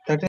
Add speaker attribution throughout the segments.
Speaker 1: That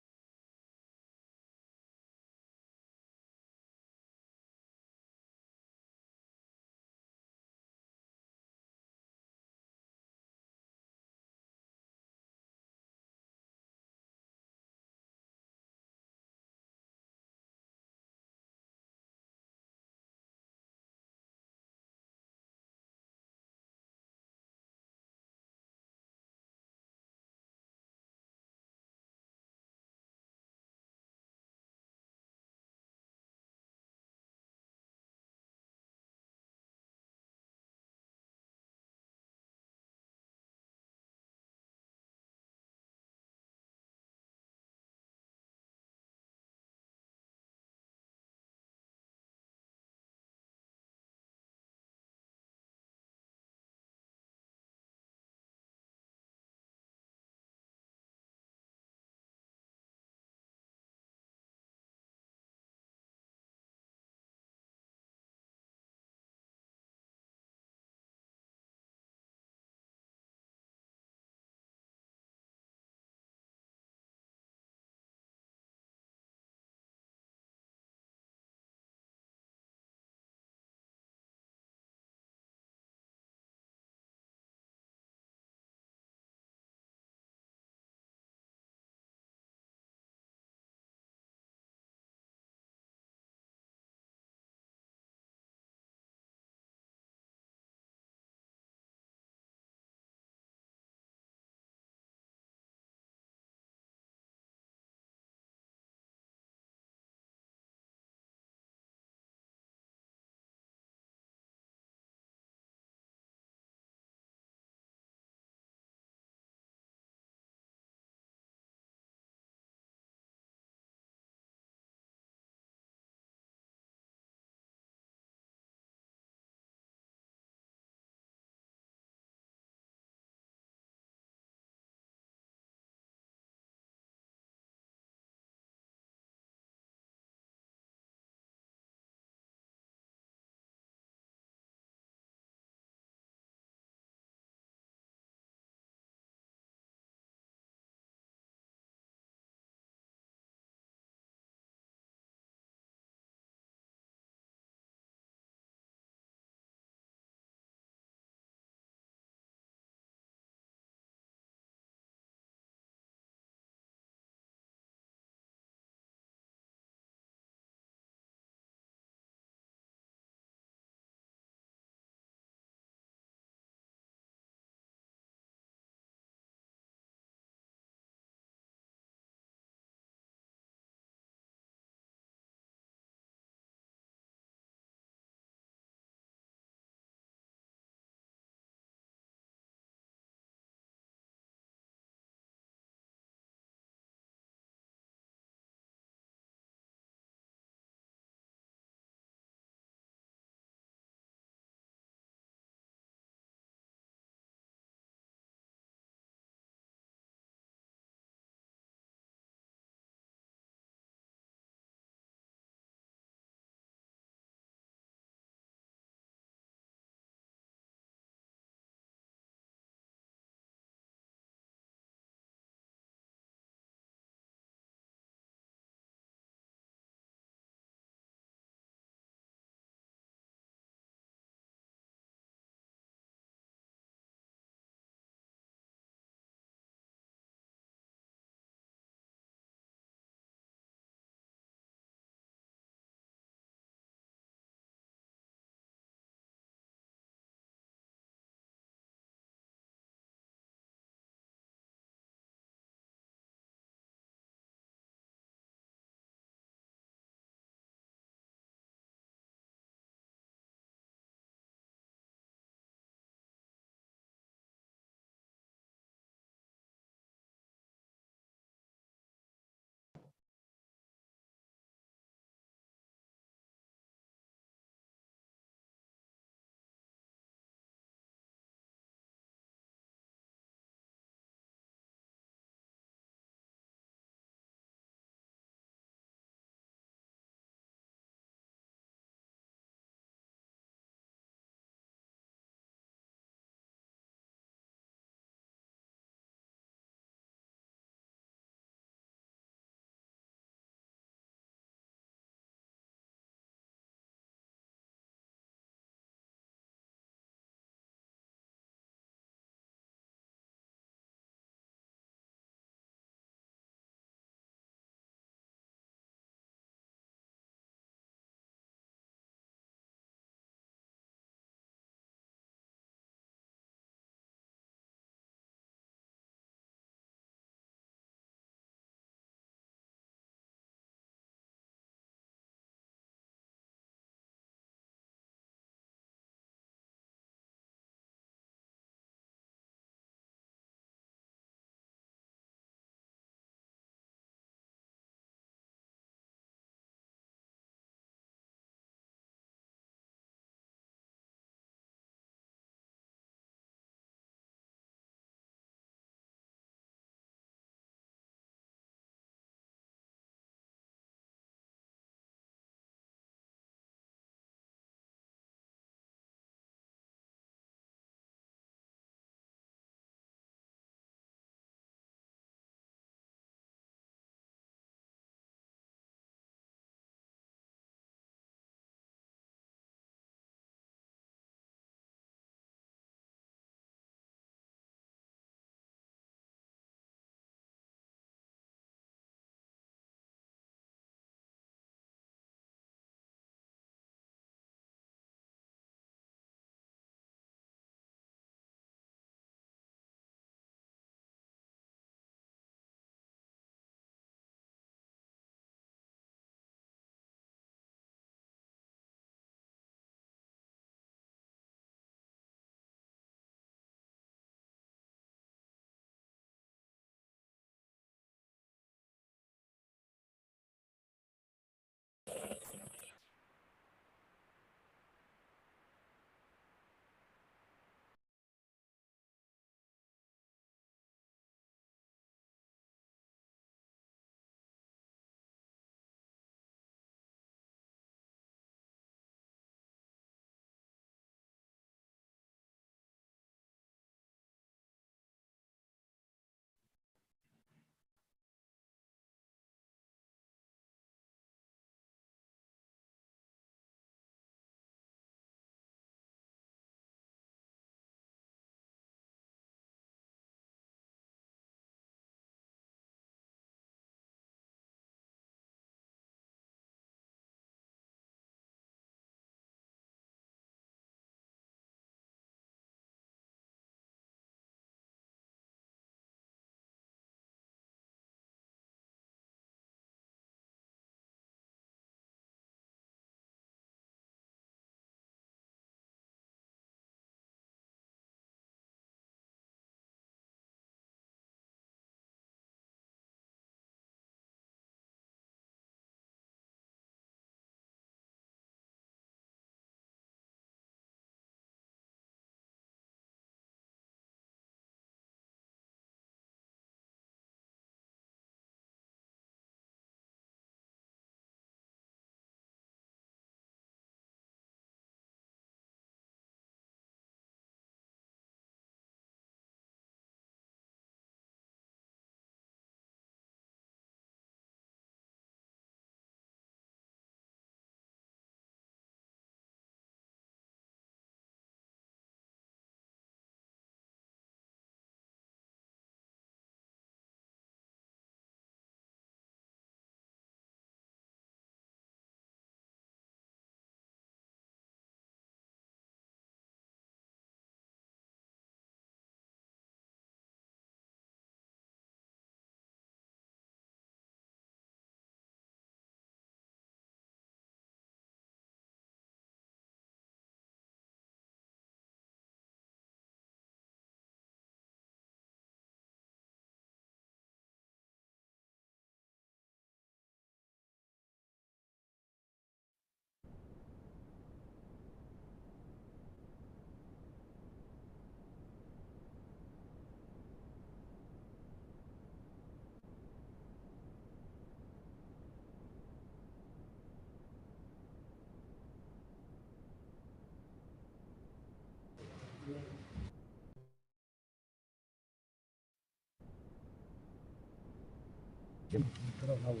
Speaker 1: ఇక్కడ ನಾವು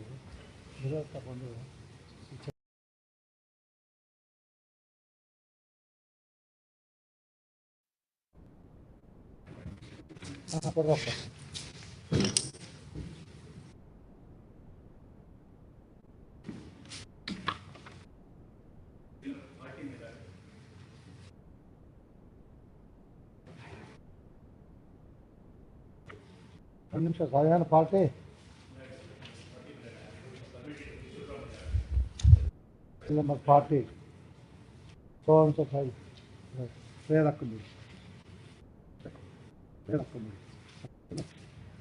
Speaker 1: mirror ತಗೊಂಡು ಕೊಡ್ರಪ್ಪ. ಒಂದು ನಿಮಿಷ ಸಾಧಾರಣ party number 40 so and so file prayer hakkandi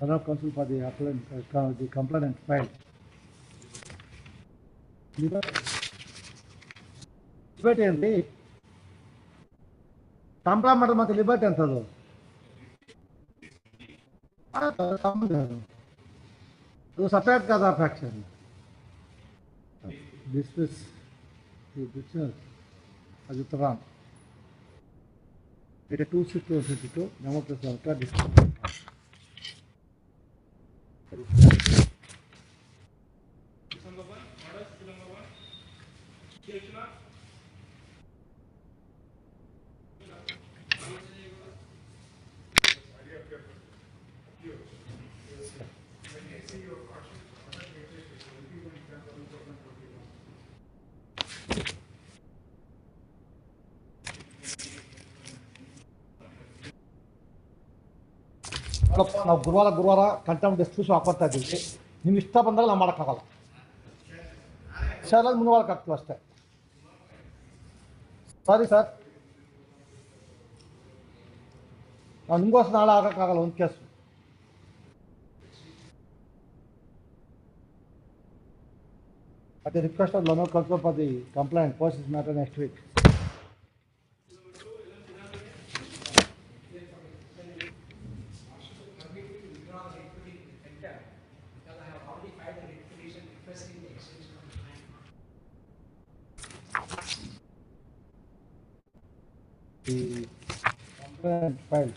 Speaker 1: another counsel for the appellant the complainant file liberty and complaint ಮಾಡಿದ್ರೆ ಮತ್ತೆ ಲಿಬರ್ಟಿ ಅಂತದು ಅದು ಸಪರೇಟ್ ಕಾದ faction dismiss the picture Ajutaram. It is 262 Namo Prasanta district. ನಾವು ಗುರುವಾರ contempt distribution ಹಾಕೊಳ್ತಾ ಇದ್ದೀವಿ. ನಿಮ್ಗೆ ಇಷ್ಟ ಬಂದಾಗ ನಾವು ಮಾಡೋಕ್ಕಾಗಲ್ಲ. ಸರ್ ಮುಂದುವರಕ್ಕೆ ಆಗ್ತೀವಿ ಅಷ್ಟೇ. ಸಾರಿ ಸರ್, ನಾವು ನಿಮಗೋಸ್ಕರ ನಾಳೆ ಆಗೋಕ್ಕಾಗಲ್ಲ ಒಂದು case. At the request of Lano Council for the complaint, post this matter next week. The complaint filed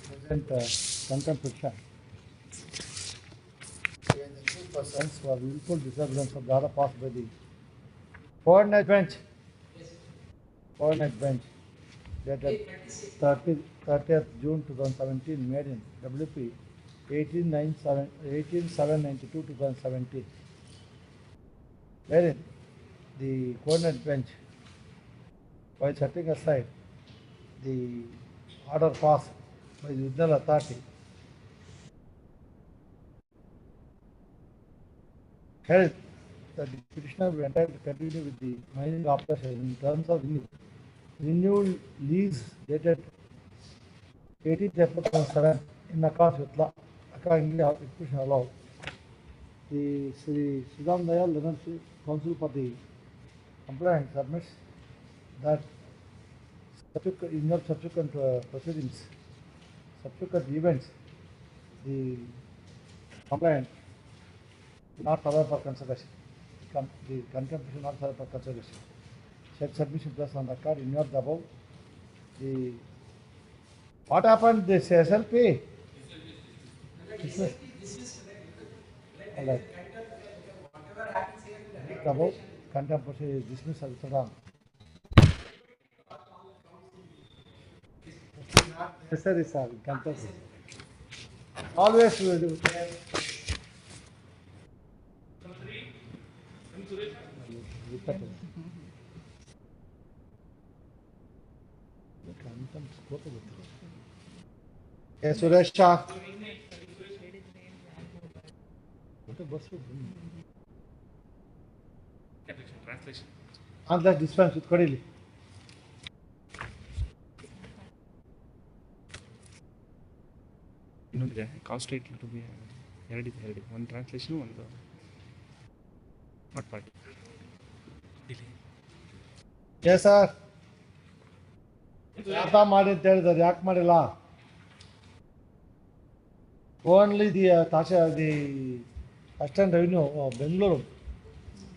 Speaker 1: present contempt petition. The two persons were willful disobedience of the order passed by the coordinate bench. Coordinate bench dated 30th June 2017, made in WP 18/7/92/2017. Wherein the coordinate bench, while setting aside the order passed by the original authority, held that the petitioner will be entitled to continue with the mining operation in terms of renewed lease dated 18th April 2007 in accordance with law. Accordingly, the petition allowed. The Sri Sudham Dayal Learnership Council for the complaint submits that in your subsequent proceedings, subsequent events, the complaint not covered for consideration. The contempt is not covered for consideration. Said submission plus on record in your above. The what happened? This SLP. All right. Above contempt procedure is dismissed as wrong. Yes, sir. Contempt. Always we will do. Yes, Suresh Shah. Translation. Unless dispense with Kodili.
Speaker 2: ಇನ್ನೊಂದಿದೆ cost rate to be ಎರಡಿದೆ ಒಂದು translation ಒಂದು not party.
Speaker 1: Yes sir, ಅರ್ಥ ಮಾಡಿ ಅಂತ ಹೇಳಿದ್ದಾರೆ, ಯಾಕೆ ಮಾಡಿಲ್ಲ? Only the assistant revenue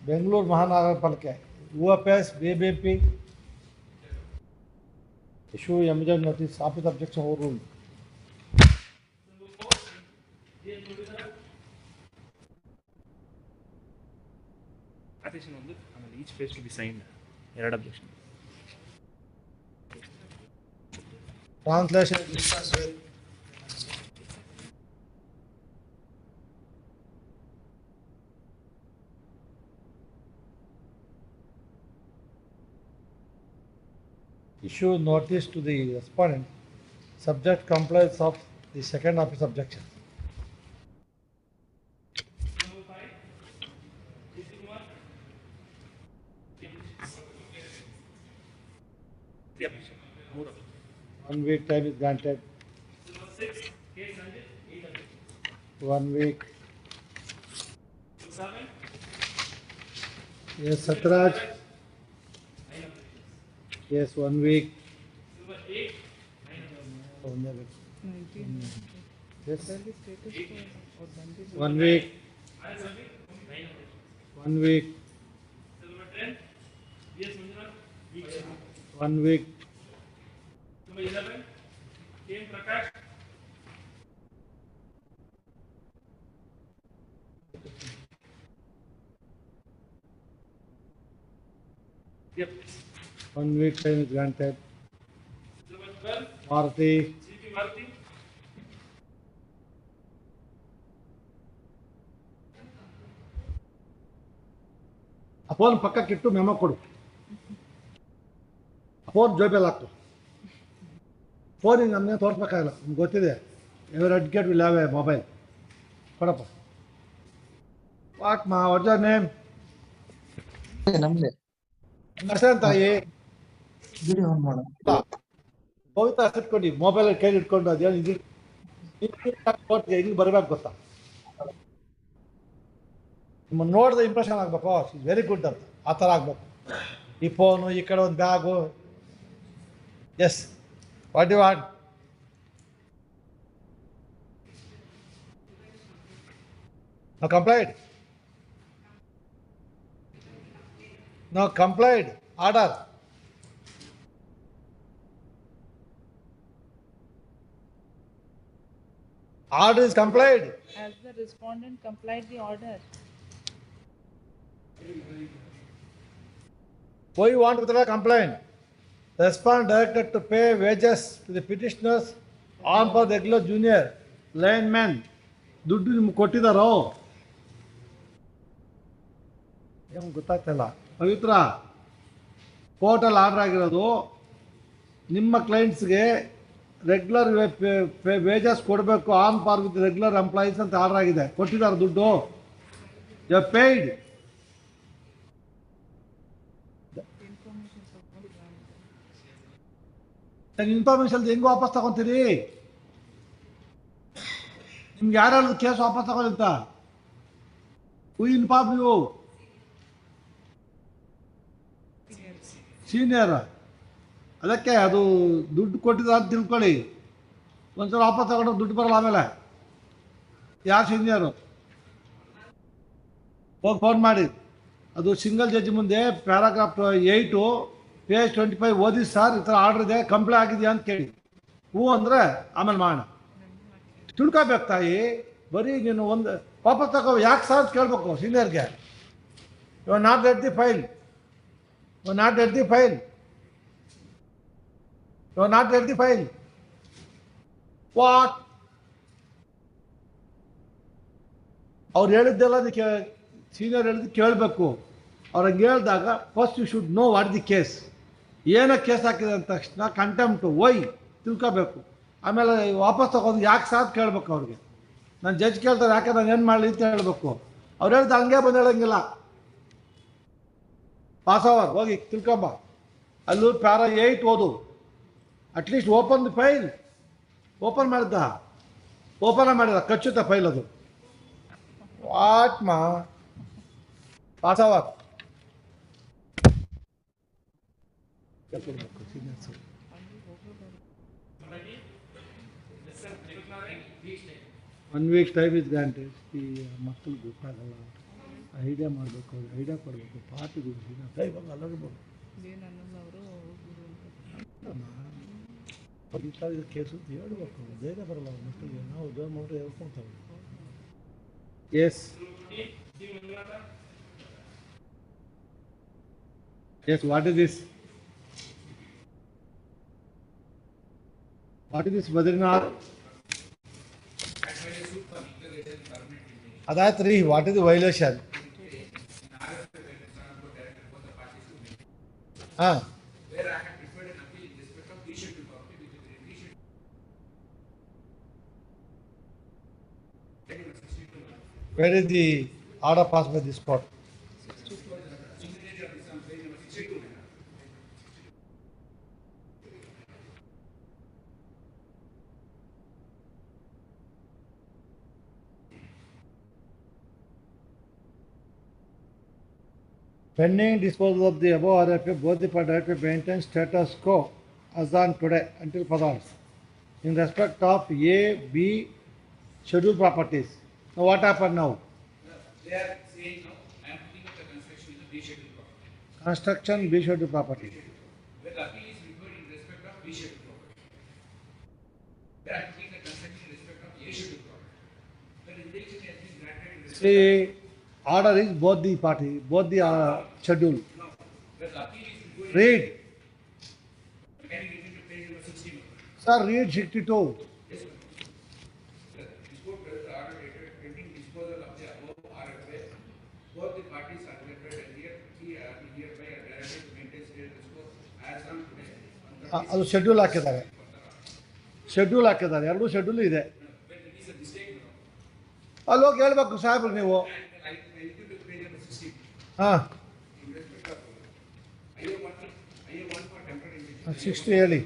Speaker 1: Bengaluru ಮಹಾನಗರ ಪಾಲಿಕೆ UFS BBP issue emergency notice after the objection overruled.
Speaker 2: Translation ಒಂದು, ಆಮೇಲೆ each page to be signed, ಎರಡು objection.
Speaker 1: Translation discussed with issue notice to the respondent. Subject complies of the second of his objection. One week time is granted. 1 week. Yes, Satraj. Yes, 1 week. Yes. 1 week. 1 week. 1 week.
Speaker 2: 11 came Prakash. Yep.
Speaker 1: 1 week time is granted.
Speaker 2: 12
Speaker 1: Maruti.
Speaker 2: GP Maruti.
Speaker 1: Phone ಪಕ್ಕಕ್ಕಿಟ್ಟು memo ಕೊಡು. Phone ಜೋಬೆಲ್ ಹಾಕು. ಫೋನಿಗೆ ನಮ್ಮನ್ನೇ ತೋರಿಸ್ಬೇಕಾಗಿಲ್ಲ, ನಿಮ್ಗೆ ಗೊತ್ತಿದೆ. Every advocate will have a mobile. ಕೊಡಪ್ಪ. What's your name?
Speaker 3: ನಮ್ದೆ
Speaker 1: ಹೆಸರು ತಾಯಿ?
Speaker 3: ವಿಡಿಯೋ ಆನ್ ಮಾಡು.
Speaker 1: ಹೋಗ್ತಾ ಹಸಿಟ್ಕೊಂಡು ಮೊಬೈಲ್ ಕೈಲಿ ಇಟ್ಕೊಂಡು ಅದೇನು ಇದು ಹಿಂಗೆ ಬರಬೇಕು ಗೊತ್ತಾ? ನಿಮ್ಮನ್ನು ನೋಡಿದ್ರೆ ಇಂಪ್ರೆಷನ್ ಆಗಬೇಕು, ಇಸ್ ವೆರಿ ಗುಡ್ ಅಂತ, ಆ ಥರ ಆಗಬೇಕು. ಈ ಫೋನು, ಈ ಕಡೆ ಒಂದು bag. Yes, what you want? Now complied. Now complied. Order. Order is complied.
Speaker 4: As the respondent complied the order.
Speaker 1: Why you want to withdraw complaint? The respondent directed to pay wages to the petitioners on for regular junior lineman. ದುಡ್ಡು ನಿಮ್ಗೆ ಕೊಟ್ಟಿದ್ದಾರೋ? ಏನು ಗೊತ್ತಾಗ್ತಿಲ್ಲ. ಪವಿತ್ರ, ಕೋರ್ಟಲ್ಲಿ order ಆಗಿರೋದು ನಿಮ್ಮ ಕ್ಲೈಂಟ್ಸ್ಗೆ regular wages ಕೊಡಬೇಕು on ಪಾರ್ with regular employees ಅಂತ ಆರ್ಡರ್ ಆಗಿದೆ. ಕೊಟ್ಟಿದ್ದಾರೆ ದುಡ್ಡು? You paid. ಇನ್ಫಾರ್ಮೇಶನ್ ಹೆಂಗೆ ವಾಪಸ್ ತಗೊತೀರಿ? ನಿಮ್ಗೆ ಯಾರು ಕೇಸ್ ವಾಪಸ್ ತಗೊಳ್ಳಿಂತ? ಹೂ ಇನ್ಫಾರ್ಮ್ ನೀವು? ಸೀನಿಯರ್. ಅದಕ್ಕೆ ಅದು ದುಡ್ಡು ಕೊಟ್ಟಿದ ಅಂತ ತಿಳ್ಕೊಳ್ಳಿ. ಒಂದ್ಸಲ ವಾಪಸ್ ತಗೊಂಡು ದುಡ್ಡು ಬರಲ್ಲ. ಆಮೇಲೆ ಯಾರು ಸೀನಿಯರು? ಹೋಗಿ ಫೋನ್ ಮಾಡಿ. ಅದು ಸಿಂಗಲ್ ಜಡ್ಜ್ ಮುಂದೆ ಪ್ಯಾರಾಗ್ರಾಫ್ 8 ಪೇಜ್ 25 ಓದಿ, ಸರ್ ಈ ಥರ ಆರ್ಡರ್ ಇದೆ, ಕಂಪ್ಲೇಂಟ್ ಆಗಿದೆಯಾ ಅಂತ ಕೇಳಿ. ಹೂ ಅಂದರೆ ಆಮೇಲೆ ಮಾಡೋಣ. ತಿಳ್ಕೊಬೇಕು ತಾಯಿ. ಬರೀ ನೀನು ಒಂದು ವಾಪಸ್ ತಗೋ, ಯಾಕೆ ಸರ್ ಅಂತ ಕೇಳಬೇಕು ಸೀನಿಯರ್ಗೆ. You are not read the file. You are not read the file. You are not read the file. What? ಅವ್ರು ಹೇಳಿದ್ದೆಲ್ಲ ಅದಕ್ಕೆ ಸೀನಿಯರ್ ಹೇಳಿದ್ದು ಕೇಳಬೇಕು. ಅವ್ರು ಹಂಗೆ ಹೇಳಿದಾಗ first you should know what the case. ಏನಕ್ಕೆ ಕೇಸ್ ಹಾಕಿದೆ ಅಂದ ತಕ್ಷಣ ಕಂಟೆಂಪ್ಟು ವೈ ತಿಳ್ಕೋಬೇಕು. ಆಮೇಲೆ ವಾಪಸ್ ತಗೊಂಡು ಯಾಕೆ ಸಾಥ್ ಕೇಳಬೇಕು ಅವ್ರಿಗೆ. ನಾನು ಜಡ್ಜ್ ಕೇಳ್ತಾರೆ ಯಾಕೆ ನಾನು ಏನು ಮಾಡಲಿ ಅಂತ ಹೇಳಬೇಕು. ಅವ್ರು ಹೇಳ್ದು ಹಂಗೆ ಬಂದು ಹೇಳಂಗಿಲ್ಲ. ಪಾಸ್ ಓವರ್ ಹೋಗಿ ತಿಳ್ಕೊಂಬ. ಅಲ್ಲೂ ಪ್ಯಾರಾ 8 ಓದು. At least open the file. Open ಮಾಡಿದ್ದ? ಓಪನ್ ಮಾಡಿದ, ಕಚ್ಚುತ್ತೆ ಫೈಲ್ ಅದು. ವಾಟ್ ಮಾ? Pass over. Seniors 1 week time is granted. ಈ ಮಕ್ಕಳಿಗೆ ಗೊತ್ತಾಗಲ್ಲ, ಐಡಿಯಾ ಮಾಡಬೇಕು, ಅವ್ರಿಗೆ ಐಡಿಯಾ ಕೊಡಬೇಕು. ಪಾರ್ಟಿಗಳು ಇವಾಗ ಅಲ್ಲರ್ಬೋದು. ಇದು ಕೇಸು ಹೇಳ್ಬೇಕು, ಧೈರ್ಯ ಬರಲ್ಲ ಅವ್ರ ಮಕ್ಕಳಿಗೆ. ನಾವು ಉದ್ಯೋಗ ಮಾಡಿದ್ರೆ ಹೇಳ್ಕೊಳ್ತೇವೆ. Yes, Yes, what is this? What is this, Badrinath? Adatri, what is the violation? Ah. Where is the order passed by this court? Pending disposal of the above RFA, both the parties maintain status quo as on today until further notice. In respect of A, B scheduled properties. Now what happened now?
Speaker 5: They are saying now, I am putting up the construction in the B schedule property.
Speaker 1: Construction B scheduled property.
Speaker 5: Where the appeal is referred in respect of B schedule property. Where I am putting the construction in respect of A schedule property. Where injunction has been granted in respect
Speaker 1: See, order is both the party, both the schedule.
Speaker 5: of now. Where the appeal is referred in
Speaker 1: Read.
Speaker 5: can you get into page number 16?
Speaker 1: Sir, read 62.
Speaker 5: Yes, sir. This court does the order dated pending disposal of the above RFA. Both the parties are related and hereby are directed to maintain status quo as on today.
Speaker 1: ಅದು schedule ಹಾಕಿದ್ದಾರೆ. Schedule ಹಾಕಿದ್ದಾರೆ, ಎರಡು schedule ಇದೆ.
Speaker 5: When it is a mistake now.
Speaker 1: ಅಲ್ಲಿ ಹೋಗಿ ಹೇಳ್ಬೇಕು ಸಾಹೇಬ್ರು ನೀವು.
Speaker 5: I give to page number 16.
Speaker 1: ಹಾಂ,
Speaker 5: In respect of I-1 for temporary injunction.
Speaker 1: 60 ಹೇಳಿ.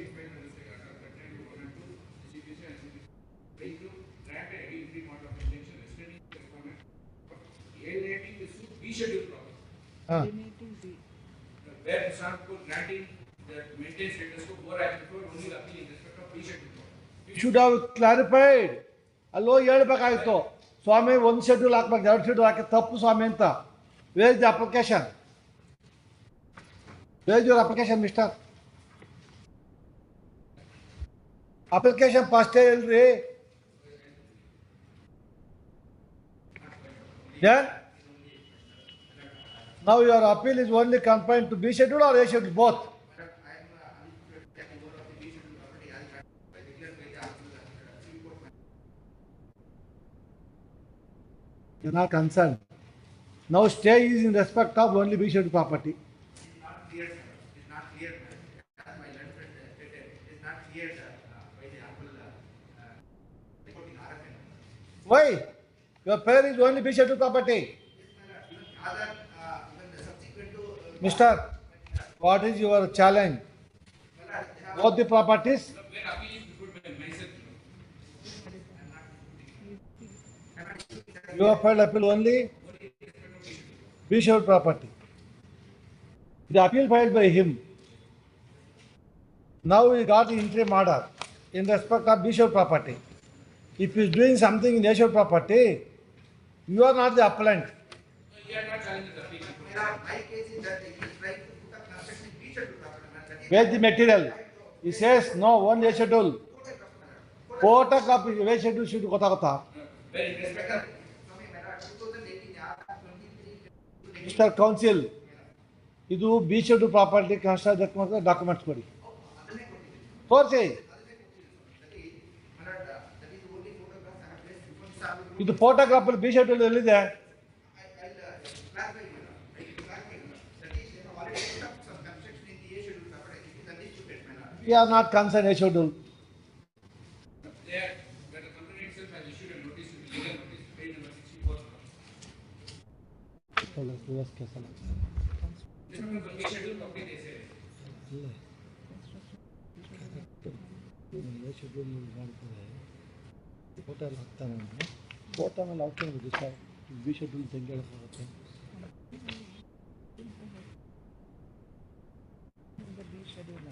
Speaker 5: Alienating the suit B schedule property.
Speaker 1: ಹಾಂ,
Speaker 4: Eliminating B.
Speaker 5: Where the Supreme Court granting the maintained status quo, more I prefer only the appeal in respect of B schedule property.
Speaker 1: Should have clarified. ಅಲ್ಲಿ ಹೋಗಿ ಹೇಳ್ಬೇಕಾಯ್ತು, ಸ್ವಾಮಿ ಒಂದು schedule ಹಾಕ್ಬೇಕು, ಎರಡು schedule ಹಾಕಿ ತಪ್ಪು ಸ್ವಾಮಿ ಅಂತ. Where the application? Where your application mister? Application ಫಸ್ಟೇ ಇಲ್ರಿ. Then, now your appeal is only confined to B schedule or A schedule, both? You're not concerned. Now stay is in respect of only B schedule property.
Speaker 5: It's not clear, sir. It's not clear. As my learned friend stated, it's not clear by the ample reporting RFN.
Speaker 1: Why? Your pair is only B schedule property.
Speaker 5: Even other, even the subsequent to.
Speaker 1: Mister, what is your challenge? Both the properties?
Speaker 5: Where appeal is preferred by myself.
Speaker 1: You have filed appeal only B schedule property. The appeal filed by him. Now he got the interim order in respect of B schedule property. If he is doing something in A schedule property, you are not the appellant.
Speaker 5: You are not challenging the appeal. My case is that he is trying to put up construction in B schedule property.
Speaker 1: Where's the material? He says no, one A schedule. Photocopy A schedule should ಗೊತ್ತಾಗುತ್ತಾ?
Speaker 5: Where in respect of 2018
Speaker 1: Mr. Counsel, ಇದು B schedule property construction documents ಕೊಡಿ, ತೋರಿಸಿ. ಇದು photographer B schedule ಎಲ್ಲಿದೆ? We are not concerned A schedule.
Speaker 5: there, where the company itself has issued a notice, legal notice, page number 64. This one for B schedule property they say.
Speaker 1: Photo ಎಲ್ಲ ಹಾಕ್ತಾನೆ, photo ಮೇಲೆ ಹಾಕ್ತಾನೆ sir. B schedule ಹೆಂಗೆ ಹೇಳೋಕ್ಕಾಗುತ್ತೆ?
Speaker 4: The B schedule.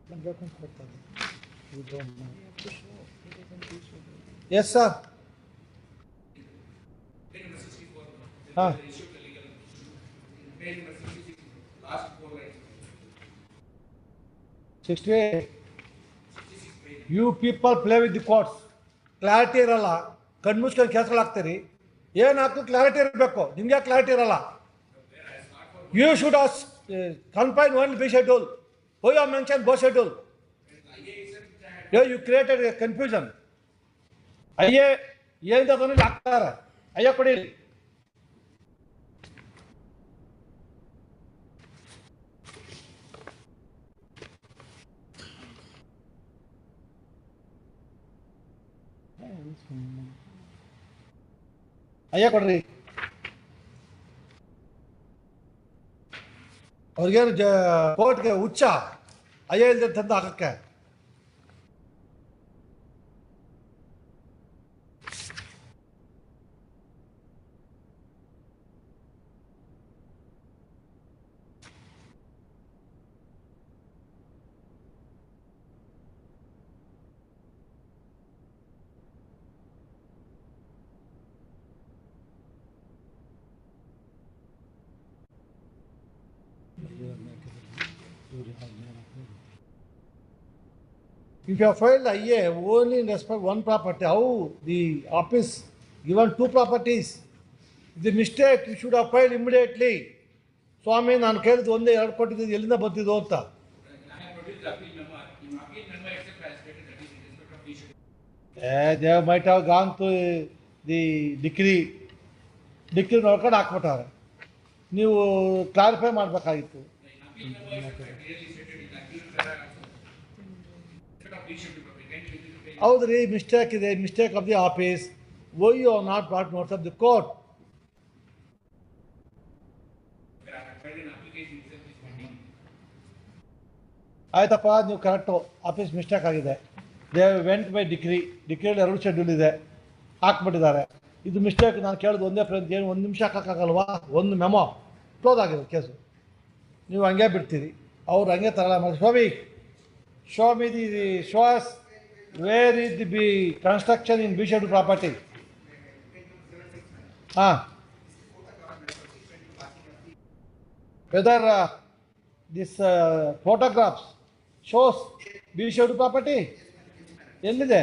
Speaker 1: ನಾನು document ಕೊಡ್ತಾನೆ.
Speaker 4: We have to show it is in B schedule.
Speaker 1: Yes sir.
Speaker 5: Page number 64.
Speaker 1: Ah.
Speaker 5: They issued the legal notice. Page number 66, last 4 lines.
Speaker 1: 68.
Speaker 5: 66 page.
Speaker 1: You people play with the courts. Clarity ಇರಲ್ಲ, ಕಣ್ಣು ಮುಚ್ಕೊಂಡು ಕೇಸ್ಗಳು ಹಾಕ್ತೀರಿ. ಏನು ಹಾಕು clarity ಇರಬೇಕು, ನಿಮಗೆ clarity ಇರಲ್ಲ. You should confine only B schedule. Who you mention B schedule. You created confusion. ಅಯ್ಯೇ ಏನಿದೆ ಅದನ್ನು ಹಾಕ್ತಾರೆ. ಅಯ್ಯ ಕೊಡಿ. ಅಯ್ಯ ಕೊಡ್ರಿ. ಅವ್ರಿಗೇನು ಕೋರ್ಟ್ಗೆ ಹುಚ್ಚ ಅಯ್ಯ ಇಲ್ದೆ ತಂದು ಹಾಕಕ್ಕೆ. If you have filed IA only in respect one property, how the office given two properties? The mistake you should have filed immediately. ಸ್ವಾಮಿ ನಾನು ಕೇಳಿದ್ದು ಒಂದೇ ಎರಡು ಕೊಟ್ಟಿದ್ದು ಎಲ್ಲಿಂದ ಬಂದಿದ್ದು ಅಂತ. They might have gone to the decree ನೋಡ್ಕೊಂಡು ಹಾಕ್ಬಿಟ್ಟಾರೆ. ನೀವು ಕ್ಲಾರಿಫೈ ಮಾಡಬೇಕಾಗಿತ್ತು. ಹೌದ್ರಿ, ಮಿಸ್ಟೇಕ್ ಇದೆ, mistake of the office. Why you are not brought notes of the court. ಆಯ್ತಪ್ಪ, ನೀವು ಕರೆಕ್ಟು, ಆಫೀಸ್ ಮಿಸ್ಟೇಕ್ ಆಗಿದೆ. ದೇ ವೆಂಟ್ ಬೈ ಡಿಕ್ರಿಯಲ್ಲಿ 2 ಶೆಡ್ಯೂಲ್ ಇದೆ, ಹಾಕ್ಬಿಟ್ಟಿದ್ದಾರೆ. ಇದು ಮಿಸ್ಟೇಕ್. ನಾನು ಕೇಳೋದು ಒಂದೇ ಫ್ರೆಂಡ್, ಏನು 1 ನಿಮಿಷ ಹಾಕೋಕ್ಕಾಗಲ್ವಾ? ಒಂದು ಮೆಮೊ ಕ್ಲೋಸ್ ಆಗಿದೆ ಕೇಸು. ನೀವು ಹಂಗೆ ಬಿಡ್ತೀರಿ, ಅವ್ರು ಹಂಗೆ ತರಲ್ಲ ಮಾಡಿ. Show me the shows where is the construction in B schedule property. ಹಾಂ, whether this photographs shows B schedule property ಎಲ್ಲಿದೆ?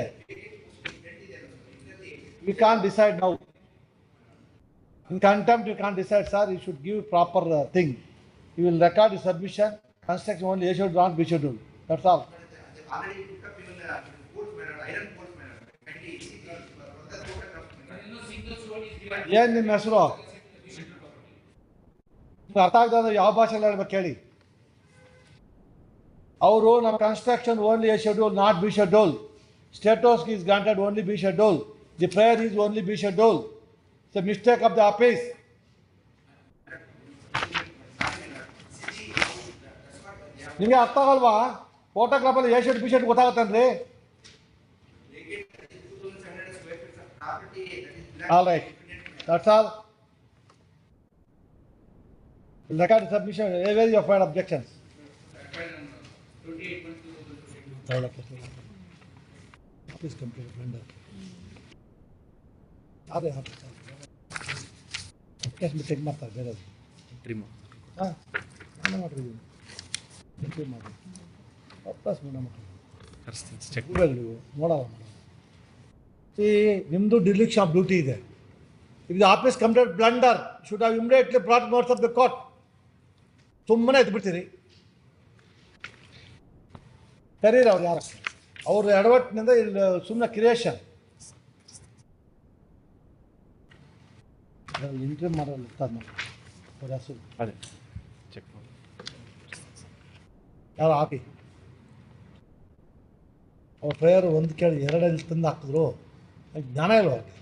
Speaker 1: We can't decide now. In contempt, you can't decide, sir. You should give proper thing. You will record the submission. Construction only A schedule, not B schedule. That's all.
Speaker 5: Already took up even the course manner, iron course manner.
Speaker 1: ಏನು ನಿಮ್ಮ ಹೆಸರು? ಅರ್ಥ ಆಗ್ತದೆ ಯಾವ ಭಾಷೆಯಲ್ಲಿ ಹೇಳ್ಬೇಕು ಹೇಳಿ. ಅವರು ನಮ್ಮ construction only A schedule, not be schedule. Status is granted only B schedule. The prayer is only B schedule. It's a mistake of the office. ನಿಮಗೆ ಅರ್ಥ ಆಗಲ್ವಾ? ಫೋಟೋಗ್ರಾಫಲ್ಲಿ ಎ ಶೆಡ್ ಬಿ ಶೆಡ್ ಗೊತ್ತಾಗತ್ತೇನ್ರಿ? All right, that's all. Record submission. Where you have filed objections? Please complete vendor. ಅದೇ case ಬಿಟ್ಟು check ಮಾಡ್ತಾರೆ ಬೇರೆ. ಹಾಂ, ನಾನು ಮಾಡಿದ್ದೀವಿ. ಚೆಕ್ ಮಾಡಿ ವಾಪಸ್ ಚೆಕ್ ನೀವು ನೋಡಲ್ಲ. ನಿಮ್ಮದು ಡಿಲಿಕ್ಷನ್ ಆಫ್ ಡ್ಯೂಟಿ ಇದೆ. If the office complaint blunder should have immediately brought notes of the court. ಸುಮ್ಮನೆ ಎದ್ದು ಬಿಡ್ತೀರಿ. ಕರೀರಿ ಅವ್ರು ಯಾರು, ಅವ್ರ ಎಡವಟ್ಟಿನಿಂದ ಇಲ್ಲಿ ಸುಮ್ಮನೆ ಕ್ರಿಯೇಷನ್ ಇಂಟ್ರಿ ಮಾಡಲ್ಲ. ಅವ್ರ ಹೆಸರು
Speaker 2: ಅದೇ ಚೆಕ್ ಮಾಡಿ
Speaker 1: ಯಾರು ಹಾಕಿ. ಅವ್ರ ಪ್ರೇಯರ್ ಒಂದು ಕೇಳಿ 2 ತಂದು ಹಾಕಿದ್ರು. ಜ್ಞಾನ ಇಲ್ವ ಅವ್ರಿಗೆ?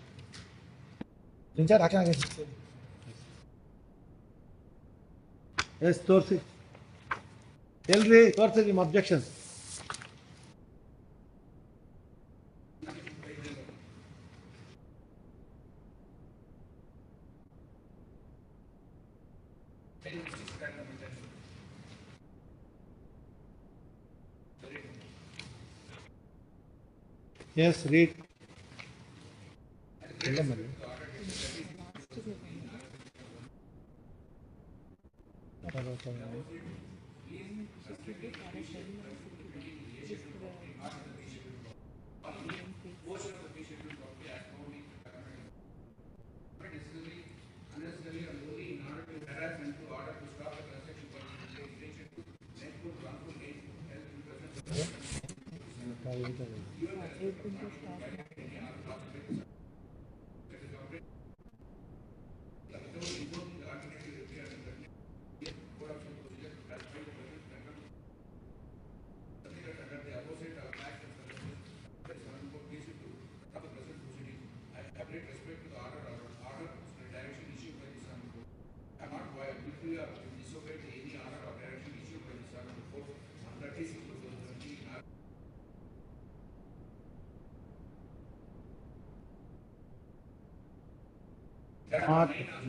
Speaker 1: ಸಿನ್ಸಿಯರ್ ಹಾಕಿ ಎಸ್ ತೋರಿಸಿ. ಎಲ್ರಿ ತೋರಿಸಿ ನಿಮ್ಮ objections. Yes, read.
Speaker 4: Everything is starting.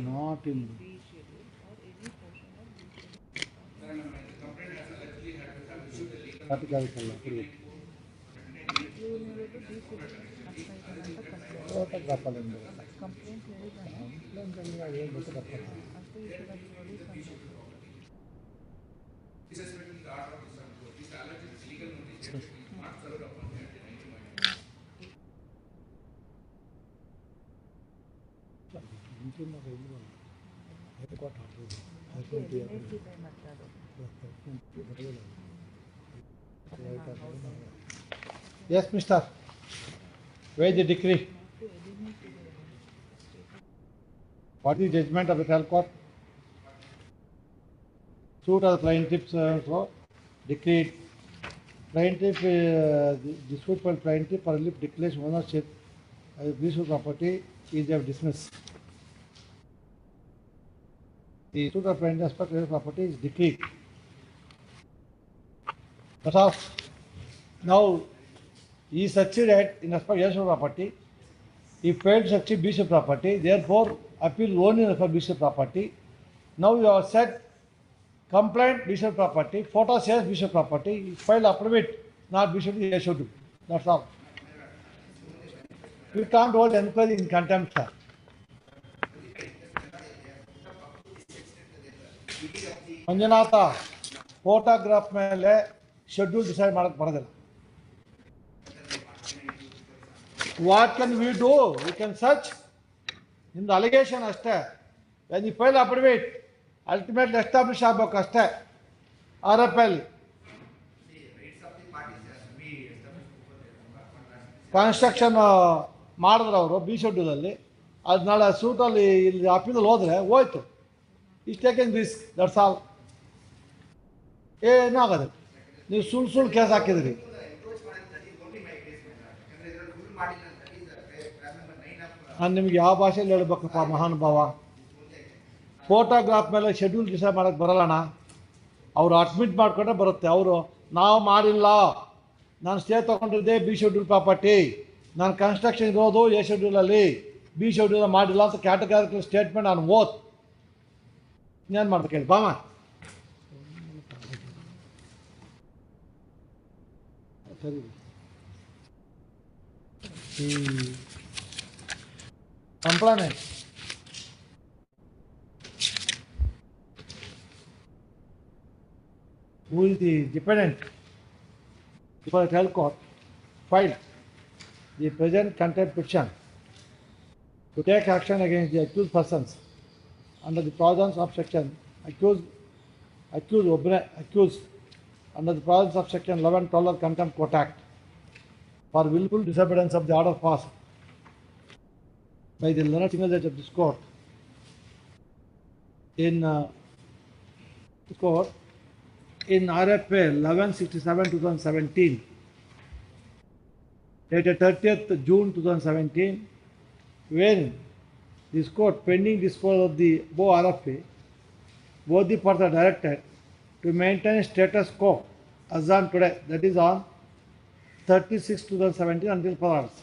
Speaker 1: Not in
Speaker 4: B schedule or any portion of B schedule.
Speaker 1: article.
Speaker 4: You never to B schedule ಅಂತ complaint.
Speaker 1: ತಪ್ಪಾಲಿಂದ
Speaker 4: Complaint ಹೇಳಿದಾನೆ.
Speaker 1: ಕಂಪ್ಲೇಂಟಲ್ಲಿ ಏನು ಗೊತ್ತು ತಪ್ಪಲ್ಲ.
Speaker 4: After you should have already submitted. Eliminate the time ಮಾಡ್ತಾರೆ.
Speaker 1: Yes, Mr. Where is the decree?
Speaker 4: To eliminate the
Speaker 1: What is the judgment of the trial court? Suit of the plaintiffs so decreed. Plaintiff, the suit for plaintiff for relief declares ownership as a piece of property is dismissed. The suit of plaintiff for real property is decreed. That's all. Now, he succeeded in respect of real property. He failed to succeed piece of property. Therefore, appeal only in respect of piece of property. Now you have said complaint piece of property. Photo says piece of property. File affidavit, not piece of property. Should do. That's all. You can't hold inquiry in contempt, sir. Manjunath photograph ಮೇಲೆ schedule decide ಮಾಡಕ್ಕೆ ಬರೋದಿಲ್ಲ. What can we do? We can search. ನಿಮ್ದು allegation ಅಷ್ಟೇ. When you file affidavit ultimately establish ಆಗಬೇಕು ಅಷ್ಟೇ. RFL construction ಮಾಡಿದ್ರು ಅವರು B ಶೆಡ್ಯೂಲಲ್ಲಿ. ಅದು ನಾಳೆ ಸೂಟಲ್ಲಿ ಇಲ್ಲಿ ಅಪೀಲಲ್ಲಿ ಹೋದರೆ ಹೋಯ್ತು. Is taking this, that's all. ಏನೂ ಆಗೋದು. ನೀವು ಸುಳ್ಳು ಕೇಸ್ ಹಾಕಿದ್ರಿ. ನಾನು ನಿಮ್ಗೆ ಯಾವ ಭಾಷೆಯಲ್ಲಿ ಹೇಳ್ಬೇಕಪ್ಪ ಮಹಾನುಭಾವ? ಫೋಟೋಗ್ರಾಫ್ ಮೇಲೆ ಶೆಡ್ಯೂಲ್ ಡಿಸೈಡ್ ಮಾಡೋಕ್ಕೆ ಬರಲ್ಲಣ್ಣ. ಅವರು ಅಡ್ಮಿಟ್ ಮಾಡಿಕೊಂಡ್ರೆ ಬರುತ್ತೆ. ಅವರು ನಾವು ಮಾಡಿಲ್ಲ, ನಾನು ಸ್ಟೇ ತೊಗೊಂಡಿದ್ದೆ ಬಿ ಶೆಡ್ಯೂಲ್ ಪ್ರಾಪರ್ಟಿ, ನಾನು ಕನ್ಸ್ಟ್ರಕ್ಷನ್ ಇರೋದು ಎ ಶೆಡ್ಯೂಲಲ್ಲಿ, ಬಿ ಶೆಡ್ಯೂಲ್ ಮಾಡಿಲ್ಲ ಅಂತ ಕ್ಯಾಟಗಾರಿಕಲ್ ಸ್ಟೇಟ್ಮೆಂಟ್ ನಾನು ಓದ್ ಇನ್ನೇನು ಮಾಡ್ಬೇಕು ಹೇಳಿ ಬಾಮ? ಸರಿ. Complaint who is the dependent before the trial court filed the present contempt petition to take action against the accused persons under the provisions of section accused under the provisions of section 11(12) of Contempt Court Act for willful disobedience of the order passed by the learned single judge of this court in RFA 1167/2017, dated 30th June 2017, when this court, pending disposal of the above RFA, both the parties are directed to maintain status quo as on today, that is on 30/6/2017 until further orders.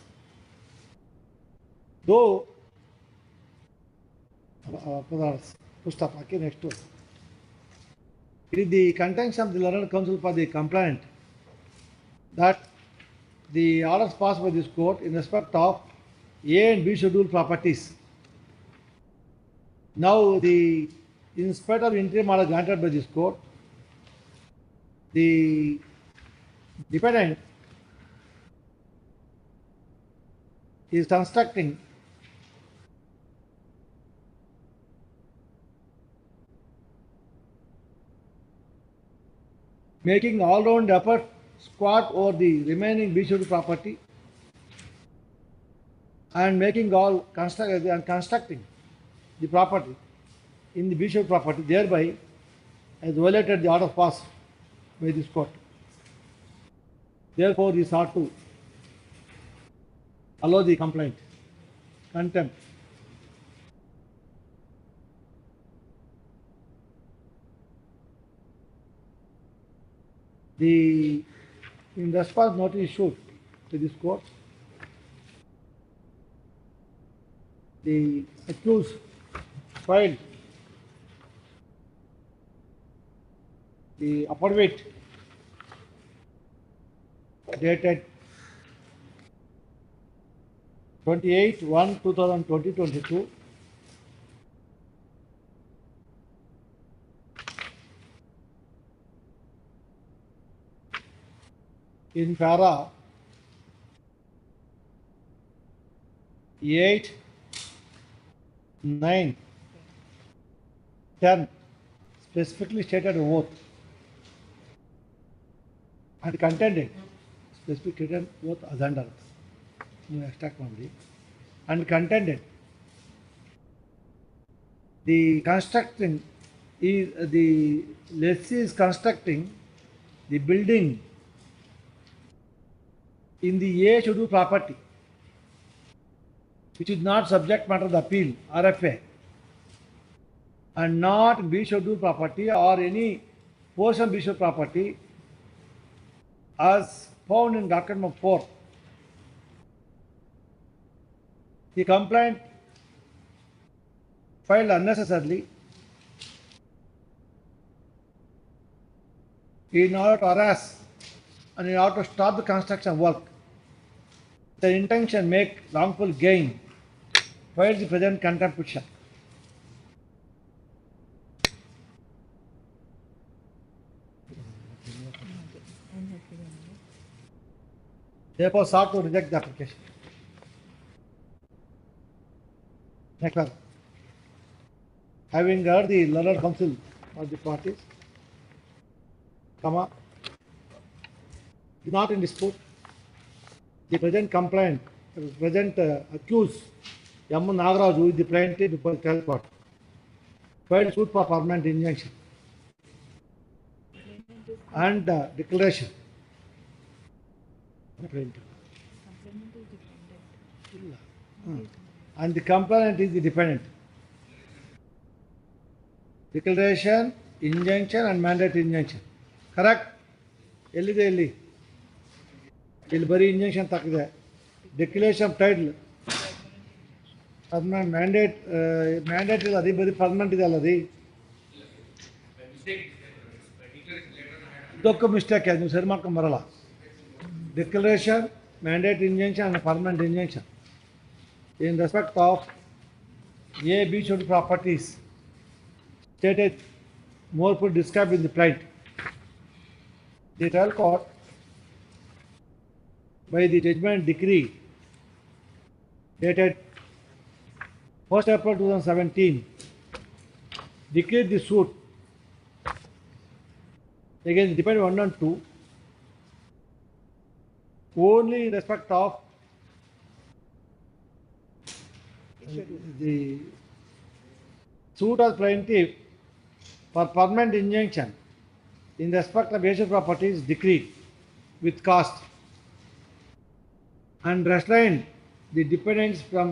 Speaker 1: Though further orders, full stop. Okay, next one. It is the contention of the learned counsel for the complainant that the orders passed by this court in respect of A and B schedule properties. Now the in spite of interim order granted by this court, the dependent is constructing making all-round effort squat over the remaining B schedule property and making all constructing the property in the B schedule property, thereby has violated the order of pass by this court. Therefore, he sought to allow the complaint. Contempt. In response notice issued to this court, the accused filed the affidavit dated 28/1/2022 in para 8, 9, 10 specifically stated oath and contended specific stated oath as under extract only and contended the constructing is the lessee is constructing the building in the A schedule property, which is not subject matter of the appeal, RFA, and not B schedule property or any portion of B schedule property as found in docket number 4. The complaint filed unnecessarily in order to harass and in order to stop the construction work, the intention make wrongful gain, filed the present contempt petition. Therefore, sought to reject the application. Next one. Having heard the learned counsel of the parties, is not in dispute. The present complaint, present accused, M. Nagaraj, who is the plaintiff before the trial court, filed suit for permanent injunction and declaration. And the complainant is the defendant. Declaration, injunction and mandatory injunction. Correct? ಎಲ್ಲಿದೆ ಇಲ್ಲಿ ಇಲ್ಲಿ ಬರೀ injection ತಕ್ಕಿದೆ. Declaration title permanent mandate ಇಲ್ಲ ರೀ, ಬರೀ permanent ಇದೆ ಅಲ್ಲ ರೀ. ಇದೊಕ್ಕ ಮಿಸ್ಟೇಕ್ ನೀವು ಸರಿ ಮಾಡ್ಕೊಂಬರಲ್ಲ. Declaration, mandate injection and permanent injunction in respect of A, B schedule properties stated more fully described in the plaint. The trial court, by the judgment decree dated 1st April 2017, declared the suit against defendant 1 and 2 only in respect of the suit of plaintiff for permanent injunction in respect of basic properties decreed with cost and restrained the defendants from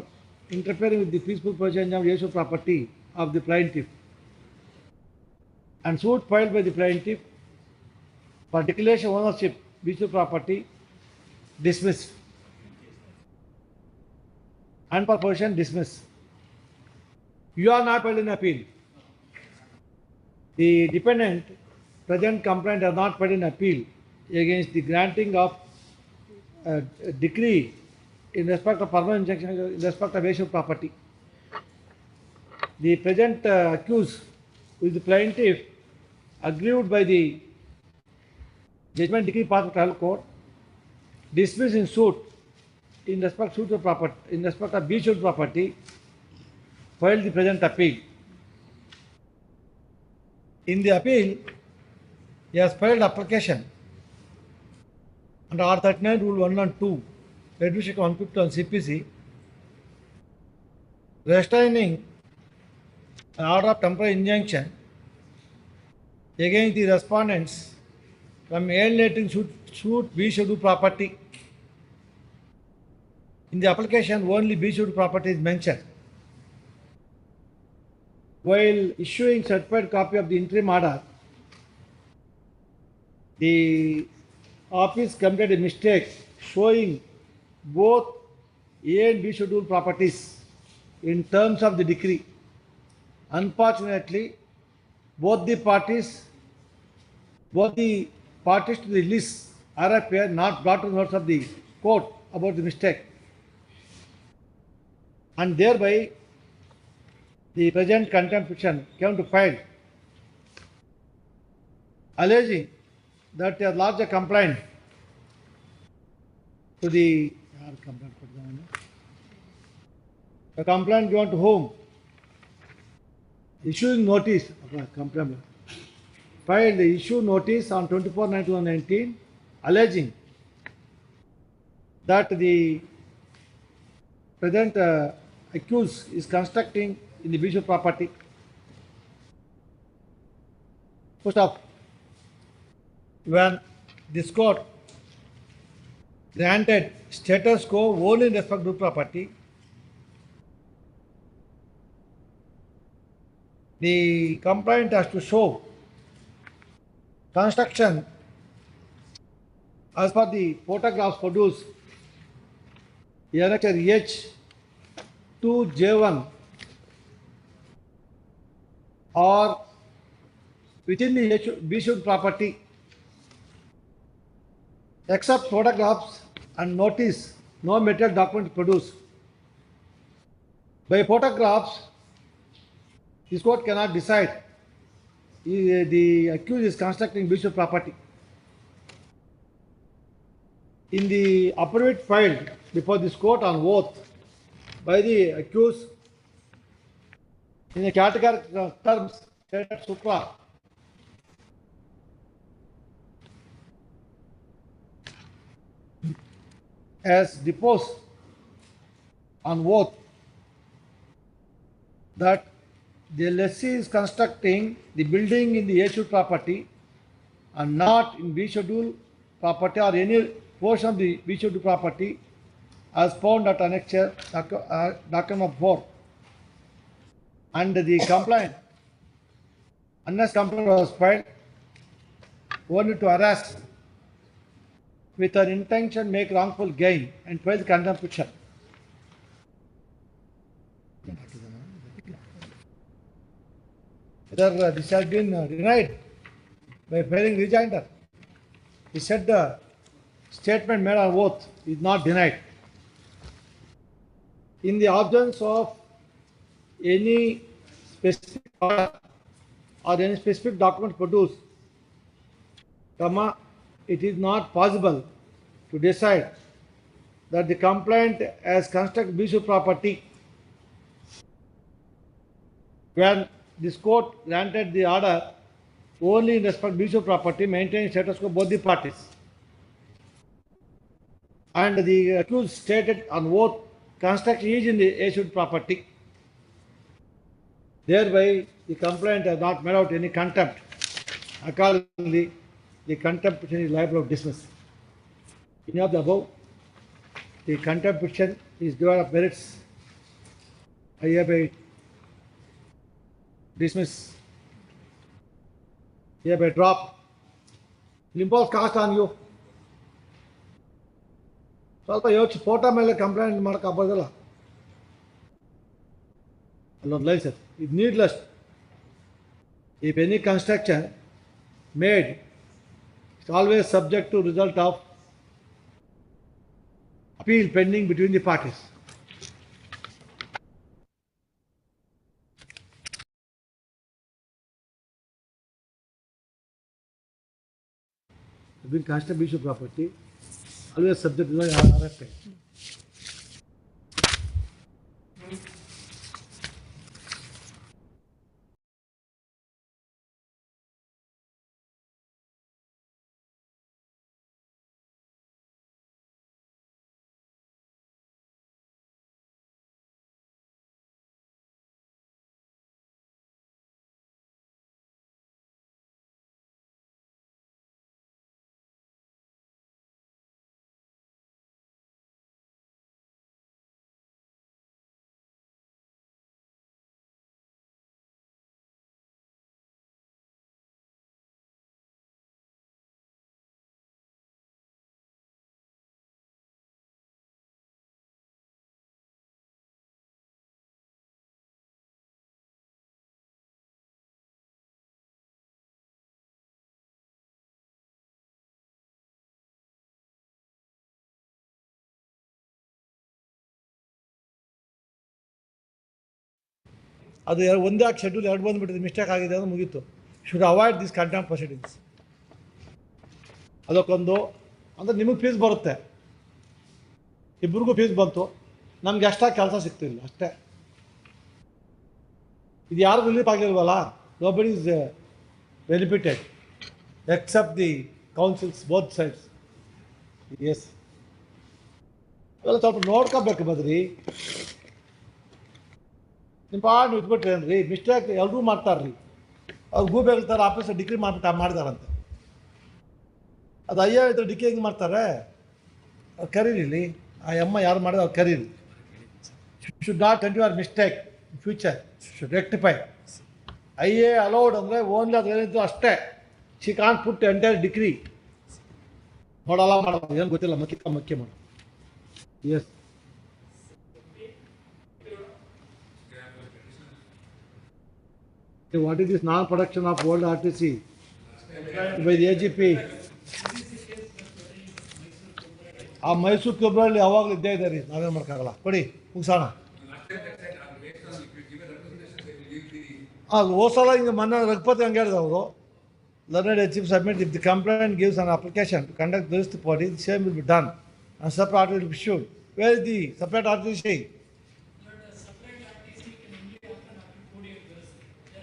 Speaker 1: interfering with the peaceful possession of basic property of the plaintiff, and suit filed by the plaintiff for declaration of ownership basic property dismissed and for possession dismissed. You are not filed in appeal. The defendant present complaint are not filed in appeal against the granting of decree in respect of permanent injunction in respect of basic property. The present accused, who is the plaintiff, aggrieved by the judgment decree passed by trial court, dismissed in suit in respect suit of property in respect of B schedule property, filed the present appeal. In the appeal, he has filed application Under R39 Rule 1 and 2, Admission 150 on CPC, restraining an order of temporary injunction against the respondents from alienating suit B schedule property. In the application, only B schedule property is mentioned. While issuing certified copy of the interim order, the office committed a mistake showing both A and B schedule properties in terms of the decree. Unfortunately, both the parties to the list RFA not brought to notice of the court about the mistake, and thereby the present contempt petition came to file, alleging that a larger complaint to the complaint given to whom? Issuing notice of complaint. Filed the issue notice on 24/9/2019, alleging that the present accused is constructing in the Bishop property. First off, when this court granted status quo only in respect to property, the complaint has to show construction as per the photographs produced Annexure H2J1 or within the Bishop property, except photographs and notice, no material document produced. By photographs, this court cannot decide the accused is constructing Bishop property. In the affidavit filed before this court on oath by the accused, in the categorical terms stated supra, as deposed on oath that the lessee is constructing the building in the A schedule property and not in B schedule property or any portion of the B schedule property as found at annexure document 4. And the complaint, unless complaint was filed only to harass with an intention make wrongful gain and file the contempt petition. Whether this has been denied by filing rejoinder. He said the statement made on oath is not denied. In the absence of any specific order or any specific document produced, it is not possible to decide that the complaint has constructed Bishop property when this court granted the order only in respect to Bishop property, maintaining status quo both the parties. And the accused stated on oath construction is in the A schedule property. Thereby, the complaint has not made out any contempt. Accordingly, the contempt petition is liable of dismissal. In of the above, the contempt petition is devoid of merits. I hereby dismiss. Hereby drop. Impose cast on you. ಸ್ವಲ್ಪ ಯೋಚಿಸಿ photo ಮೇಲೆ complaint ಮಾಡೋಕೆ ಆಗೋದಿಲ್ಲ ಅಲ್ಲೊಂದು line sir ಇದು needless if any construction made it's always subject to result of appeal pending between the parties. Being constructed Bishop property, always subject to the RFA. ಅದು ಒಂದೇ ಆಗಿ ಶೆಡ್ಯೂಲ್ 2 ಬಂದುಬಿಟ್ಟಿದೆ, ಮಿಸ್ಟೇಕ್ ಆಗಿದೆ ಅಂದ್ರೆ ಮುಗೀತು. Should avoid this contempt proceedings. ಅದಕ್ಕೊಂದು ಅಂದರೆ ನಿಮಗೆ ಫೀಸ್ ಬರುತ್ತೆ, ಇಬ್ಬರಿಗೂ ಫೀಸ್ ಬಂತು, ನಮ್ಗೆ ಎಷ್ಟಾಗಿ ಕೆಲಸ ಸಿಗ್ತಿಲ್ಲ ಅಷ್ಟೇ. ಇದು ಯಾರು ರಿಲೀಫ್ ಆಗಿಲ್ವಲ್ಲ, nobody is benefited except the councils both sides. Yes, ಅವೆಲ್ಲ ಸ್ವಲ್ಪ ನೋಡ್ಕೋಬೇಕು ಬದ್ರಿ. ನಿಮ್ಮ ಪಾಡು ಇಟ್ಬಿಟ್ರೇನ್ರಿ, ಮಿಸ್ಟೇಕ್ ಎಲ್ಲರೂ ಮಾಡ್ತಾರ್ರಿ. ಅವ್ರು ಗೂಬೆ ಹೇಳ್ತಾರೆ ಆಫೀಸರ್ ಡಿಗ್ರಿ ಮಾಡಿದಾರಂತೆ. ಅದು ಅಯ್ಯ ಇದ್ರೆ ಡಿಗ್ರಿ ಹೆಂಗೆ ಮಾಡ್ತಾರೆ? ಅವ್ರು ಕರೀರಿ, ಆ ಅಮ್ಮ ಯಾರು ಮಾಡಿದ್ರೆ ಅವ್ರು ಕರೀರಿ. Should not continue our mistake in future, should rectify. IA allowed ಅಂದರೆ ಓನ್ಲಿ ಅದು ಏನಿತ್ತು ಅಷ್ಟೇ. She can't put entire degree. ನೋಡಲ್ಲ ಮಾಡೋದು ಏನು ಗೊತ್ತಿಲ್ಲ, ಮಕ್ಕಿ ಮಾಡೋದು. Yes, what is this non-production of old RTC by the AGP? ಆ ಮೈಸೂರು ಕ್ಯೂಬ್ರಲ್ಲಿ ಯಾವಾಗಲೂ ಇದ್ದೇ ಇದ್ದಾರೆ, ನಾವೇನು ಮಾಡೋಕ್ಕಾಗಲ್ಲ. ಕೊಡಿ ಮುಗಿಸೋಣ. ಅದು ಹೋಸಲ ಹಿಂಗೆ ಮೊನ್ನೆ ರಘುಪತಿ ಹಂಗೆ ಹೇಳಿದ್ರು ಅವರು. Learned HCK submit if the complainant gives an application to conduct this body, the same will be done and separate order will be issued. Where is the separate RTC?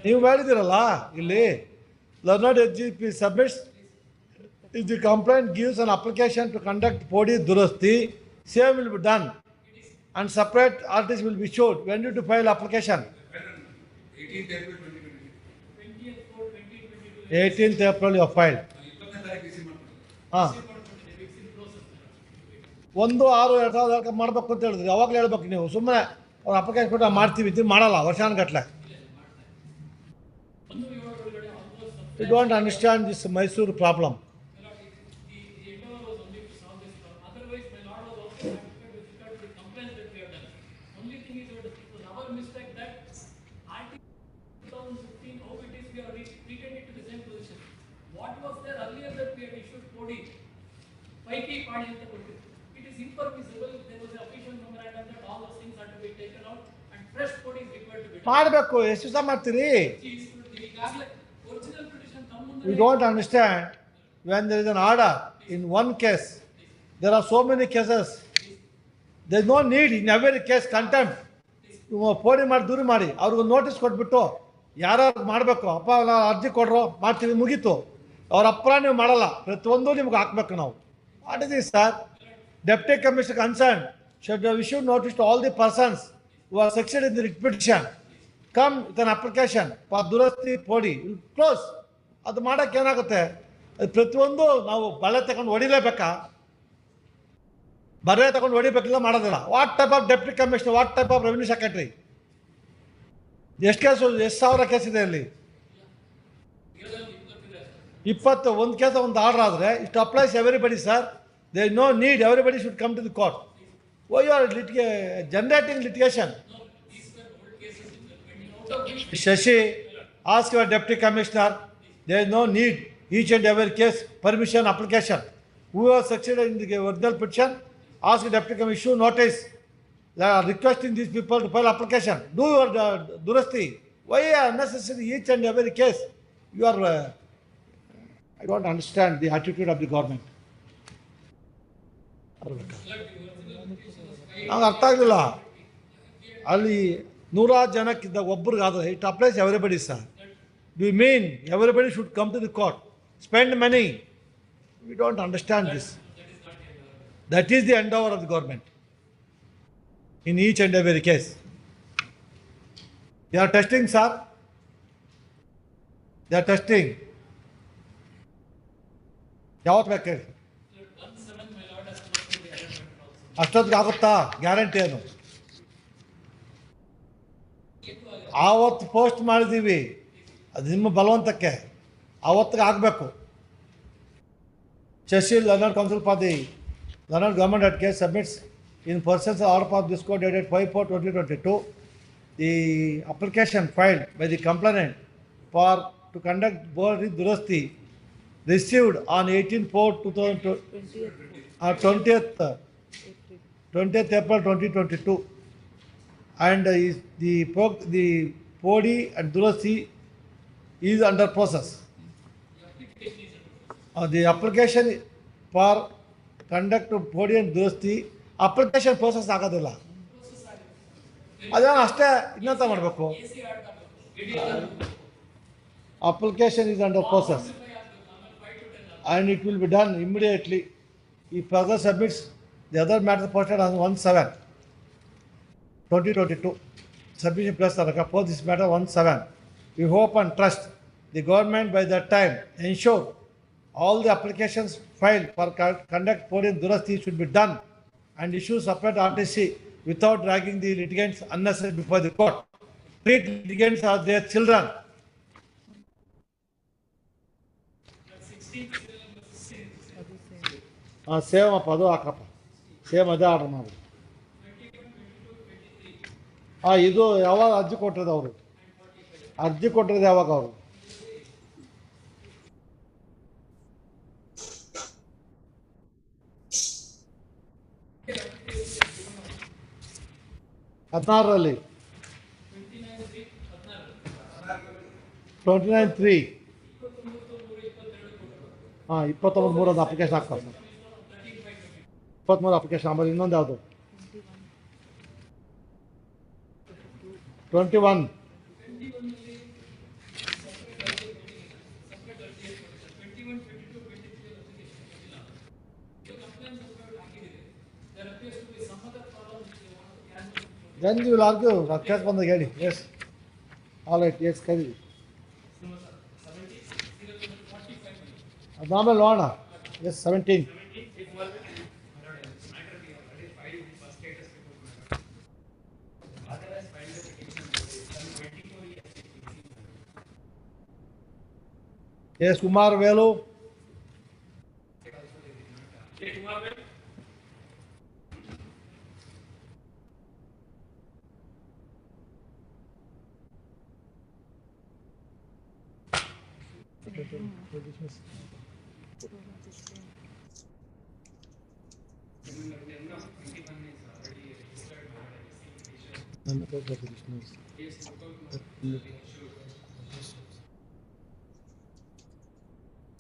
Speaker 1: ನೀವು ಮಾಡಿದ್ದೀರಲ್ಲ ಇಲ್ಲಿ, ಲರ್ನಡ್ HCK submits if the complaint gives an application to conduct body durasti, same will be done and separate RTC will be issued. When did you file application? 18th April you have filed. 1/6/2000 ಮಾಡಬೇಕು ಅಂತ ಹೇಳಿದ್ರಿ, ಯಾವಾಗಲೂ ಹೇಳ್ಬೇಕು ನೀವು. ಸುಮ್ಮನೆ ಅವ್ರು application ಕೊಟ್ಟು ಮಾಡ್ತೀವಿ ಇದು ಮಾಡಲ್ಲ ವರ್ಷಾನುಗಟ್ಟಲೆ. You don't understand this Mysore problem.
Speaker 4: It is impermissible. There was an official memorandum that all those things had to be taken out and fresh code is required to be done.
Speaker 1: ಮಾಡಬೇಕು. ಎಷ್ಟು ಸಹ ಮಾಡ್ತೀರಿ? You don't understand, when there is an order in one case, there are so many cases. There is no need in every case contempt. Phone ಮಾಡಿ ದೂರ ಮಾಡಿ ಅವ್ರಿಗೊಂದು notice ಕೊಟ್ಬಿಟ್ಟು ಯಾರು ಮಾಡಬೇಕು, ಅಪ್ಪ ಅರ್ಜಿ ಕೊಡ್ರೋ ಮಾಡ್ತೀವಿ ಮುಗೀತು. ಅವ್ರ ಅಪ್ಪರ ನೀವು ಮಾಡಲ್ಲ, ಪ್ರತಿಯೊಂದು ನಿಮ್ಗೆ ಹಾಕ್ಬೇಕು ನಾವು. What is this, sir? Deputy Commissioner concerned should have issued notice to all the persons who are succeeded in the petition. Come with an application for durasti podi. Close. ಅದು ಮಾಡೋಕ್ಕೆ ಏನಾಗುತ್ತೆ? ಅದು ಪ್ರತಿಯೊಂದು ನಾವು ಬಳೆ ತಗೊಂಡು ಹೊಡಿಲೇಬೇಕಾ? ಬರೆ ತಗೊಂಡು ಹೊಡಿಬೇಕಿಲ್ಲ ಮಾಡೋದಿಲ್ಲ. What type of deputy commissioner, what type of revenue secretary? ಎಷ್ಟು ಕೇಸು, ಎಷ್ಟು ಸಾವಿರ ಕೇಸ್ ಇದೆ ಅಲ್ಲಿ? 21 ಕೇಸ್ ಒಂದು ಆರ್ಡರ್ ಆದರೆ it applies everybody sir. There is no need, everybody should come to the court. Why you are generating litigation? Shashi, ask your deputy commissioner, there is no need each and every case permission application. Who has succeeded in the original petition, ask the deputy commissioner, issue notice requesting these people to file application. Do your durasti. Why unnecessary each and every case? You are, I don't understand the attitude of the government. ನಂಗೆ ಅರ್ಥ ಆಗಲಿಲ್ಲ. ಅಲ್ಲಿ 100 ಜನಕ್ಕಿದ್ದಾಗ ಒಬ್ರಿಗಾದ್ರೆ it applies everybody sir. Do you mean everybody should come to the court, spend money? We don't understand this. That is the end over of the government in each and every case. They are testing sir, they are testing. ಯಾವತ್ತು ಬೇಕು ಹೇಳಿ? ಅಷ್ಟೊತ್ತಿಗೆ ಆಗುತ್ತಾ? Guarantee ಏನು? ಆವತ್ತು post ಮಾಡಿದ್ದೀವಿ, ಅದು ನಿಮ್ಮ ಬಲವಂತಕ್ಕೆ. ಆವತ್ತಿಗೆ ಆಗಬೇಕು. Shashi, Learned Council for the Learned Government at case submits in persons order of this court dated 5/4/2022 the application filed by the complainant for to conduct body durasti received on 20th April 2022 and the Podi and Durasti is under process. The application for conduct Podi and Durasti application process ಆಗೋದಿಲ್ಲ. ಅದನ್ನು ಅಷ್ಟೇ ಇನ್ನಂತ ಮಾಡಬೇಕು. Application is under process and it will be done immediately. If further submits the other matter posted on 1/7/2022. Submission plus for this matter 1/7. We hope and trust the government by that time ensure all the applications filed for conduct Podium Durasti should be done and issue separate RTC without dragging the litigants unnecessarily before the court. Treat litigants as their children. Same ಅಪ್ಪ ಅದು ಹಾಕಪ್ಪ same ಅದೇ order ಮಾಡಿ. ಇದು ಯಾವಾಗ ಅರ್ಜಿ ಕೊಟ್ಟಿರೋದು ಅವರು? ಅರ್ಜಿ ಕೊಟ್ಟಿರೋದು ಯಾವಾಗ ಅವರು? ಹದಿನಾರರಲ್ಲಿ 29/3 29/3 ಅಪ್ಲಿಕೇಶನ್ ಹಾಕ್ತಾರೆ ಸರ್. 23 ಅಪ್ಲಿಕೇಶನ್. ಆಮೇಲೆ ಇನ್ನೊಂದು ಯಾವುದು? 21 then you will argue. Rakesh ಬಂದಾಗ ಹೇಳಿ. Yes, all right, yes, ಕರೀರಿ. ಅದು ಆಮೇಲೆ ನೋಡೋಣ. Yes, 17. Yes, Kumar Velu.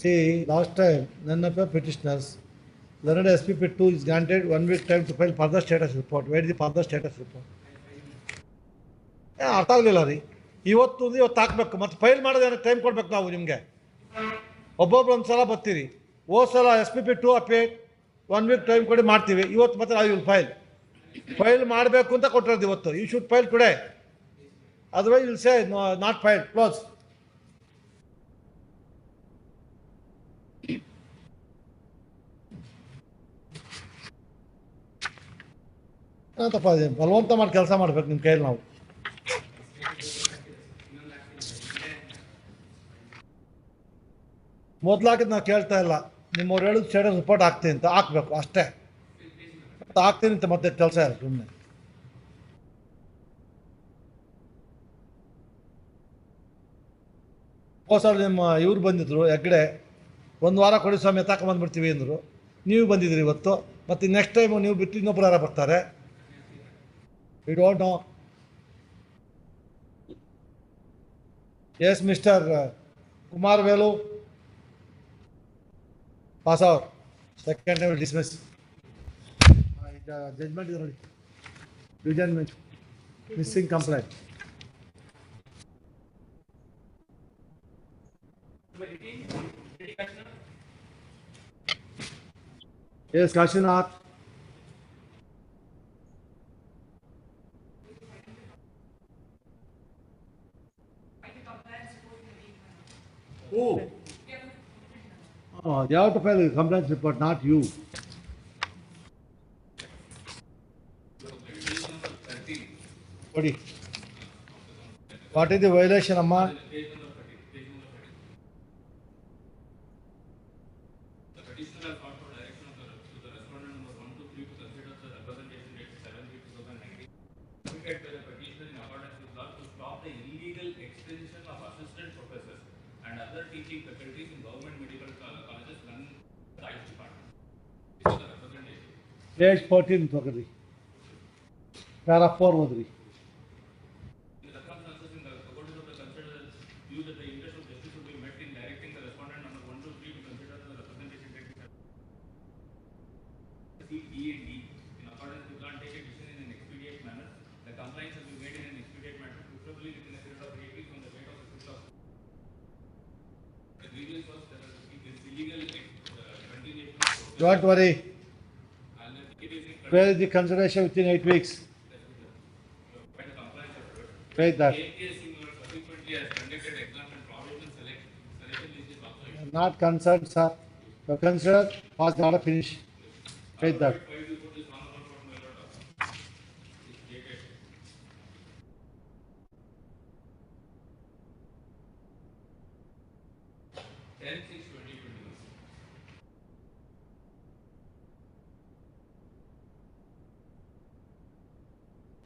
Speaker 1: See, last time, none of the petitioners, learned SPP2 is granted 1 week time to file further status report. Where is the further status report? ಅರ್ಥ ಆಗಲಿಲ್ಲ ರೀ. ಇವತ್ತು ಹಾಕ್ಬೇಕು, ಮತ್ತು ಫೈಲ್ ಮಾಡೋದೇನೋ ಟೈಮ್ ಕೊಡ್ಬೇಕು ನಾವು ನಿಮಗೆ. ಒಬ್ಬೊಬ್ರು ಒಂದು ಸಲ ಬರ್ತೀರಿ, ಹೋದ ಸಲ SPP2 ಅಪೇಟ್ 1 week ಟೈಮ್ ಕೊಡಿ ಮಾಡ್ತೀವಿ. ಇವತ್ತು ಮತ್ತೆ ಐ ವಿಲ್ ಫೈಲ್ ಮಾಡಬೇಕು ಅಂತ ಕೊಟ್ಟಿರೋದು ಇವತ್ತು. You should file today, otherwise will say not file, close. ತಪ್ಪ ಬಲವಂತ ಮಾಡಿ ಕೆಲಸ ಮಾಡ್ಬೇಕು ನಿಮ್ಮ ಕೈಯಲ್ಲಿ ನಾವು. ಮೊದಲಾಗಿದ್ದು ನಾವು ಕೇಳ್ತಾ ಇಲ್ಲ, ನಿಮ್ಮವ್ರು ಹೇಳಿದ ಸ್ಟೇಟಸ್ ರಿಪೋರ್ಟ್ ಹಾಕ್ತೀನಿ ಅಂತ ಹಾಕ್ಬೇಕು ಅಷ್ಟೇ. ಹಾಕ್ತೀನಿ ಅಂತ ಮತ್ತೆ ಕೆಲಸ ಇಲ್ಲ ಸುಮ್ಮನೆ. ಹೊಸ ನಿಮ್ಮ ಇವ್ರು ಬಂದಿದ್ರು ಹೆಗ್ಡೆ, ಒಂದು ವಾರ ಕೊಡಿ ಸ್ವಾಮಿ ತಗೊಂಬಂದ್ಬಿಡ್ತೀವಿ ಅಂದರು. ನೀವು ಬಂದಿದ್ದೀರಿ ಇವತ್ತು, ಮತ್ತು ನೆಕ್ಸ್ಟ್ ಟೈಮು ನೀವು ಬಿಟ್ಟು ಇನ್ನೊಬ್ಬರು ಯಾರು ಬರ್ತಾರೆ? We don't know. Yes mister Kumar Velu, pass out. Second time dismiss. Judgment ಇದೆ ನೋಡಿ, division missing complaint. Yes, Kashinath. Who? Oh, they have to file a complaint report, not you. What is the violation, Amma? Page 14 Para 4 ಓದ್ರಿ.
Speaker 5: within a period of 8 weeks from the date of the fifth of the grievance was that it is illegal continuation of
Speaker 1: Don't worry.
Speaker 5: and the KPC
Speaker 1: Where is the consideration within 8 weeks?
Speaker 5: by the compliance of it.
Speaker 1: Where is that?
Speaker 5: KPC subsequently has conducted exam and probation selection list is also issued.
Speaker 1: Not concerned, sir. You consider, pass the order, finish. Where is that?
Speaker 5: Why do you put this honorable court my lord? It's dated 10/6/2021.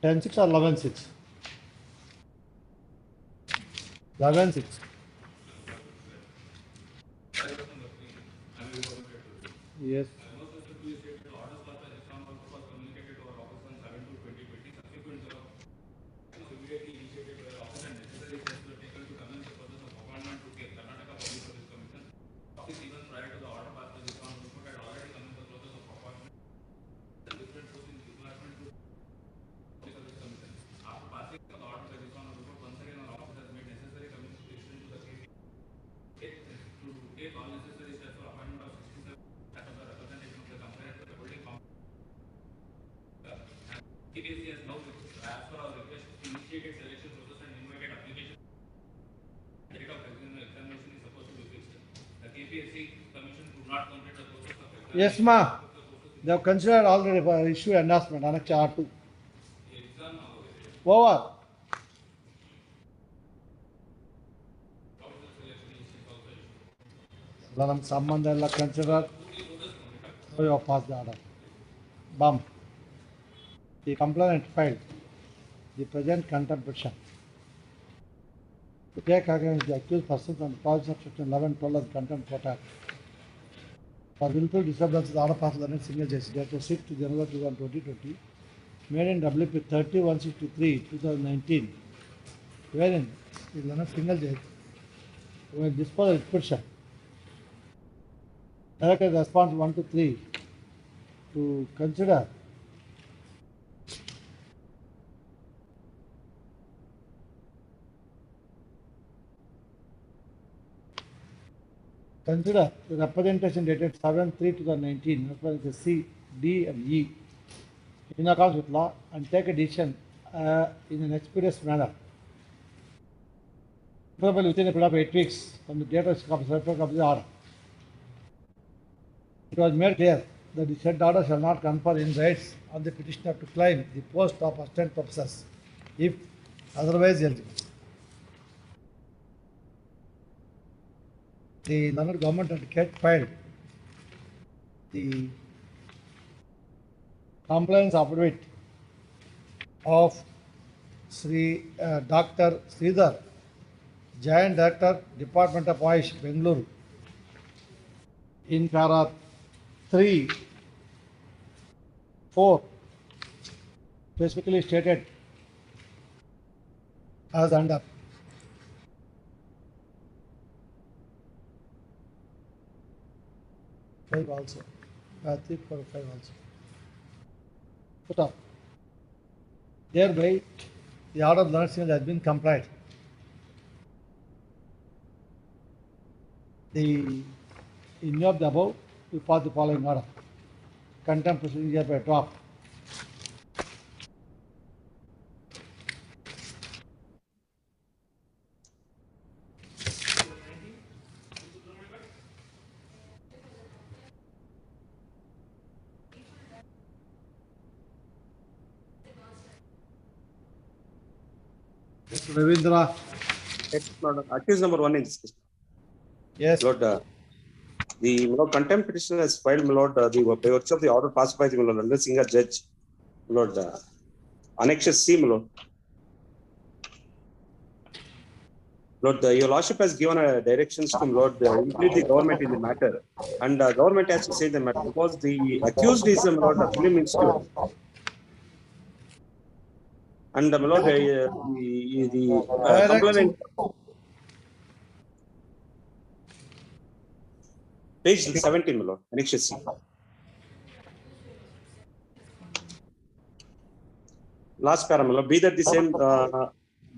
Speaker 1: 10/6 or 11/6? 11/6. Yes.
Speaker 5: Immediately initiated by the office and necessary steps were taken to commence the process of appointment to the Karnataka Public Service Commission. Office even prior to the order passed by the Dishonorable Report had already commenced the process of appointment and different posts in the department to Public Service Commission. After passing the order by the Dishonorable Report, once again our office has made necessary communication to the case to take all necessary steps for appointment of 67 as of the representation of the complainant to the holding KPC has now, as per our request, initiated selection process and invited application. The date of examination is supposed to be fixed. The KPSC commission could not complete the process of examination.
Speaker 1: Yes, ma. They have considered already for issue endorsement, Annex R2.
Speaker 5: The exam
Speaker 1: Over.
Speaker 5: provisional selection is also issued.
Speaker 1: Lanam Sambandha ella consider. So you have passed the order. Bam. The complainant filed the present contempt petition to take against the accused persons on the provision of section 11(12) of the Contempt Court Act for willful disturbance of the order passed by the next single judge dated 6th to January 2020, made in WP 30-163/2019, wherein the next single judge will dispose of its petition. Directed response 1 to 3 to consider the representation dated 7/3/2019 as well as the C, D and E in accordance with law and take a decision in an expeditious manner. Preferably within a period of 8 weeks from the date of the order. It was made clear that the said order shall not confer any rights on the petitioner to claim the post of assistant professors if otherwise eligible. The learned government advocate filed the compliance affidavit of Dr. Sridhar, Giant Director, Department of Ayush, Bengaluru, in para 3(4) specifically stated as under. Five also, 3, 4, 5 also. Put up. Thereby, the order of learned single has been complied. In view of the above, we pass the following order. Contempt proceedings hereby dropped. Mr. Ravindra.
Speaker 6: Yes, Lord. Accused number 1 in this case.
Speaker 1: Yes.
Speaker 6: Lord, the contempt petition has filed, my Lord, by virtue of the order passed by the my Lord, under single judge, my Lord, Annexure C, my Lord. Lord, your Lordship has given directions to my Lord, include the government in the matter, and government has to say the matter because the accused is my Lord, a film institute. And my Lord, the complainant. Page 17, my Lord, Annexure C. Last paragraph, be that the same,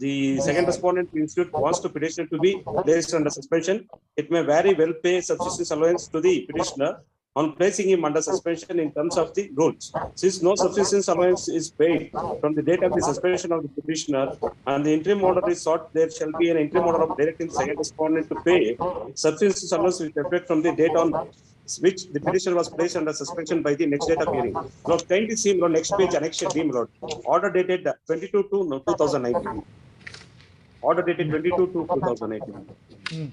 Speaker 6: the second respondent institute wants to petitioner to be placed under suspension, it may very well pay subsistence allowance to the petitioner on placing him under suspension in terms of the rules. Since no subsistence allowance is paid from the date of the suspension of the petitioner and the interim order is sought, there shall be an interim order of directing the second respondent to pay subsistence allowance with effect from the date on which the petitioner was placed under suspension by the next date of hearing. Lord, kindly see Lord, next page, Annexure D, Lord. Order dated 22 to 2019. Order dated 22 to 2019.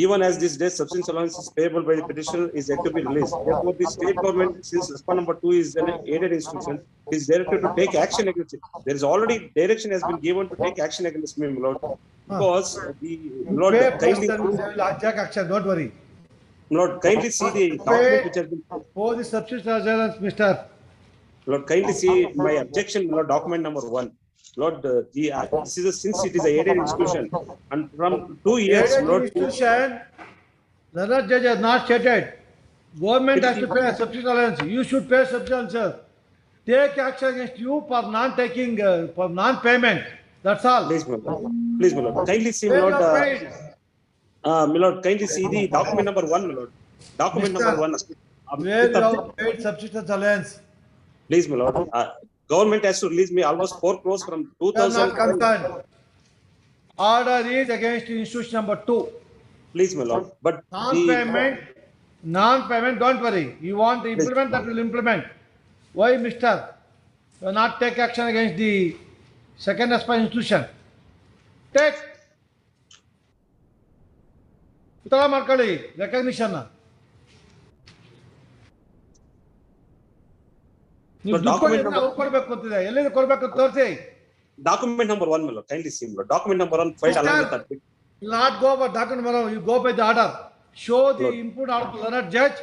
Speaker 6: Even as this day subsistence allowance is payable by the petitioner is yet to be released. Therefore, the state government, since respond number 2 is an aided institution, is directed to take action against it. There is already direction has been given to take action against me, Lord. Because the Lord kindly,
Speaker 1: Take action, don't worry.
Speaker 6: Lord, kindly see the document which has been.
Speaker 1: For the subsistence allowance, Mr.
Speaker 6: Lord, kindly see my objection, Lord, document number 1. Lord, this is since it is a aided institution, and from 2 years,
Speaker 1: Aided
Speaker 6: Lord,
Speaker 1: institution, the Lord Judge has not stated. Government has to pay a subsistence allowance. You should pay subsistence. Take action against you for non-taking, for non-payment. That's all.
Speaker 6: please, my Lord, please, my Lord, kindly see, my
Speaker 1: Where
Speaker 6: Lord,
Speaker 1: you are paid.
Speaker 6: my Lord, kindly see the document number 1, my Lord. Document
Speaker 1: Mr.
Speaker 6: number 1.
Speaker 1: Where you have paid subsistence allowance.
Speaker 6: Please, my Lord. Government has to release me almost 4 crores from
Speaker 1: You are not
Speaker 6: 2000.
Speaker 1: concerned. Order is against institution number 2.
Speaker 6: Please, my Lord. But
Speaker 1: Non-payment, don't worry. You want to implement, that will implement. Why, Mister? You not take action against the second aspire institution. Take. ಉತ್ತರ ಮಾಡ್ಕೊಳ್ಳಿ recognition. ನೀವು ದುಡ್ಡು ಕೊಡ್ಬೇಕು ಅಂತಿದೆ, ಎಲ್ಲಿಂದ ಕೊಡ್ಬೇಕು ಅಂತ ತೋರಿಸಿ.
Speaker 6: Document number 1, my Lord. Kindly see, my Lord. Document number 1 filed along with that.
Speaker 1: Not go by document number 1. You go by the order. Show the input order to learned judge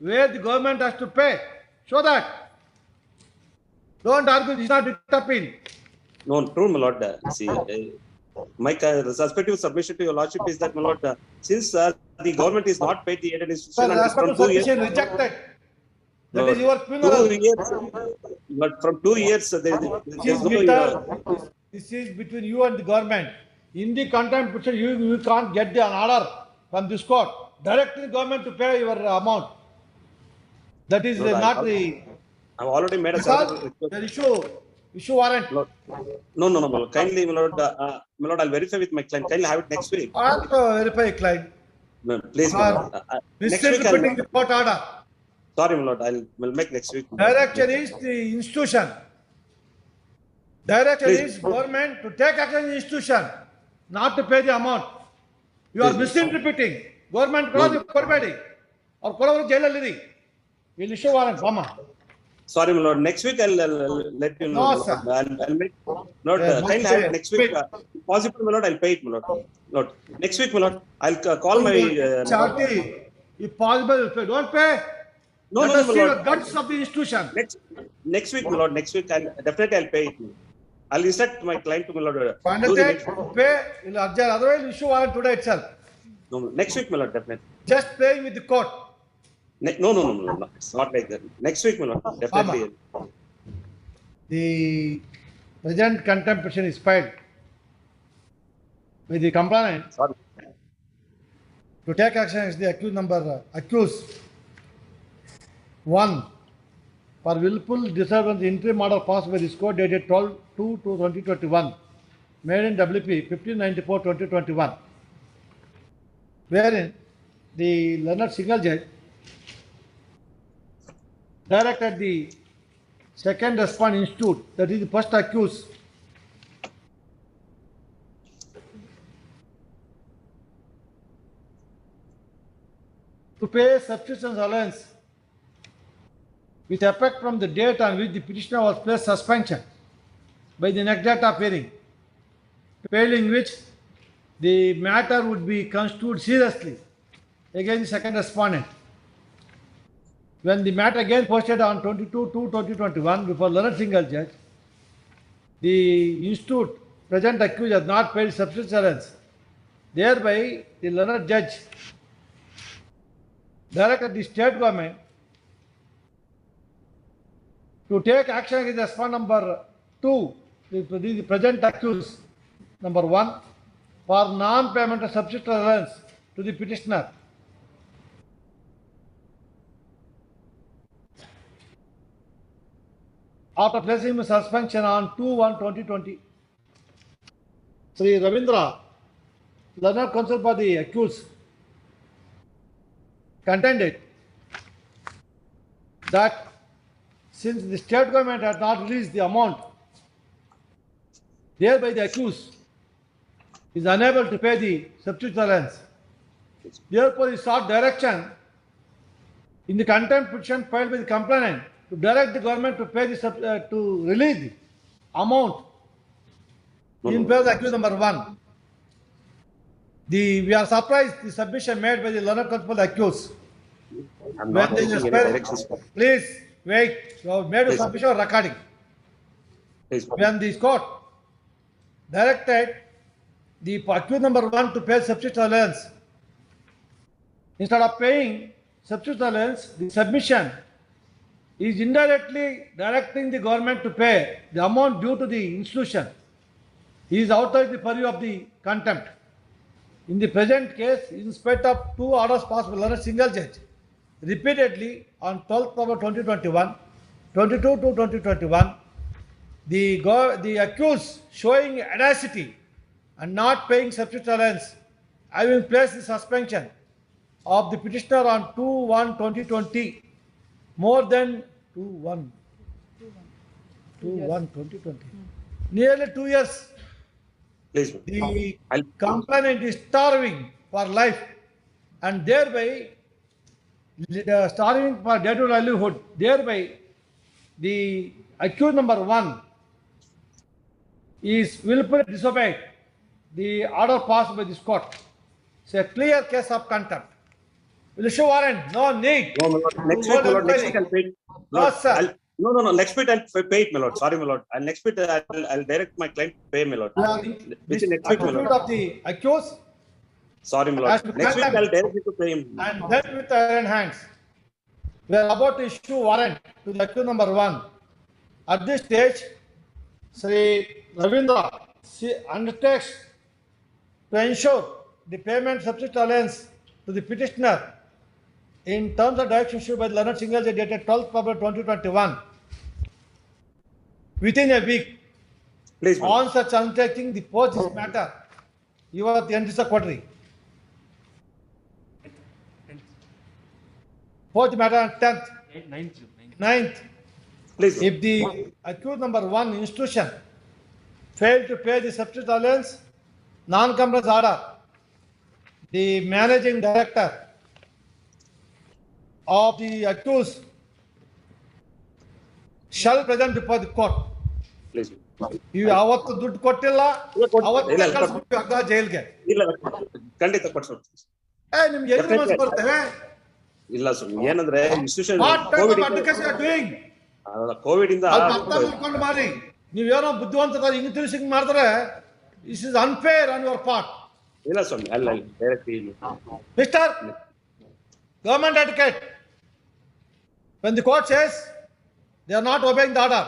Speaker 1: where the government has to pay. Show that. Don't argue. This is not dictating.
Speaker 6: No, true, my Lord. See, my respective submission to your Lordship is that, my Lord, since the government is not paid the aided institution, and from 2 years,
Speaker 1: rejected. That
Speaker 6: Lord,
Speaker 1: is your funeral.
Speaker 6: 2 years, but from 2 years, there is no.
Speaker 1: This is between you and the government. In the contempt petition, you can't get an order from this court directing the government to pay your amount. That is
Speaker 6: Lord,
Speaker 1: not the.
Speaker 6: I've already made a
Speaker 1: the issue warrant.
Speaker 6: Lord, no, my Lord. Kindly, my Lord, I'll verify with my client. Kindly have it next week.
Speaker 1: I have to verify, client.
Speaker 6: No, please, my Lord. Next week,
Speaker 1: Misinterpreting the court order.
Speaker 6: sorry, my Lord. I'll make next week.
Speaker 1: Direction is the institution. Direction
Speaker 6: Please.
Speaker 1: is government to take action in the institution, not to pay the amount. You are
Speaker 6: Please.
Speaker 1: misinterpreting. Government ಕೊಡಬೇಡಿ. ಅವ್ರು ಕೊಡೋರು ಜೈಲಲ್ಲಿರಿ. Will issue warrant, Mama.
Speaker 6: Sorry, my Lord. Next week, I'll let you know.
Speaker 1: No, sir.
Speaker 6: I'll make. Lord, kindly have it next week. Possible, my Lord. I'll pay it, my Lord. Lord, next week, my Lord. I'll call my.
Speaker 1: Charity, if possible, don't pay.
Speaker 6: No,
Speaker 1: Let
Speaker 6: no,
Speaker 1: us
Speaker 6: my
Speaker 1: see
Speaker 6: Lord.
Speaker 1: the guts of the institution.
Speaker 6: Next week, my Lord. Next week, definitely I'll pay it. I'll instruct my client to, my Lord.
Speaker 1: Undertake, pay, otherwise issue warrant today itself.
Speaker 6: No, next week, my Lord, definitely.
Speaker 1: Just paying with the court.
Speaker 6: No, my Lord. No, it's not like that. Next week, my Lord, definitely.
Speaker 1: The present contempt petition is filed with the complainant
Speaker 6: Sorry.
Speaker 1: to take action against the accused 1 for willful disturbance interim order passed by this court dated 12/2/2021 made in WP 1594/2021, wherein the learned single judge directed the second respondent institute, that is the first accused, to pay subsistence allowance with effect from the date on which the petitioner was placed suspension by the next date of hearing, failing which the matter would be construed seriously against the second respondent. When the matter again posted on 22/2/2021 before learned single judge, the institute present accused has not paid subsistence allowance. Thereby, the learned judge directed the state government to take action against respondent number 2, the present accused, number 1 for non-payment of substitute allowance to the petitioner. After placing him in suspension on 2/1/2020, Sri Ravindra, learned counsel for the accused, contended that since the state government had not released the amount, thereby the accused is unable to pay the substitute allowance. Therefore, he sought direction in the contempt petition filed by the complainant to direct the government to pay the to release the amount in favor of the accused number 1. We are surprised the submission made by the learned counsel for the accused.
Speaker 6: I'm
Speaker 1: When
Speaker 6: not
Speaker 1: they
Speaker 6: taking any
Speaker 1: spell-
Speaker 6: directions.
Speaker 1: Please wait. You have made a
Speaker 6: Please.
Speaker 1: submission of recording.
Speaker 6: Please.
Speaker 1: When the court directed the accused number 1 to pay substitute allowance, instead of paying substitute allowance, the submission is indirectly directing the government to pay the amount due to the institution. He is outside the purview of the contempt. In the present case, in spite of 2 orders passed by a single judge, repeatedly on 12th October 2021, 22 to 2021, the accused showing audacity and not paying substitute allowance, having placed the suspension of the petitioner on 2/1/2020, more than 2/1/2020, nearly 2 years.
Speaker 6: Please.
Speaker 1: The
Speaker 6: I'll-
Speaker 1: complainant is starving for life and thereby starving for day to livelihood. Thereby, the accused number 1 is willfully disobeyed the order passed by this court. It's a clear case of contempt. Will issue warrant? No need.
Speaker 6: No, my lord. Next week, my lord. Next week I'll pay it.
Speaker 1: No,
Speaker 6: Lord,
Speaker 1: sir.
Speaker 6: No. Next week I'll pay it, my lord. Sorry, my lord. Next week I'll direct my client to pay, my lord.
Speaker 1: This
Speaker 6: Within next week, my
Speaker 1: attitude
Speaker 6: lord.
Speaker 1: of the accused
Speaker 6: Sorry, my
Speaker 1: As
Speaker 6: lord.
Speaker 1: to
Speaker 6: Next week
Speaker 1: contempt.
Speaker 6: I'll direct you to pay him.
Speaker 1: and dealt with iron hands. We are about to issue warrant to the accused number 1. At this stage, Sri Ravindra undertakes to ensure the payment substitute allowance to the petitioner in terms of direction issued by the learned single judge dated 12th February 2021. Within a week,
Speaker 6: Please, my lord.
Speaker 1: on such undertaking, the post this matter, you are the ND secretary. Post the matter on 10th, 9th.
Speaker 6: Please,
Speaker 1: If the accused number 1 institution failed to pay the substitute allowance, non-compliance order, the managing director of the accused shall present before the court.
Speaker 6: please.
Speaker 1: ಇವು ಯಾವತ್ತು ದುಡ್ಡು ಕೊಟ್ಟಿಲ್ಲ ಅವತ್ತೇ
Speaker 6: ಇಲ್ಲ,
Speaker 1: ಕಳಿಸ್ಬಿಟ್ಟು ಅಗ್ಗ ಜೈಲ್ಗೆ.
Speaker 6: ಇಲ್ಲ, ಖಂಡಿತ ಕೊಡ್ಸೋದು.
Speaker 1: ನಿಮ್ಗೆ ಎಲ್ಲಿ ಮನಸ್ಸು ಬರ್ತೇವೆ?
Speaker 6: ಇಲ್ಲ ಸರ್, ಏನಂದ್ರೆ institution
Speaker 1: what type of advocacy you are doing?
Speaker 6: Covid ಇಂದ
Speaker 1: ಅದು ಅರ್ಥ ಮಾಡ್ಕೊಂಡು ಮಾಡಿ. ನೀವೇನೋ ಬುದ್ಧಿವಂತ ಹಿಂಗ್ ತಿಳಿಸಿ ಹಿಂಗ್ ಮಾಡಿದ್ರೆ this is unfair on your part.
Speaker 6: ಇಲ್ಲ ಸ್ವಾಮಿ, ಅಲ್ಲ direct
Speaker 1: Mr. Government Advocate, when the court says they are not obeying the order,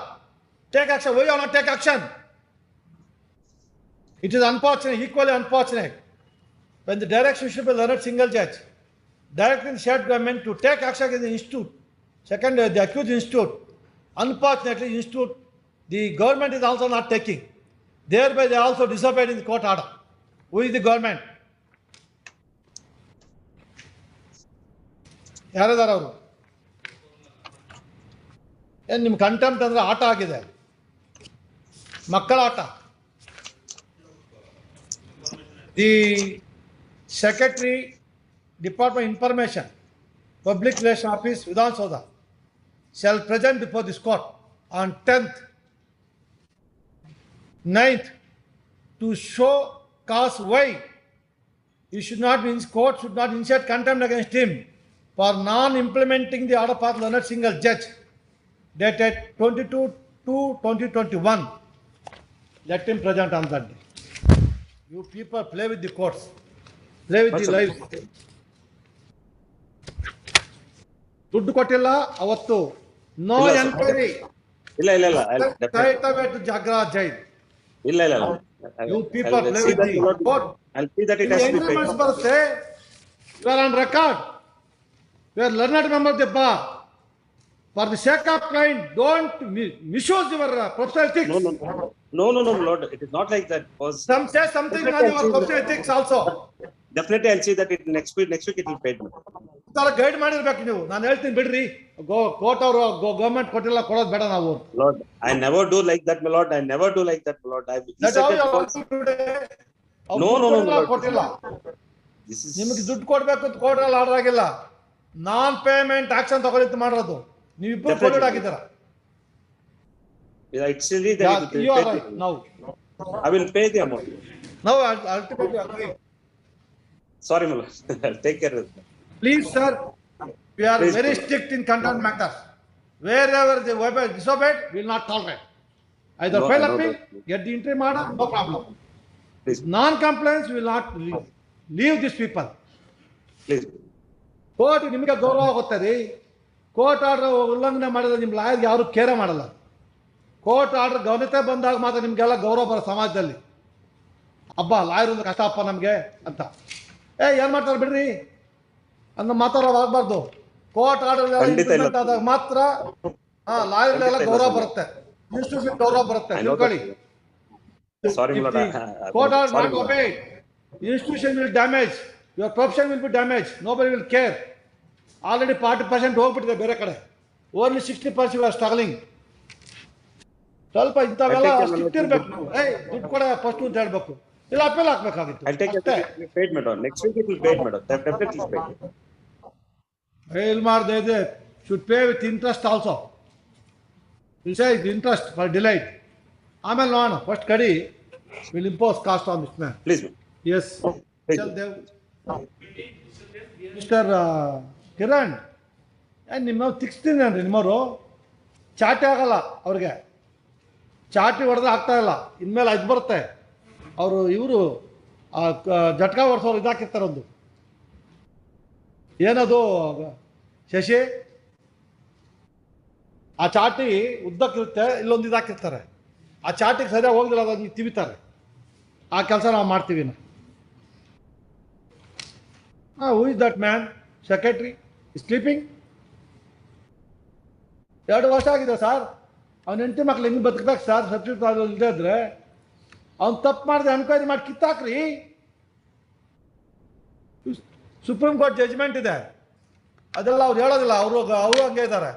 Speaker 1: take action. Why you not take action? It is unfortunate, equally unfortunate, when the direction issued by learned single judge directing the state government to take action against the institute, second, the accused institute. Unfortunately, institute, the government is also not taking. Thereby, they also disobeyed in the court order. Who is the government? ಯಾರಿದಾರ ಅವರು? ಏನು ನಿಮ್ಮ contempt ಅಂದರೆ ಆಟ ಆಗಿದೆ, ಮಕ್ಕಳ ಆಟ. The secretary department information public relation office Vidhana Soudha shall present before this court on 10th, 9th to show cause why he should not be in court, should not initiate contempt against him for non-implementing the order passed learned single judge dated 22/2/2021. Let him present on that day. You people play with the courts, play with the lives. ದುಡ್ಡು ಕೊಟ್ಟಿಲ್ಲ ಅವತ್ತು, no
Speaker 6: ಇಲ್ಲ,
Speaker 1: enquiry,
Speaker 6: ಇಲ್ಲ
Speaker 1: ಜಾಗ್ರಾ jail.
Speaker 6: ಇಲ್ಲ
Speaker 1: You people
Speaker 6: I'll
Speaker 1: play
Speaker 6: see
Speaker 1: with
Speaker 6: that,
Speaker 1: the
Speaker 6: my lord.
Speaker 1: court.
Speaker 6: I'll see that it
Speaker 1: In
Speaker 6: has
Speaker 1: the
Speaker 6: to be paid.
Speaker 1: agreements ಬರುತ್ತೆ, you are on record. You are learned member of the bar. For the sake of client, don't misuse your professional ethics.
Speaker 6: No, my lord. It is not like that. Because
Speaker 1: Some say something on your professional ethics also.
Speaker 6: definitely I'll see that it next week it will be paid.
Speaker 1: Guide ಮಾಡಿರ್ಬೇಕು ನೀವು. ನಾನು ಹೇಳ್ತೀನಿ ಬಿಡ್ರಿ, court ಅವರು government ಕೊಟ್ಟಿಲ್ಲ, ಕೊಡೋದು ಬೇಡ ನಾವು.
Speaker 6: Lord, I never do like that, my lord. I never do like that, my lord.
Speaker 1: That's how you are working today.
Speaker 6: No, my lord.
Speaker 1: ಕೊಟ್ಟಿಲ್ಲ.
Speaker 6: This is
Speaker 1: ನಿಮಗೆ ದುಡ್ಡು ಕೊಡ್ಬೇಕು ಅಂತ ಕೋರ್ಟ್ರಲ್ಲಿ ಆರ್ಡರ್ ಆಗಿಲ್ಲ. ನಾನ್ ಪೇಮೆಂಟ್ ಆಕ್ಷನ್ ತಗೊಳ್ಳಿತ್ತು ಮಾಡಿರೋದು. ನೀವು ಇಬ್ಬರು ಕೊಲ್ಲಿಡ್ ಆಗಿದ್ದೀರ.
Speaker 6: It's really that it will
Speaker 1: You
Speaker 6: be
Speaker 1: are
Speaker 6: paid.
Speaker 1: right now.
Speaker 6: I will pay the amount.
Speaker 1: Now ultimately agree.
Speaker 6: Sorry, my lord. I'll take care of it.
Speaker 1: Please, sir, we are
Speaker 6: Please,
Speaker 1: very
Speaker 6: sir.
Speaker 1: strict in contempt matters. Wherever they were disobeyed, we will not tolerate. Either
Speaker 6: No,
Speaker 1: file
Speaker 6: I know
Speaker 1: appeal,
Speaker 6: that.
Speaker 1: get the interim order, no problem.
Speaker 6: Please,
Speaker 1: Non-compliance, we will not leave these people.
Speaker 6: please.
Speaker 1: Court ನಿಮಗೆ ಗೌರವ ಆಗುತ್ತೆ ರೀ. Court order ಉಲ್ಲಂಘನೆ ಮಾಡಿದ್ರೆ ನಿಮ್ಮ lawyer ಯಾರು ಕೇರೆ ಮಾಡಲ್ಲ. ಕೋರ್ಟ್ ಆರ್ಡರ್ ಗಮನತೆ ಬಂದಾಗ ಮಾತ್ರ ನಿಮಗೆಲ್ಲ ಗೌರವ ಬರೋ ಸಮಾಜದಲ್ಲಿ. ಹಬ್ಬ ಲಾಯರ್ ಒಂದು ಕಷ್ಟ ಅಪ್ಪ ನಮಗೆ ಅಂತ. ಏನು ಮಾಡ್ತಾರೆ ಬಿಡ್ರಿ ಅನ್ನೋ ಮಾತಾಡೋದಾಗಬಾರ್ದು. ಕೋರ್ಟ್ ಆರ್ಡರ್ ಇಂಪ್ಲಿಮೆಂಟ್ ಆದಾಗ ಮಾತ್ರ ಲಾಯರ್ಗೆಲ್ಲ ಗೌರವ ಬರುತ್ತೆ, ಇನ್ಸ್ಟಿಟ್ಯೂಷನ್ ಗೌರವ ಬರುತ್ತೆ. ತಿಳ್ಕೊಳ್ಳಿ.
Speaker 6: Sorry, my lord.
Speaker 1: Court order
Speaker 6: Sorry,
Speaker 1: not
Speaker 6: my lord.
Speaker 1: obeyed, institution will damage, your profession will be damaged, nobody will care. Already 40% ಹೋಗ್ಬಿಟ್ಟಿದೆ ಬೇರೆ ಕಡೆ, ಓನ್ಲಿ 60% ಆರ್ ಸ್ಟ್ರಗಲಿಂಗ್. ಸ್ವಲ್ಪ ಇಂಥವೆಲ್ಲ ಸ್ಟ್ರಿಕ್ಟ್ ಇರ್ಬೇಕು ನೀವು. ದುಡ್ಡು ಕೊಡ ಫಸ್ಟ್ ಅಂತ ಹೇಳ್ಬೇಕು, ಇಲ್ಲ appeal ಹಾಕ್ಬೇಕಾಗಿತ್ತು.
Speaker 6: I'll take care of it. Paid, madam. Next week it will be paid, madam. Definitely paid.
Speaker 1: Fail ಮಾಡದೆ ಇದೆ, should pay with interest also. Will say interest for delayed. ಆಮೇಲೆ ನೋಡೋಣ, ಫಸ್ಟ್ ಕಡಿ will impose cost on this man.
Speaker 6: Please, ma'am.
Speaker 1: Yes
Speaker 6: Please.
Speaker 1: Dev. Mister Kiran, ನಿಮ್ಮ ತಿಕ್ಸ್ತೀನಿ ಅನ್ರಿ, ನಿಮ್ಮವರು ಚಾಟಿ ಆಗಲ್ಲ ಅವ್ರಿಗೆ. ಚಾಟಿ ಹೊಡೆದ್ರೆ ಆಗ್ತಾ ಇಲ್ಲ, ಇನ್ಮೇಲೆ ಇದು ಬರುತ್ತೆ. ಇವರು ಜಟ್ಕಾ ಹೊಡ್ಸೋರು ಇದಾಕಿರ್ತಾರೆ ಒಂದು, ಏನದು ಶಶಿ, ಆ ಚಾಟಿ ಉದ್ದಕ್ಕಿರುತ್ತೆ, ಇಲ್ಲೊಂದು ಇದಾಕಿರ್ತಾರೆ. ಆ ಚಾಟಿಗೆ ಸರಿಯಾಗಿ ಹೋಗಿಲ್ಲ, ಅದನ್ನು ತಿವಿತಾರೆ. ಆ ಕೆಲಸ ನಾವು ಮಾಡ್ತೀವಿ ನಾವು. Who is that man? Secretary sleeping. 2 ವರ್ಷ ಆಗಿದೆ ಸರ್. ಅವ್ನ ಹೆಂಡತಿ ಮಕ್ಳು ಹೆಂಗೆ ಬದುಕಬೇಕು ಸರ್? ಸಬ್ಸಿಡಿ ಇಲ್ಲದೆ ಇದ್ರೆ ಅವ್ನು ತಪ್ಪು ಮಾಡಿದ್ರೆ ಎನ್ಕ್ವೈರಿ ಮಾಡಿ ಕಿತ್ತಾಕ್ರಿ. ಸುಪ್ರೀಂ ಕೋರ್ಟ್ ಜಜ್ಮೆಂಟ್ ಇದೆ, ಅದೆಲ್ಲ ಅವ್ರು ಹೇಳೋದಿಲ್ಲ. ಅವರು ಹಂಗೆ ಇದ್ದಾರೆ.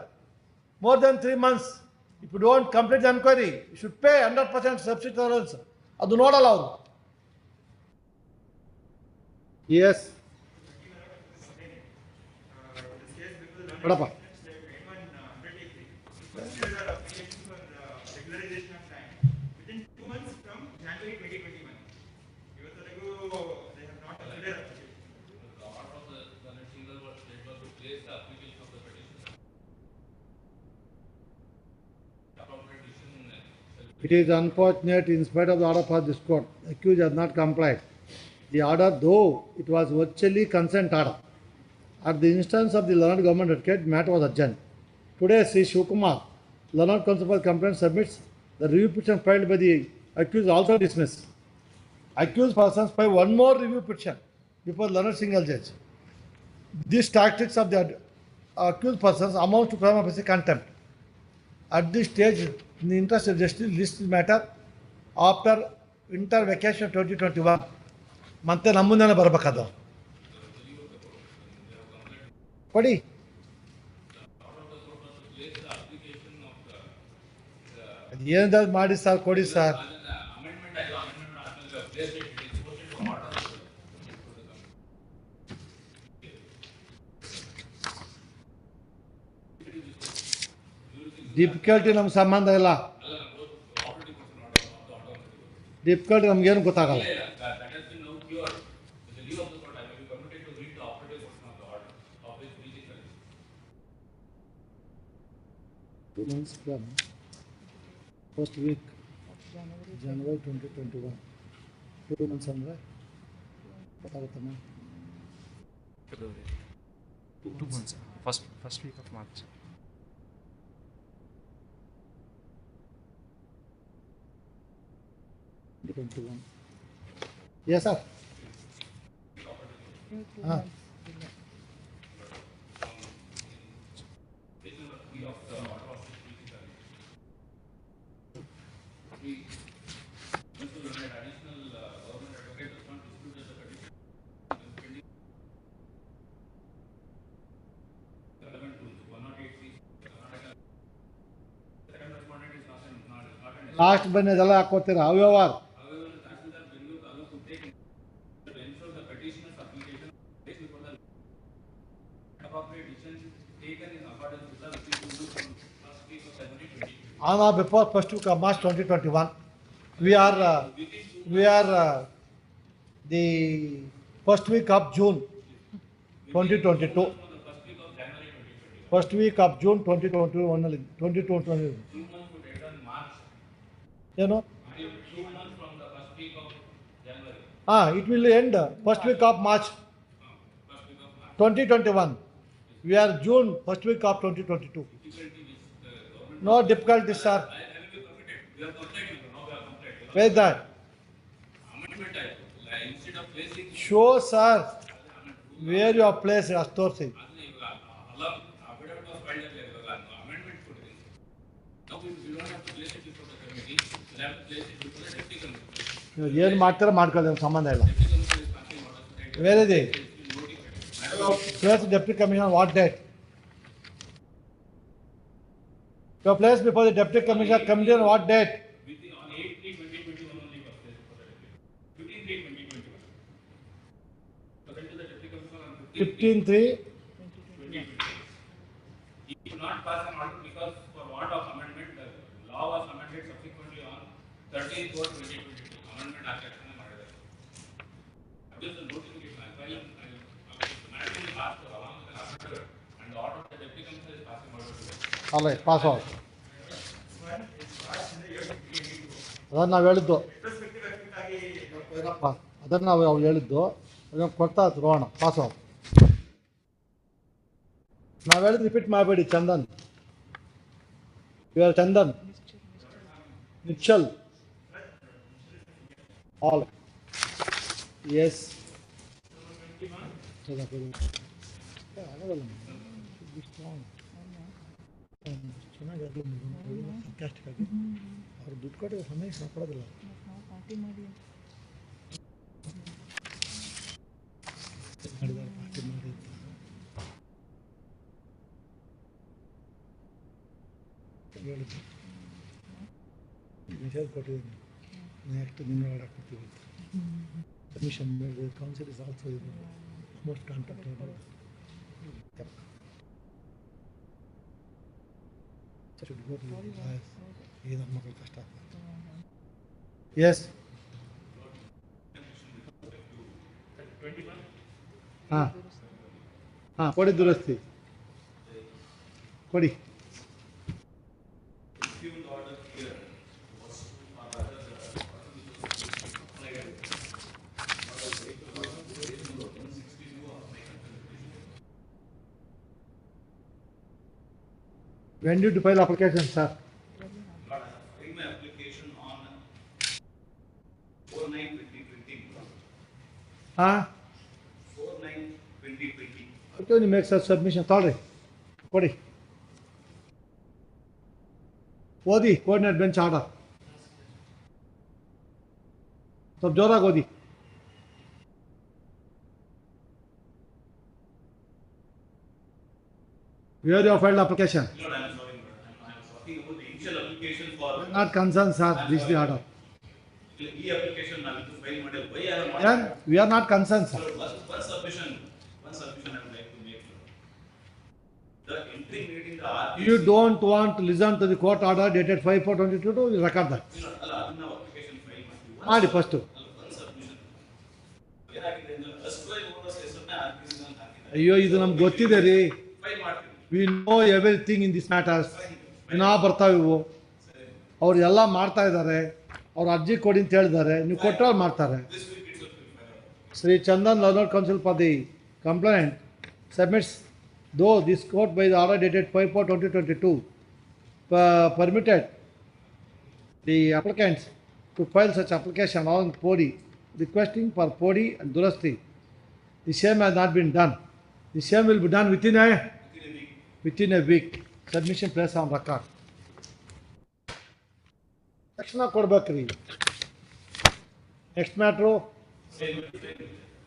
Speaker 1: More than 3 months if you don't complete enquiry you should pay 100% subsidy. ಅದು ನೋಡಲ್ಲ ಅವರು. ಎಸ್ ನೋಡಪ್ಪ, it is unfortunate, in spite of the order for this court, the accused has not complied. The order, though it was virtually consent order, at the instance of the learned government advocate, matter was adjourned. Today, Sri Shivakumar, learned counsel for complaint, submits the review petition filed by the accused also dismissed. Accused persons file one more review petition before learned single judge. These tactics of the accused persons amount to crime of contempt. At this stage, in the interest of justice, list matter after winter vacation 2021. ಮತ್ತೆ ನಮ್ಮ ಮುಂದೆನೇ ಬರಬೇಕದು ಕೊಡಿ. ಅದು ಏನಾದ್ರು ಮಾಡಿ sir, ಕೊಡಿ sir. Difficulty ನಮ್ಗೆ ಸಂಬಂಧ ಇಲ್ಲ. ಡಿಫಿಕಲ್ಟಿ ನಮ್ಗೇನು ಗೊತ್ತಾಗಲ್ಲ. ಫಸ್ಟ್ ವೀಕ್ January 2021, 2 months ಅಂದರೆ ಗೊತ್ತಾಗುತ್ತಮ್ಮ.
Speaker 2: 2 months. First week of March.
Speaker 1: 21. Yes, sir. Ah. Last ಬಂದದೆಲ್ಲ ಹಾಕೋತೀರ ಅವ್ಯವಹಾರ. On or before first week of March 2021, we are the first week of June 2022. First week of June 2021 only. 2021. You know? It will end first week of March 2021. We are June first week of 2022. No difficulties, sir. Where is that? Sure, sir. Where you are placed, Astorsi. ಏನು ಮಾಡ್ತಾರೋ ಮಾಡ್ಕೊಳ್ಳಿ, ಸಂಬಂಧ ಇಲ್ಲ. Where is it? Place Deputy Commissioner what date? Your place before the Deputy Commissioner comes in what date? 15/3.
Speaker 5: He could not pass an order because for want of amendment, the law was amended subsequently on 13/4/2022. Amendment action ಮಾಡಿದ್ದಾರೆ. This is notification. I passed along with the rapporteur and the order of the Deputy Commissioner is passing order today.
Speaker 1: All right, pass out. ಅದನ್ನು ನಾವು ಹೇಳಿದ್ದು ಅದನ್ನು ನಾವು ಹೇಳಿದ್ದು ಅದನ್ನು ಕೊಡ್ತಾ Ron pass out. ನಾವು ಹೇಳಿದ್ದು ರಿಪೀಟ್ ಮಾಡಬೇಡಿ. ಚಂದನ್, ಇವಾಗ ಚಂದನ್, ನಿಚ್ಚಲ್, ಆಲ್ ಎಸ್ ಚೆನ್ನಾಗಿ ಫ್ಯಾಂಟಾಸ್ಟಿಕ್ ಆಗಿ ಅವ್ರು ದುಡ್ಡು ಕೊಟ್ಟಿರೋ ಸಮಯ ಕೊಡೋದಿಲ್ಲ. ಮಾಡಿದ್ದಾರೆ ಪಾರ್ಟಿ ಮಾಡಿ ಹೇಳಿದ್ದು ಮೆಸೇಜ್ ಕೊಟ್ಟಿದ್ದೀನಿ. ನೆಕ್ಸ್ಟ್ ನಿನ್ನೆ ಒಳಗೆ ಕೊಡ್ತೀವಿ ಕಮಿಷನ್ ಮೇಲೆ ಕೌನ್ಸಿಲ್ ಇಸ್ ಆಲ್ಸೋ ಇದು ಮೋಸ್ಟ್ ಕಾಂಟೆಂಪ್ಟೇಬಲ್. ಶುಡ್ ಗೋ ಟು ಈ ನನ್ನ ಮಕ್ಕಳು ಕಷ್ಟ ಆಗ್ತದೆ. ಎಸ್ ಹಾಂ ಹಾಂ ಕೊಡಿ, ದುರಸ್ತಿ ಕೊಡಿ. When did you file application, sir?
Speaker 5: I filed my application on 4/9/2020. 4/9/2020.
Speaker 1: Okay, you make such submission. Sorry. Kodi. Odi, coordinate bench order. So, Jora Godi. Where you have filed application?
Speaker 5: No, I am sorry, I am talking about the initial application for.
Speaker 1: Not concerned, sir. This is the order.
Speaker 5: E-application I will to file model. Why I have not?
Speaker 1: Yeah, we are not concerned, sir.
Speaker 5: Sir, one submission I would like to make. The entry made in the RPC.
Speaker 1: You don't want to listen to the court order dated 5/4/22, you record that.
Speaker 5: ಅದನ್ನ application file ಮಾಡ್ತೀವಿ.
Speaker 1: ಮಾಡಿ first.
Speaker 5: One submission. ಏನಾಗಿದೆ ಅಂದ್ರೆ ಅಸ್ಕ್ರೈಬ್ owners ಹೆಸರನ್ನ RPC ಅಂತ ಹಾಕಿದ್ದಾರೆ.
Speaker 1: ಅಯ್ಯೋ, ಇದು ನಮ್ಗೆ ಗೊತ್ತಿದೆ ರೀ.
Speaker 5: ಫೈಲ್ ಮಾಡ್ತೀವಿ.
Speaker 1: We know everything in this matters. ನಾವು ಬರ್ತಾವೆ ಇವು. ಅವ್ರು ಎಲ್ಲ ಮಾಡ್ತಾ ಇದ್ದಾರೆ. ಅವ್ರು ಅರ್ಜಿ ಕೊಡಿ ಅಂತ ಹೇಳಿದ್ದಾರೆ. ನೀವು ಕೊಟ್ಟರೆ ಅವ್ರು ಮಾಡ್ತಾರೆ.
Speaker 5: This week itself will file.
Speaker 1: Sri Chandan Learned Counsel for the complaint submits, though this court by the order dated 5/4/2022 permitted the applicants to file such application along with Podi, requesting for Podi and Durasti. The same has not been done. The same will be done within a week. Submission placed on record. Action ಕೊಡ್ಬೇಕ್ರಿ. Next matter.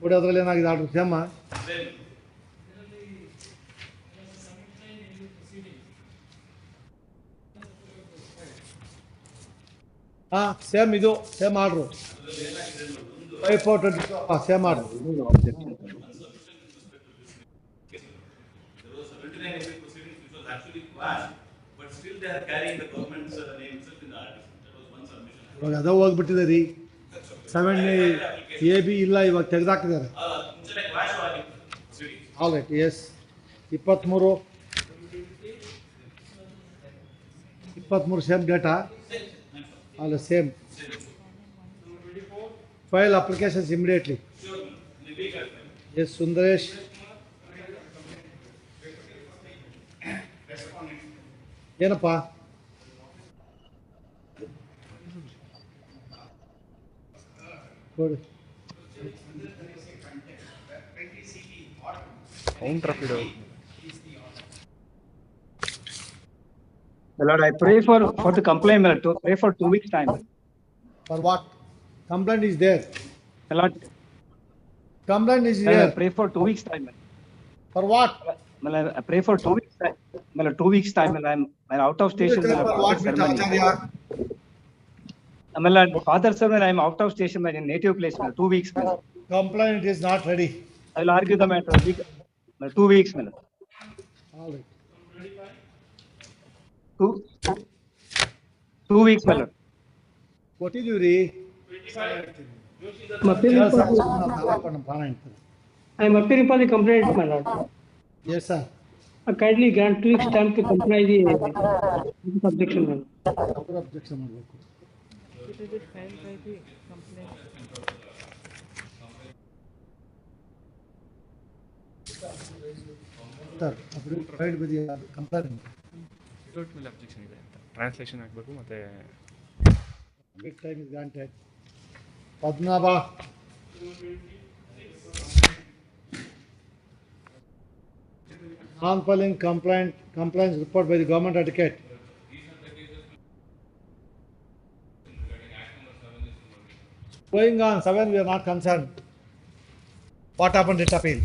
Speaker 1: What other ಏನಾಗಿದೆ order same? Same ಇದು same order 5422 same order.
Speaker 7: But still they are carrying the government's name itself in the article. That was one submission.
Speaker 1: ಇವಾಗ ಅದು ಹೋಗ್ಬಿಟ್ಟಿದೆ ರೀ. 7AB ಇಲ್ಲ ಇವಾಗ ತೆಗೆದಾಕಿದ್ದಾರೆ. All right yes 23 same data all same file applications immediately. Yes Sundaresh ಏನಪ್ಪ ಕೊಡಿ.
Speaker 2: Counter ಇಡು.
Speaker 8: My Lord, I pray for the complaint, my Lord, to pray for 2 weeks time.
Speaker 1: For what? Complaint is there.
Speaker 8: My Lord,
Speaker 1: Complaint is
Speaker 8: I
Speaker 1: there.
Speaker 8: pray for 2 weeks time.
Speaker 1: For what?
Speaker 8: My Lord, I pray for 2 weeks time. My Lord, 2 weeks time, and I'm out of station. My
Speaker 1: For
Speaker 8: Lord,
Speaker 1: what,
Speaker 8: ceremony.
Speaker 1: Acharya?
Speaker 8: My Lord, Father, sir, when I'm out of station, my native place, my Lord, 2 weeks. My Lord.
Speaker 1: Complaint is not ready.
Speaker 8: I will argue the matter. My Lord, 2 weeks, my Lord.
Speaker 1: All right.
Speaker 8: 2 weeks, my Lord.
Speaker 1: ಕೊಟ್ಟಿದ್ದೀವಿ ರೀ.
Speaker 9: I am appearing for the complaint, my lord.
Speaker 1: Yes, sir.
Speaker 9: Kindly grant 2 weeks time to comply the objection, my lord.
Speaker 1: Objection ಮಾಡಬೇಕು. Sir pride ಬದಿ complaint
Speaker 2: without ಮೇಲೆ objection ಇದೆ ಅಂತ translation ಆಗಬೇಕು ಮತ್ತೆ
Speaker 1: big time is granted. Padmanabha non-filing compliance report by the government advocate. Going on 7, we are not concerned. What happened at appeal?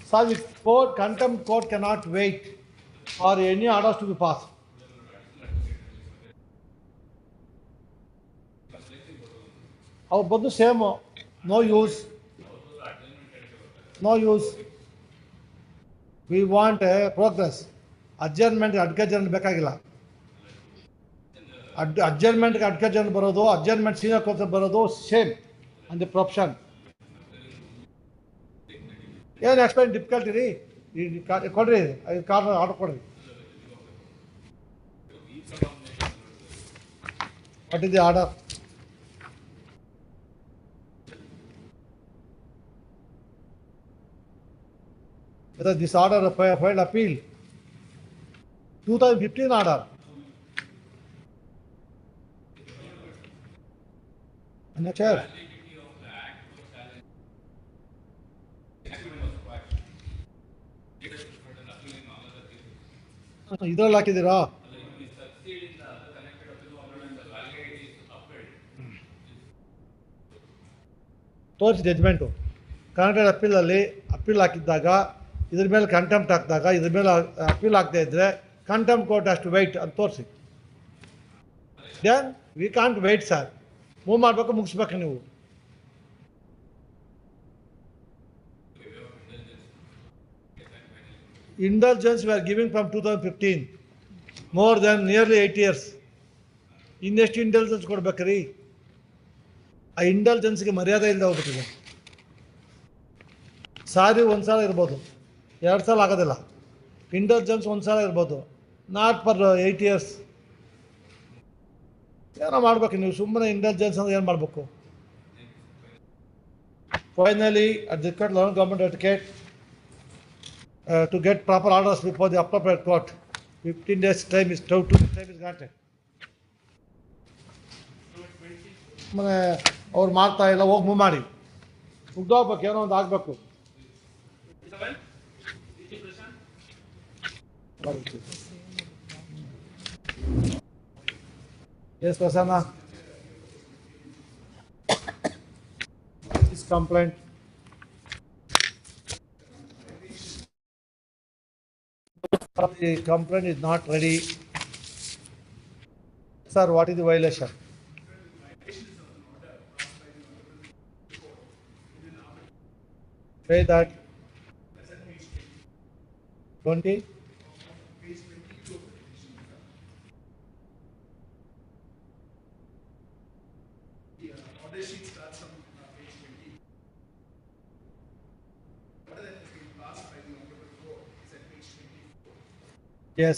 Speaker 1: So the contempt court cannot wait for any orders to be passed. Our both the same, no use. We want a progress. Adjournment advocate general ಬೇಕಾಗಿಲ್ಲ. Adjournment advocate general ಬರೋದು, adjournment senior counsel ಬರೋದು same and the profession. ಏನು explain difficulty ರೀ ಕೊಡ್ರಿ corner order ಕೊಡ್ರಿ. What is the order? Whether this order filed appeal 2015 order. Chair. ಇದರಲ್ಲಿ ಹಾಕಿದ್ದೀರಾ? ತೋರಿಸಿ ಜಡ್ಜ್ಮೆಂಟು. ಕರ್ನಾಟಕ ಅಪೀಲಲ್ಲಿ ಅಪೀಲ್ ಹಾಕಿದ್ದಾಗ ಇದ್ರ ಮೇಲೆ ಕಂಟೆಂಪ್ಟ್ ಹಾಕಿದಾಗ ಇದ್ರ ಮೇಲೆ ಅಪೀಲ್ ಆಗದೆ ಇದ್ದರೆ ಕಂಟೆಂಪ್ಟ್ ಕೋರ್ಟ್ ಅಷ್ಟು ವೆಯ್ಟ್ ಅಂತ ತೋರಿಸಿ. Then we can't wait sir. Move ಮಾಡಬೇಕು, ಮುಗಿಸ್ಬೇಕು ನೀವು. Indulgence we are giving from 2015, more than nearly 8 years. ಇನ್ನೆಷ್ಟು ಇಂಟೆಲಿಜೆನ್ಸ್ ಕೊಡ್ಬೇಕ್ರಿ? ಆ ಇಂಟೆಲಿಜೆನ್ಸ್ಗೆ ಮರ್ಯಾದೆ ಇಲ್ಲದೆ ಹೋಗ್ಬಿಟ್ಟಿದೆ. ಸಾರಿ ಒಂದು ಸಲ ಇರ್ಬೋದು, 2 ಸಲ ಆಗೋದಿಲ್ಲ. ಇಂಟೆಲಿಜೆನ್ಸ್ 1 ಸಲ ಇರ್ಬೋದು, ನಾಟ್ ಫಾರ್ 8 years. ಏನೋ ಮಾಡ್ಬೇಕು ನೀವು. ಸುಮ್ಮನೆ ಇಂಟೆಲಿಜೆನ್ಸ್ ಅಂದ್ರೆ ಏನು ಮಾಡಬೇಕು? Finally at the government advocate to get proper orders before the appropriate court. 15 days time is granted. ಸುಮ್ಮನೆ ಅವ್ರು ಮಾಡ್ತಾ ಇಲ್ಲ, ಹೋಗಿ ಮೂವ್ ಮಾಡಿ, ಮುಗ್ದೋಗ್ಬೇಕು, ಏನೋ ಒಂದು ಆಗಬೇಕು. Yes, Prasanna. This complaint. The complaint is not ready. Sir, what is the violation? Say that. 20. Yes.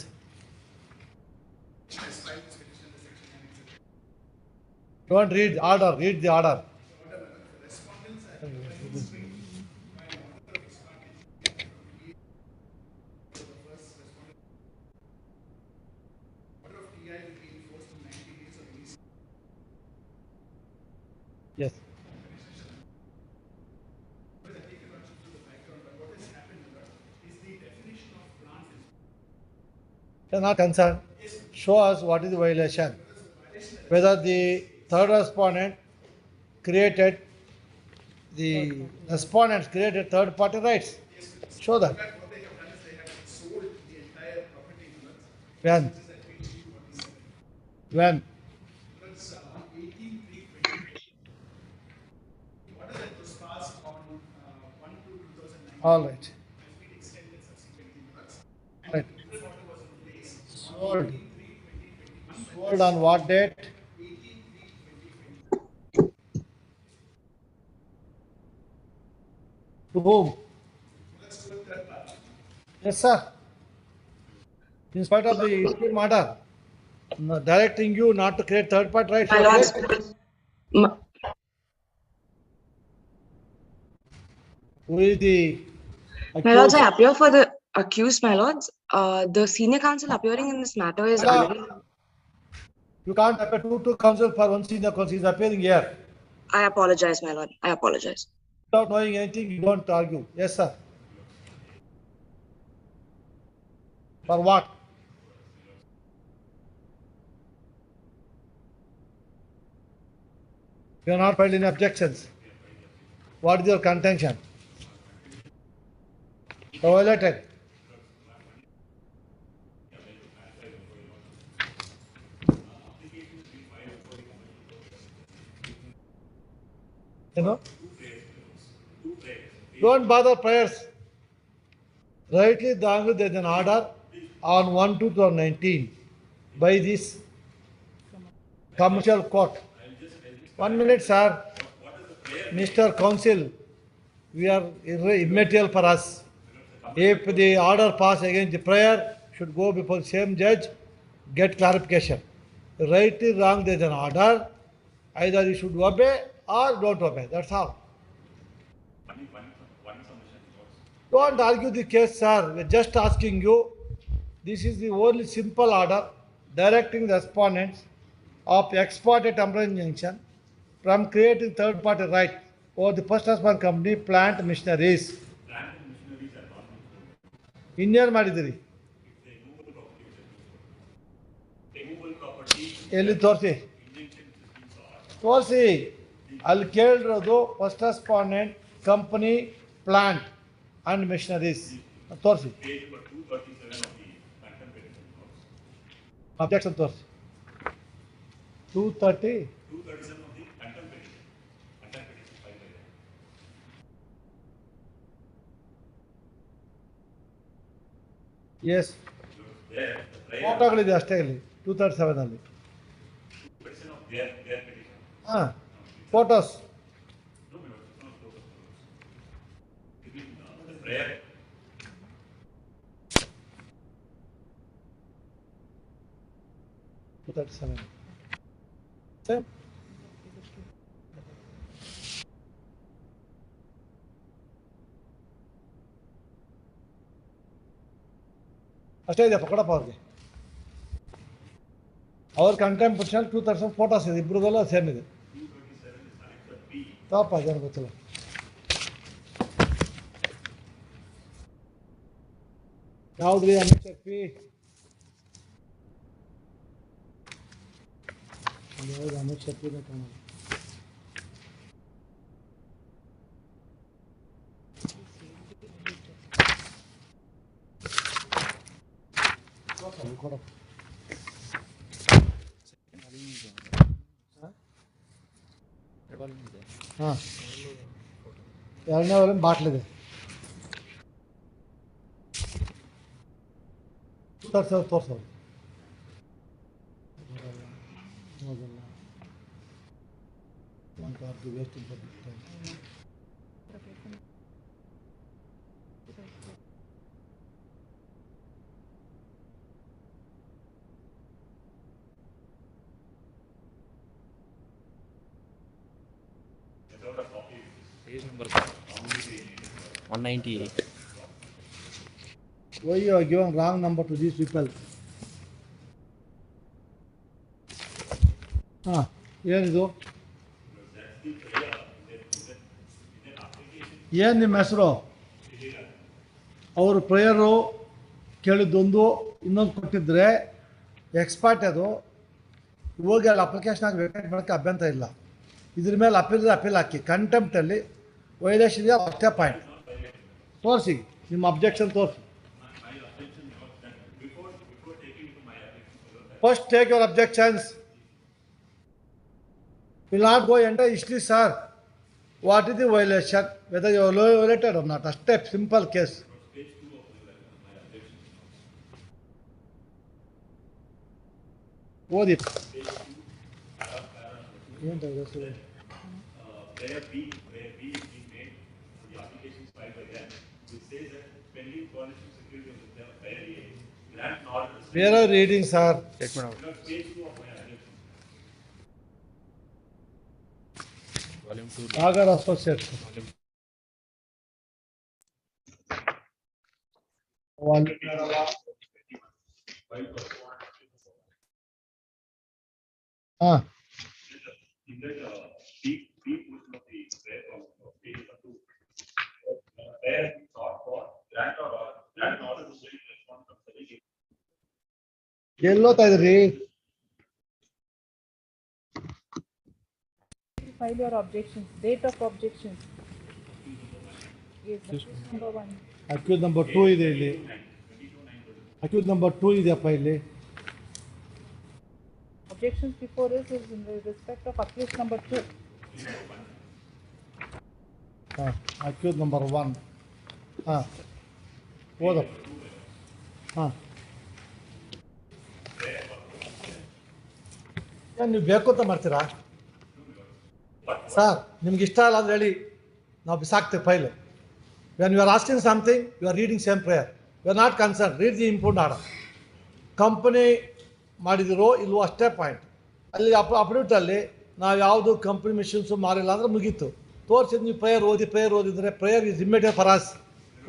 Speaker 1: Don't read order, read the order. Yes. They are not concerned. Show us what is the violation. Whether the third respondent created, the respondents created third party rights. Show that. When? When? All right. Right. Sold. Sold on what date? To whom? Yes, sir. In spite of the interim order, directing you not to create third party rights.
Speaker 10: My lords,
Speaker 1: Who is the
Speaker 10: my lords,
Speaker 1: accused?
Speaker 10: I appear for the accused, my lords. The senior counsel appearing in this matter is unavailable.
Speaker 1: You can't appear two counsel for one senior counsel. He is appearing here.
Speaker 10: I apologize, my lord. I apologize.
Speaker 1: Without knowing anything, you don't argue. Yes, sir. For what? You are not filed any objections. What is your contention? Violated. You know? Don't bother prayers. Rightly, there is an order on 1/2019 by this commercial court. 1 minute, sir. Mr. Counsel, we are immaterial for us. If the order passed against the prayer, should go before the same judge, get clarification. Right is wrong, there is an order. Either you should obey or don't obey. That's all. Don't argue the case, sir. We're just asking you. This is the only simple order directing the respondents of ex parte temporary injunction from creating third party right over the first respond company plant machineries. ಇನ್ನೇನು ಮಾಡಿದಿರಿ? ಎಲ್ಲಿ ತೋರಿಸಿ ತೋರಿಸಿ. ಅಲ್ಲಿ ಕೇಳಿರೋದು first respondent company plant and machineries ತೋರಿಸಿ. Objection ತೋರಿಸಿ. 230. S, ಫೋಟೋಗಳಿದೆ ಅಷ್ಟೇ ಇಲ್ಲಿ 237 ಅಲ್ಲಿ. ಹಾಂ, ಫೋಟೋಸ್. Same. ಅಷ್ಟೇ ಇದೆಯಪ್ಪ, ಕೊಡಪ್ಪ ಅವ್ರಿಗೆ. ಅವ್ರ ಕಂಟೆಂಪ್ಟ್ 237 ಫೋಟೋಸ್ ಇದೆ, ಇಬ್ಬರದೆಲ್ಲ ಸೇಮ್ ಇದೆ. ಸ್ಟಾಪ್ ಅದೇನು ಗೊತ್ತಿಲ್ಲ. ಯಾವ್ದ್ರಿ HCK? ಯಾವ್ದು HCK ಕಾಣಲ್ಲ. ಕೊಡಪ್ಪ. ಹಾಂ, ಎರಡನೇ ವಾಲ್ಯೂಮ್ ಬಾಟ್ಲಿದೆ. ತೋರ್ಸೋದು ಹೋಗಲ್ಲ. Waste
Speaker 2: Page number 198.
Speaker 1: Why you are giving wrong number to these people? ಏನಿದು? ಏನು ನಿಮ್ಮ ಹೆಸರು? ಅವರು ಪ್ರೇಯರು ಕೇಳಿದ್ದೊಂದು ಇನ್ನೊಂದು ಕೊಟ್ಟಿದ್ರೆ ಎಕ್ಸ್ಪರ್ಟ್ ಅದು ಹೋಗಿ ಅಲ್ಲಿ ಅಪ್ಲಿಕೇಶನ್ ಆಗಿ ವೇಕೆಟ್ ಮಾಡೋಕ್ಕೆ ಅಭ್ಯಂತರ ಇಲ್ಲ. ಇದ್ರ ಮೇಲೆ ಅಪೀಲ್ ಹಾಕಿ. ಕಂಟೆಂಪ್ಟಲ್ಲಿ ವೈಲೇಷನ್ ಇದೆ, ಅಷ್ಟೇ ಪಾಯಿಂಟ್. ತೋರಿಸಿ ನಿಮ್ಮ ಅಬ್ಜೆಕ್ಷನ್ ತೋರಿಸಿ. First take your objections. Will not go enter history sir. What is the violation, whether you are violated or not, ಅಷ್ಟೇ ಸಿಂಪಲ್ ಕೇಸ್. ಓದಿ. ಏನು
Speaker 7: where B is being made, the applications filed by them, which says that pending furnishing security of the fair A, grant order.
Speaker 1: Where are reading, sir?
Speaker 2: Statement out.
Speaker 7: Page 2 of my objection.
Speaker 2: Volume 2.
Speaker 1: Agar Associates.
Speaker 7: In that B portion of the prayer of page 2, prayer has been sought for grant order to bring response from the legal.
Speaker 1: ಎಲ್ಲೋತಾ ಇದ್ರಿ?
Speaker 11: File your objections. Date of objections. Yes, number 1.
Speaker 1: Accused number 2 ಇದೆ ಇಲ್ಲಿ. Accuse number 2 ಇದೆಯಪ್ಪ ಇಲ್ಲಿ.
Speaker 11: Objections before us is in the respect of accused number 2.
Speaker 1: Accused number 1. ಓದಪ್ಪ. ಏನು ನೀವು ಬೇಕು ಅಂತ ಮಾಡ್ತೀರಾ ಸರ್? ನಿಮ್ಗೆ ಇಷ್ಟ ಇಲ್ಲ ಅಂದ್ರೆ ಹೇಳಿ, ನಾವು ಬಿಸಾಕ್ತೇವೆ file. When you are asking something, you are reading same prayer. You are not concern, read the import order. Company ಮಾಡಿದಿರೋ ಇಲ್ವೋ ಅಷ್ಟೇ ಪಾಯಿಂಟ್. ಅಲ್ಲಿ ಅಪ್ಡೇಟಲ್ಲಿ ನಾವು ಯಾವುದು ಕಂಪ್ನಿ ಮಿಷನ್ಸು ಮಾರಿಲ್ಲ ಅಂದರೆ ಮುಗೀತು. ತೋರಿಸಿದ್ದು ನೀವು ಪ್ರೇಯರ್ ಓದಿದರೆ prayer is immediate for us.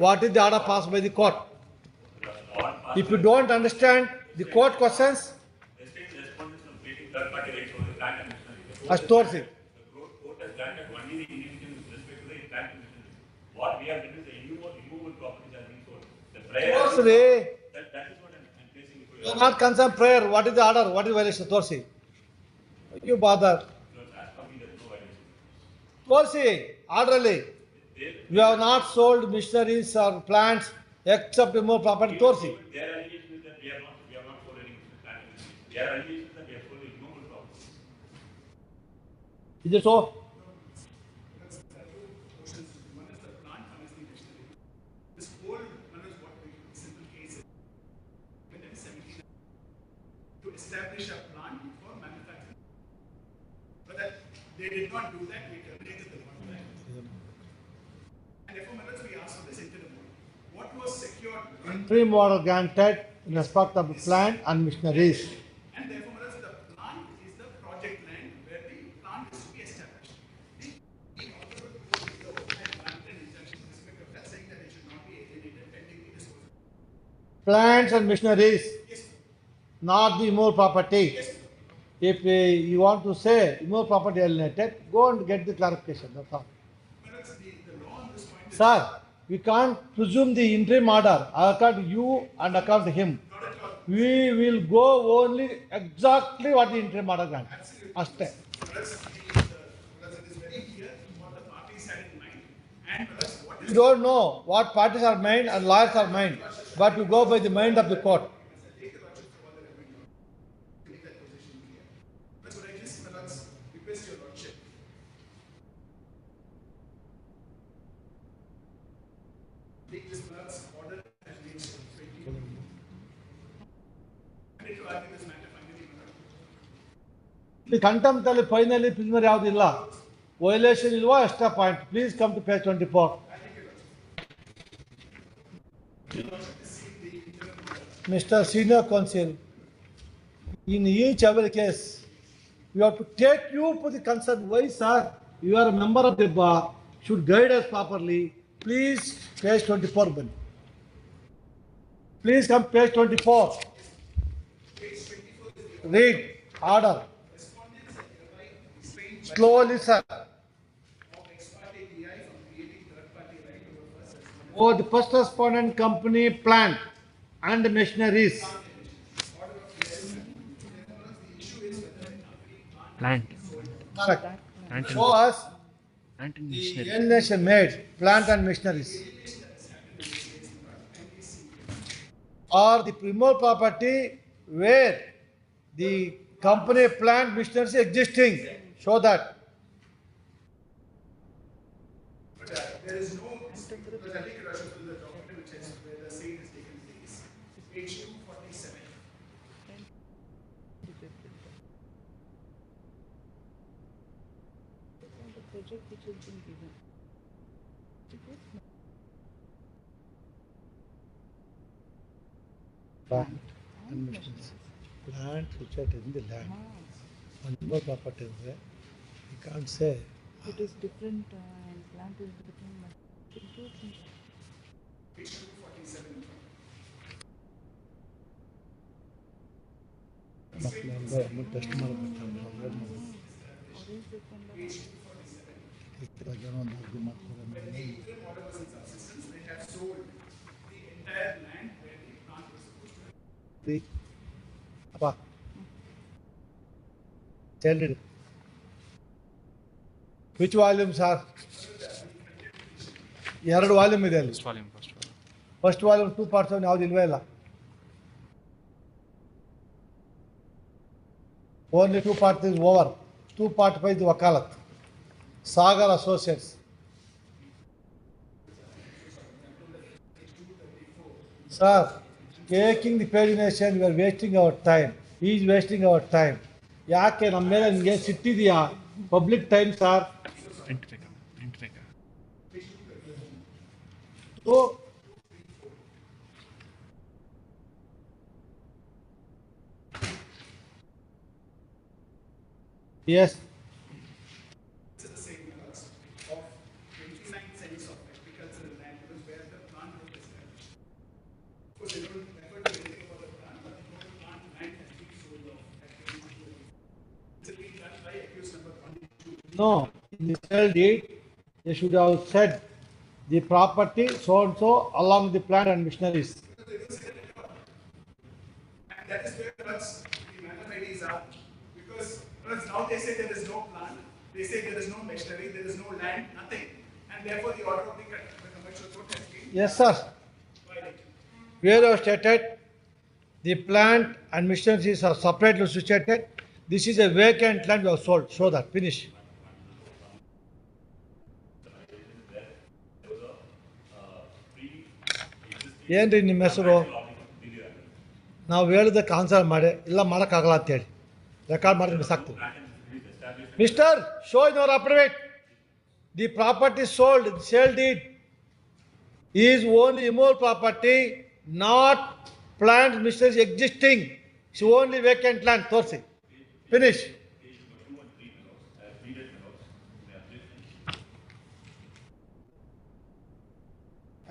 Speaker 1: What is the order pass by the court? If you don't understand the court questions, ಅಷ್ಟು ತೋರಿಸಿ. ತೋರಿಸ್ರಿ. You are not concerned prayer. What is the order? What is violation? Torsi. You bother. Torsi. Orderly. You have not sold missionaries or plants except remove property. Torsi.
Speaker 7: Their allegation is that we have not sold any plant. Their allegation is that we have sold ignoble property.
Speaker 1: Is it so?
Speaker 5: Establish a plant for manufacturing. But that they did not do that, we terminated the contract. And therefore, we asked for this interim order. What was secured?
Speaker 1: Interim order granted in respect of the plant and missionaries.
Speaker 5: And therefore, the plant is the project land where the plant is to be established. The author granted an injunction in respect of that, saying that it should not be alienated pending the disposal.
Speaker 1: Plants and missionaries.
Speaker 5: Yes.
Speaker 1: Not the more property.
Speaker 5: Yes.
Speaker 1: If you want to say immovable property alienated, go and get the clarification. That's all. Sir, we can't presume the interim order according to you and according to him. We will go only exactly what the interim order grants. Aste. You don't know what parties are made and lawyers are made, but you go by the mind of the court. The contempt finally preliminary ಯಾವುದಿಲ್ಲ. Violation ilva extra point. Please come to page 24. Mr. Senior Counsel, in each every case, we have to take you for the concern. Why, sir? You are a member of the bar, should guide us properly. Please, page 24. Please come page 24. Read, order. Slowly, sir. Oh, the first respondent company plant and machineries.
Speaker 2: Plant.
Speaker 1: Correct.
Speaker 2: Plant
Speaker 1: Show us
Speaker 2: and
Speaker 1: the
Speaker 2: machinery.
Speaker 1: alienation made, plant and machineries. Or the primary property where the company plant machineries existing. Show that.
Speaker 5: There is no, because I think it was the document which has where the sale is taken place. Page 247.
Speaker 11: The project which has been given.
Speaker 1: Plant and machineries. Plant situated in the land. On no property is there. You can't say.
Speaker 11: It is different and plant is different. But includes in
Speaker 5: Page 247.
Speaker 1: Test ಮಾಡಬೇಕು. ಅಪ್ಪ tell which volumes are? ಎರಡು volume ಇದೆ ಅಲ್ಲಿ. First volume 2 parts ಯಾವ್ದು ಇಲ್ವೇ ಇಲ್ಲ. Only 2 parts is over. 2 parts by the Wakalat. Sagar Associates. Sir, taking the pagination, we are wasting our time. He is wasting our time. ಯಾಕೆ ನಮ್ಮ ಮೇಲೆ ನಿಮಗೆ ಸಿಟ್ಟಿದೆಯಾ? Public time sir. Yes.
Speaker 5: This is the same laws of 29 cents of agricultural land because where the plant is established. Of course, they don't refer to anything about the plant, but the total plant land has been sold off at 22. It's being done by accused number 22.
Speaker 1: No, in the sale deed, they should have said the property so and so along the plant and machineries.
Speaker 5: And that is where the manner IDs are. Because now they say there is no plant, they say there is no machinery, there is no land, nothing. And therefore the order of the commercial court has been
Speaker 1: Yes, sir.
Speaker 5: violated.
Speaker 1: Where you have stated the plant and machineries are separately situated. This is a vacant land you have sold. Show that. Finish. ಏನ್ರಿ ನಿಮ್ಮ ಹೆಸರು? ನಾವು ಹೇಳಿದ್ದಕ್ಕೆ answer ಮಾಡಿ ಇಲ್ಲ ಮಾಡೋಕ್ಕಾಗಲ್ಲ ಅಂತೇಳಿ record ಮಾಡಿದ್ರೆ ಮಿಸ್ ಆಗ್ತದೆ. Mister, show in our affidavit the property sold sale deed is only immovable property, not plant machineries existing. It's only vacant land. ತೋರಿಸಿ. ಫಿನಿಶ್.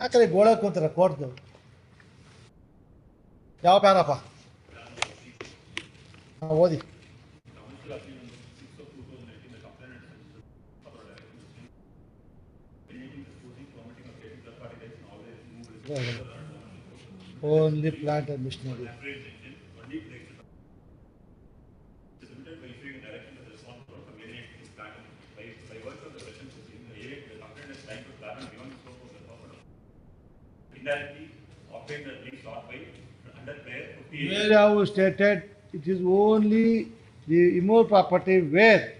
Speaker 1: ಯಾಕಂದ್ರೆ ಗೋಳ ಕೂತಾರೆ ಕೋರ್ಟ್ದು. ಯಾವ ಪ್ಯಾರಪ್ಪ ಓದಿ.
Speaker 7: appeal number 6 of 2019, the complainant author direction creating, disposing, permitting, or getting third party rights in all the
Speaker 1: Only plant and machinery.
Speaker 7: only limited by issuing direction to the responsible for variating his plan. By virtue of the present proceeding, the area the complainant is trying to plan and beyond the scope of the property. Indirectly obtain the lease sought by under prayer 58.
Speaker 1: Where have you stated it is only the immovable property where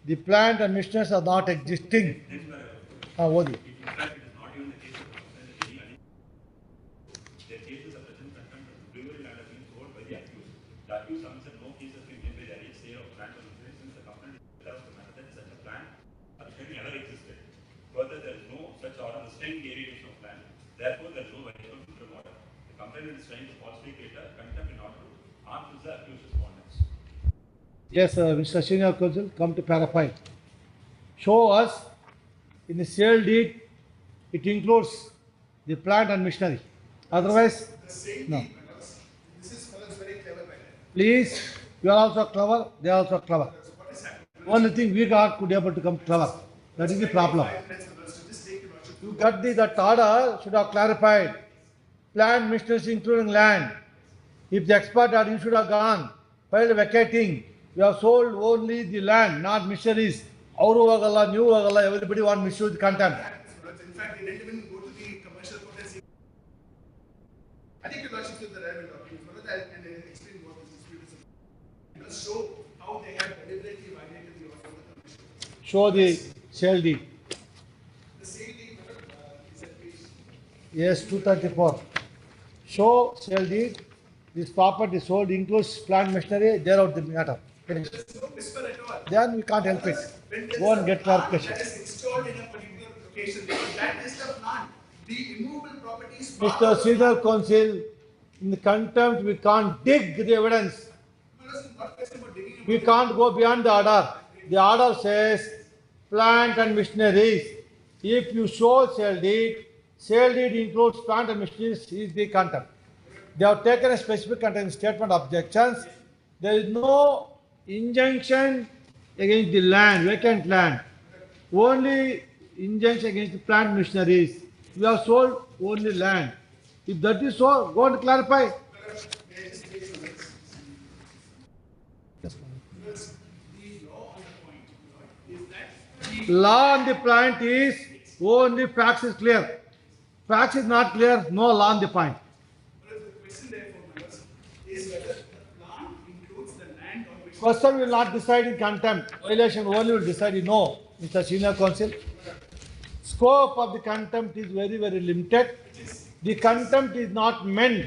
Speaker 1: the plant and machineries are not existing? Odi.
Speaker 7: In fact, it is not even the case of the complainant. Their cases of present contempt of brewery land have been sold by the accused. The accused answered no case has been made by the alleged sale of plant or machinery since the complainant developed the matter that such a plan or machinery never existed. Further, there is no such order restraining the aggregation of land. Therefore, there is no violation of interim order. The complainant is trying to falsely create a contempt in order to harm the accused respondents.
Speaker 1: Yes, Mr. Senior Counsel, come to para 5. Show us in the sale deed it includes the plant and machinery. Otherwise, no.
Speaker 5: This is fellows very clever by that.
Speaker 1: Please, you are also clever, they are also clever. Only thing we got could be able to come clever. That is the problem. You got that order should have clarified. Plant, machineries including land. If the expert order you should have gone, filed vacating. You have sold only the land, not machineries. Auru Vagala, New Vagala, everybody want misuse contempt.
Speaker 5: In fact, they didn't even go to the commercial court and see. I think your lordship said that I will document and explain what this dispute is about. It does show how they have deliberately violated the order of the commission.
Speaker 1: Show the sale deed.
Speaker 5: The sale deed is at page.
Speaker 1: Yes, 234. Show sale deed. This property sold includes plant machinery. There out the matter. Finish.
Speaker 5: There's no whisper at all.
Speaker 1: Then we can't help it.
Speaker 5: When there
Speaker 1: Go
Speaker 5: is
Speaker 1: and
Speaker 5: a
Speaker 1: get
Speaker 5: plant
Speaker 1: clarification.
Speaker 5: that is installed in a particular location, that is the plant. The immovable properties.
Speaker 1: Mr. Senior Counsel, in the contempt we can't dig the evidence. We can't go beyond the order. The order says plant and machineries. If you show sale deed includes plant and machineries is the contempt. They have taken a specific content statement objections. There is no injunction against the land, vacant land. Only injunction against the plant machineries. We have sold only land. If that is so, go and clarify. Law on the point is only facts is clear. Facts is not clear, no law on the point. Question will not decide in contempt. Violation only will decide in no, Mr. Senior Counsel. Scope of the contempt is very, very limited. The contempt is not meant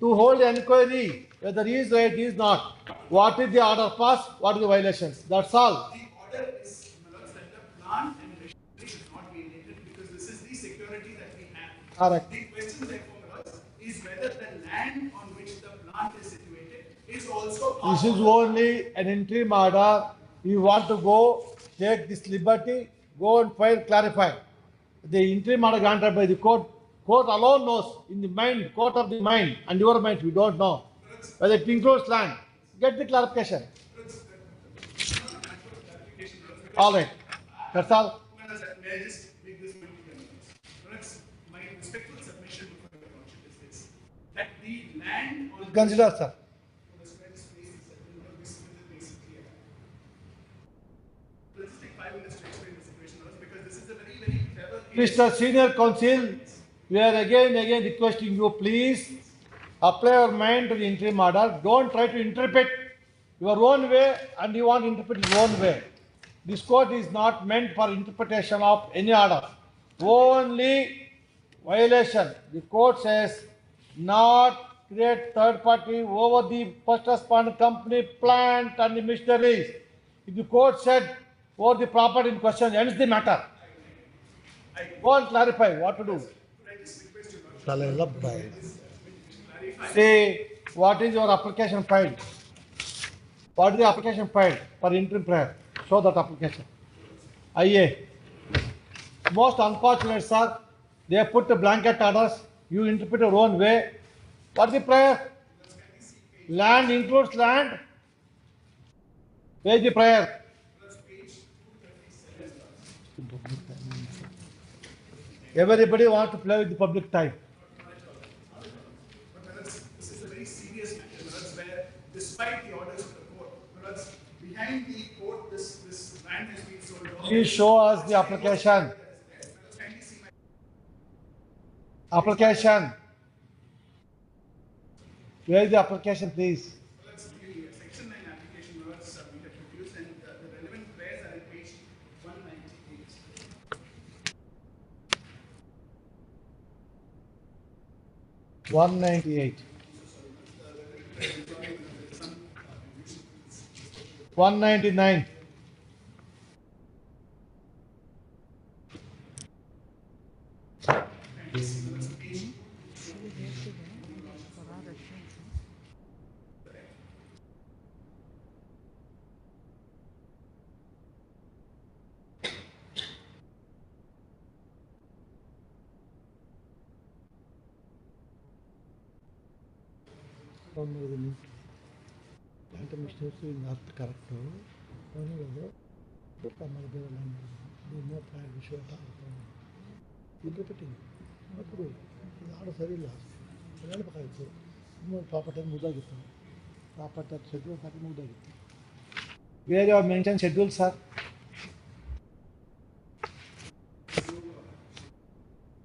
Speaker 1: to hold inquiry whether he is right, he is not. What is the order passed? What is the violations? That's all.
Speaker 5: The order is that the plant and machinery is not violated because this is the security that we have.
Speaker 1: Correct.
Speaker 5: The question therefore is whether the land on which the plant is situated is also.
Speaker 1: This is only an interim order. You want to go, take this liberty, go and file, clarify. The interim order granted by the court alone knows in the mind, court of the mind and your mind, we don't know whether it includes land. Get the clarification. All right. That's all.
Speaker 5: May I just make this point clear? My respectful submission before the lordship is this: that the land on
Speaker 1: Consider, sir.
Speaker 5: let's just take 5 minutes to explain the situation because this is a very, very clever case.
Speaker 1: Mr. Senior Counsel, we are again requesting you, please apply your mind to the interim order. Don't try to interpret your own way and you want to interpret your own way. This court is not meant for interpretation of any order. Only violation. The court says not create third party over the first responder company, plant and the machineries. If the court said over the property in question, ends the matter. Go and clarify what to do. Say, what is your application filed? What is the application filed for interim prayer? Show that application. IA. Most unfortunate, sir. They have put the blanket orders. You interpret your own way. What is the prayer? Land includes land. Page the prayer. Everybody want to play with the public time.
Speaker 5: This is a very serious matter, where despite the orders of the court, behind the court, this land has been sold off.
Speaker 1: Please show us the application. Application. Where is the application, please?
Speaker 5: Section 9 application was we have produced, and the relevant prayers are at page 198.
Speaker 1: 198. 199. Correct. Interpreting. Where you have mentioned schedule, sir?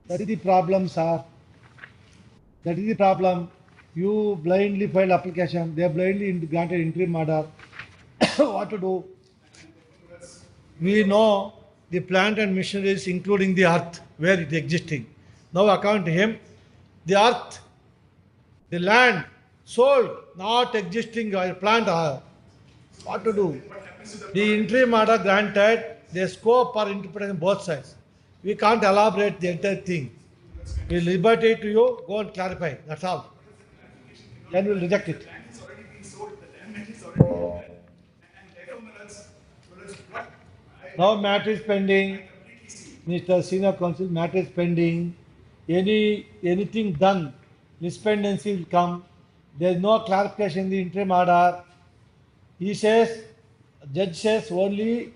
Speaker 1: That is the problem, sir. That is the problem. You blindly filed application. They blindly granted interim order. What to do? We know the plant and machineries, including the earth, where it is existing. Now, according to him, the earth, the land sold, not existing plant. What to do? The interim order granted, the scope for interpretation both sides. We can't elaborate the entire thing. We liberty to you, go and clarify. That's all. Then we'll reject it. Now matter is pending. Mr. Senior Counsel, matter is pending. Anything done, mispendency will come. There is no clarification in the interim order. He says, judge says only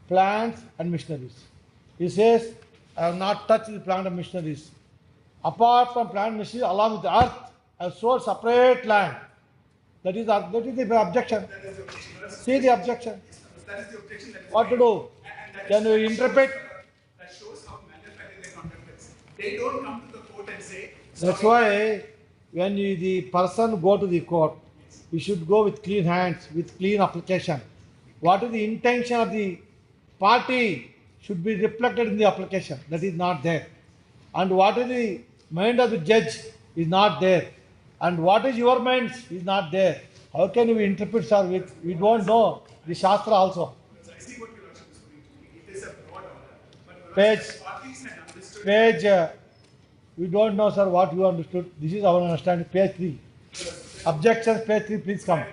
Speaker 1: plants and machineries. He says, I have not touched the plant and machineries. Apart from plant and machineries, along with the earth, I have sold separate land. That is the objection. See the objection. What to do? Can you interpret?
Speaker 5: That shows how manufactured their conduct is. They don't come to the court and say.
Speaker 1: That's why when the person go to the court, you should go with clean hands, with clean application. What is the intention of the party should be reflected in the application. That is not there. And what is the mind of the judge is not there. And what is your mind is not there. How can you interpret, sir? We don't know the Shastra also.
Speaker 5: I see what your lordship is putting to me. It is a broad order. But parties had understood.
Speaker 1: We don't know, sir, what you understood. This is our understanding. Page 3. Objections, page 3, please come.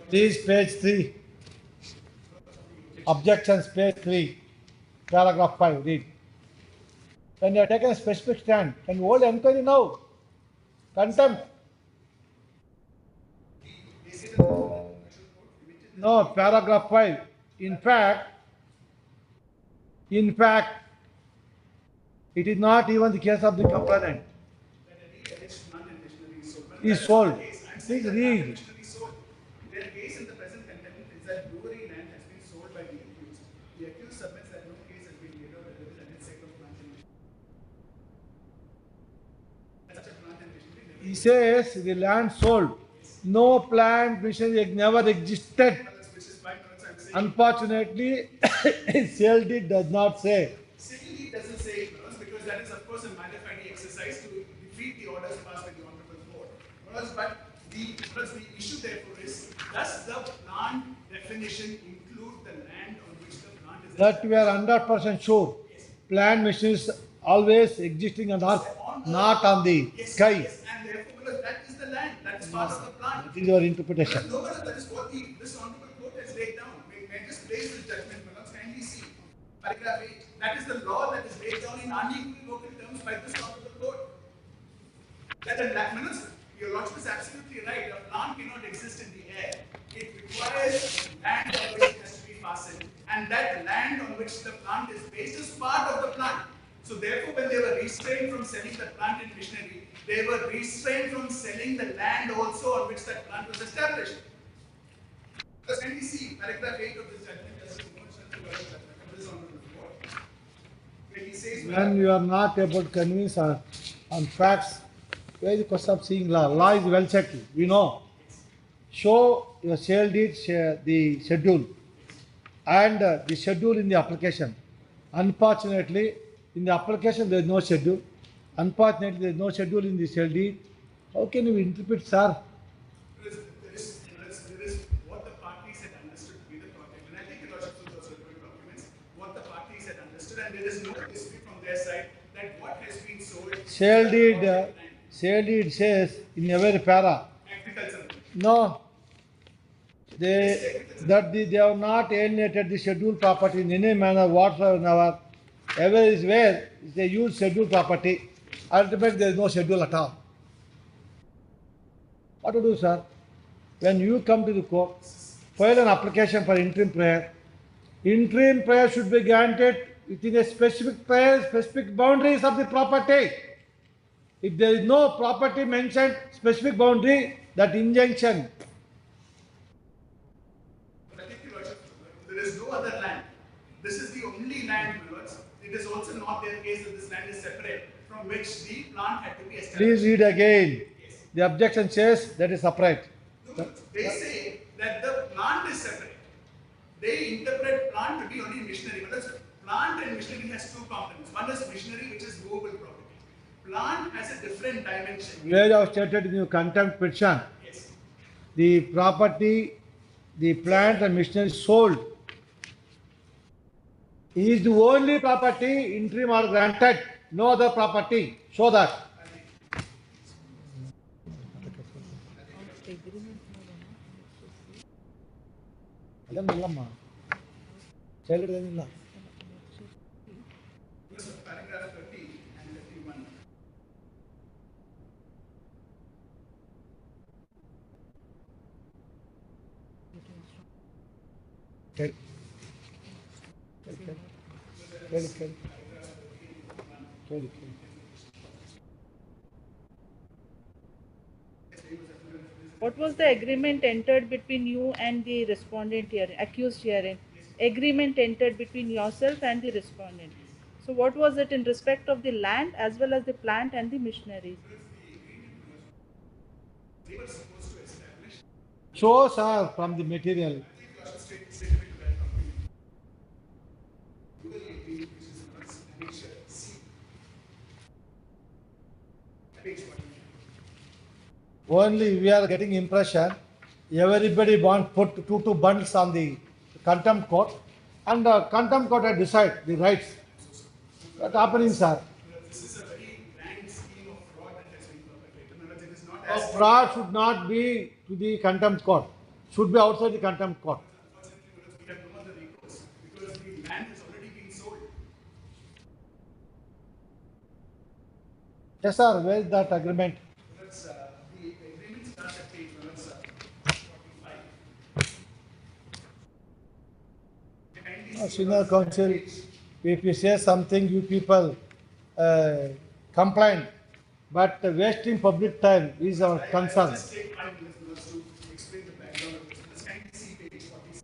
Speaker 1: Please, page 3. Objections, page 3. Paragraph 5, read. When you have taken a specific stand, can you hold inquiry now? Contempt. No, paragraph 5. In fact, it is not even the case of the complainant. Is sold. Please read.
Speaker 5: Their case in the present contempt is that brewery land has been sold by the accused. The accused submits that no case has been made out that there is an insect of plant and machinery. Such a plant and machinery.
Speaker 1: He says the land sold. No plant machinery never existed. Unfortunately, sale deed does not say.
Speaker 5: Sale deed doesn't say it, because that is of course a manufacturing exercise to defeat the orders passed by the honorable court. But the issue therefore is, does the plant definition include the land on which the plant is?
Speaker 1: That we are 100% sure. Plant machineries always existing on earth, not on the sky.
Speaker 5: Yes, and therefore that is the land, that is part of the plant.
Speaker 1: That is your interpretation.
Speaker 5: No, that is what this honorable court has laid down. May I just place this judgment, Manoj, kindly see. Paragraph 8. That is the law that is laid down in unequivocal terms by this honorable court. That the land, your lordship is absolutely right. A plant cannot exist in the air. It requires land on which it has to be fastened, and that land on which the plant is based is part of the plant. So therefore, when they were restrained from selling the plant in machinery, they were restrained from selling the land also on which that plant was established. Because when we see paragraph 8 of this judgment, when he says
Speaker 1: when you are not able to convince us on facts, where is the question of seeing law? Law is well settled. We know. Show your sale deed, the schedule, and the schedule in the application. Unfortunately, in the application there is no schedule. Unfortunately, there is no schedule in the sale deed. How can you interpret, sir?
Speaker 5: There is what the parties had understood to be the project. And I think the lordship will also refer to documents, what the parties had understood, and there is no dispute from their side that what has been sold.
Speaker 1: Sale deed says in every para.
Speaker 5: Agricultural.
Speaker 1: No. They have not alienated the scheduled property in any manner whatsoever. Ever is where they use scheduled property. Ultimately, there is no schedule at all. What to do, sir? When you come to the court, file an application for interim prayer. Interim prayer should be granted within a specific prayer, specific boundaries of the property. If there is no property mentioned, specific boundary, that injunction.
Speaker 5: There is no other land. This is the only land, my lords. It is also not their case that this land is separate from which the plant had to be established.
Speaker 1: Please read again. Yes. The objection says that is separate.
Speaker 5: No, they say that the plant is separate. They interpret plant to be only machinery. Because plant and machinery has two components. One is machinery, which is movable property. Plant has a different dimension.
Speaker 1: Where you have stated in your contempt petition,
Speaker 5: yes,
Speaker 1: the property, the plant and machinery sold is the only property interim are granted, no other property. Show that.
Speaker 5: paragraph 30 and 31.
Speaker 11: What was the agreement entered between you and the respondent here, accused herein? Agreement entered between yourself and the respondent. So what was it in respect of the land as well as the plant and the machineries?
Speaker 5: They were supposed to establish.
Speaker 1: Show, sir, from the material. Only we are getting impression. Everybody want put two bundles on the contempt court, and the contempt court has decide the rights. What happening, sir?
Speaker 5: This is a very grand scheme of fraud that has been perpetrated. It is not as
Speaker 1: Fraud should not be to the contempt court. Should be outside the contempt court.
Speaker 5: Unfortunately, we have no other recourse because the land has already been sold.
Speaker 1: Yes, sir. Where is that agreement?
Speaker 5: That's the agreement starts at page 45.
Speaker 1: Senior counsel, if you say something, you people complain, but wasting public time is our concern.
Speaker 5: Just take 5 minutes to explain the background of this. This can be see page 46.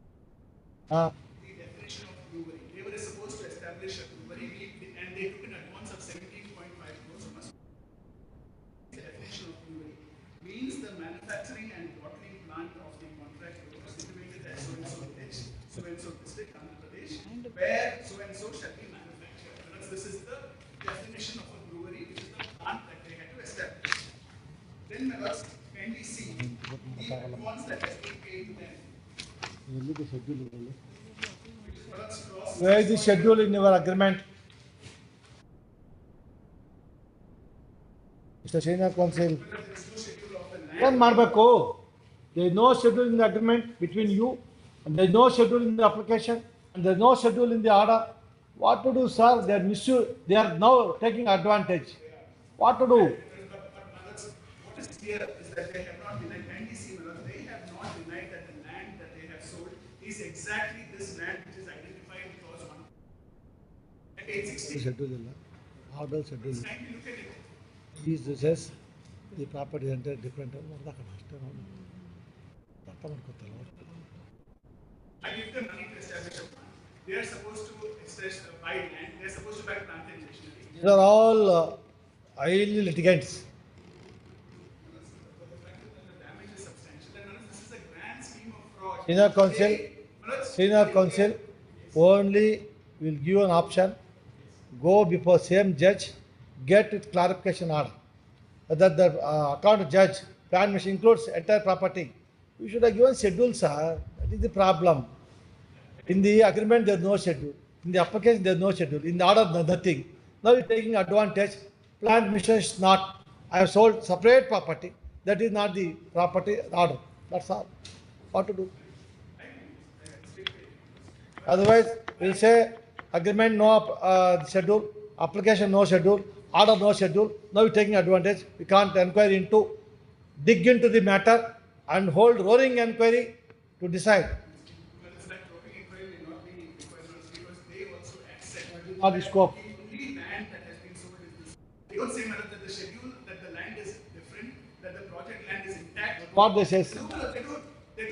Speaker 1: Uh,
Speaker 5: The definition of brewery. They were supposed to establish a brewery and they took an advance of 17.5 crores from us. The definition of brewery means the manufacturing and bottling plant of the contract was situated at so-and-so village, so-and-so district, Andhra Pradesh, where so-and-so shall be manufactured. Because this is the definition of a brewery, which is the plant that they had to establish. Then the last, can we see the advance that has been paid to them?
Speaker 1: Where is the schedule in your agreement? Mr. Senior counsel. Then Marbako, there is no schedule in the agreement between you, and there is no schedule in the application, and there is no schedule in the order. What to do, sir? They are now taking advantage. What to do?
Speaker 12: clear is that they have not denied, kindly see, my lord, they have not denied that the land that they have sold is exactly this land which is identified in clause 1. At 860.
Speaker 1: Schedule ಇಲ್ಲ order schedule
Speaker 12: Kindly look at it.
Speaker 1: Is this the property enter different ನೋಡ್ದಾಕಣ ಅಷ್ಟೇ ನೋಡಿ ಅರ್ಥ ಮಾಡ್ಕೊತಲ್ಲ
Speaker 12: I give them money to establish a plant. They are supposed to buy land. They are supposed to buy planted machinery.
Speaker 1: These are all highly litigants.
Speaker 12: The damage is substantial. And this is a grand scheme of fraud.
Speaker 1: Senior counsel only will give an option, go before same judge, get clarification order. That the account judge, plan which includes entire property. You should have given schedule, sir. That is the problem. In the agreement, there is no schedule. In the application, there is no schedule. In the order, nothing. Now you are taking advantage. Plant mission is not. I have sold separate property. That is not the property order. That's all. What to do? Otherwise, we will say agreement no schedule, application no schedule, order no schedule. Now we are taking advantage. We can't inquire into, dig into the matter and hold roaring inquiry to decide. Not the scope.
Speaker 12: The only land that has been sold is this. They don't say, madam, that the schedule, that the land is different, that the project land is intact.
Speaker 1: What they say?
Speaker 12: No, they don't.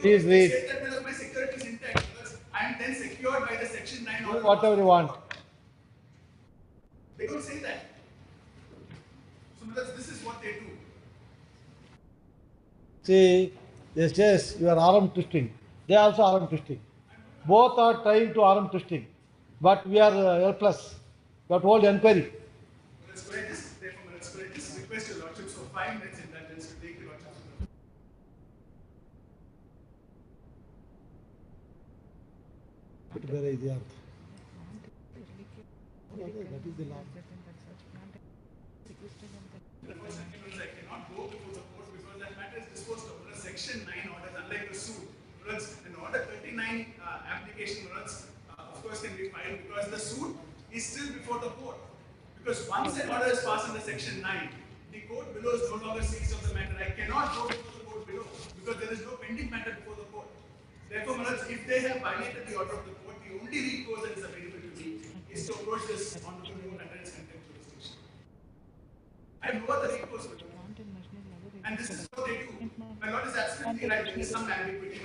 Speaker 1: Please
Speaker 12: They
Speaker 1: read.
Speaker 12: say that, madam, my security is intact because I am then secured by the section 9
Speaker 1: Do
Speaker 12: order.
Speaker 1: whatever you want.
Speaker 12: They don't say that. So, madam, this is what they do.
Speaker 1: See, they says you are arm twisting. They also arm twisting. Both are trying to arm twisting. But we are helpless. We have to hold inquiry.
Speaker 12: Let's correct this. Therefore, let's correct this. Request your lordship. So 5 minutes in that to take the lordship.
Speaker 1: ಬೇರೆ ಇದೆಯಾ ಅಂತ that is the law.
Speaker 12: I cannot go before the court because that matter is disposed of. Section 9 orders, unlike the suit, an order 39 application of course can be filed because the suit is still before the court. Because once an order is passed under section 9, the court below is no longer seized of the matter. I cannot go before the court below because there is no pending matter before the court. Therefore, if they have violated the order of the court, the only recourse that is available to me is to approach this honorable court under its contempt jurisdiction. I have no other recourse with it. And this is what they do. My lord is absolutely right. There is some ambiguity.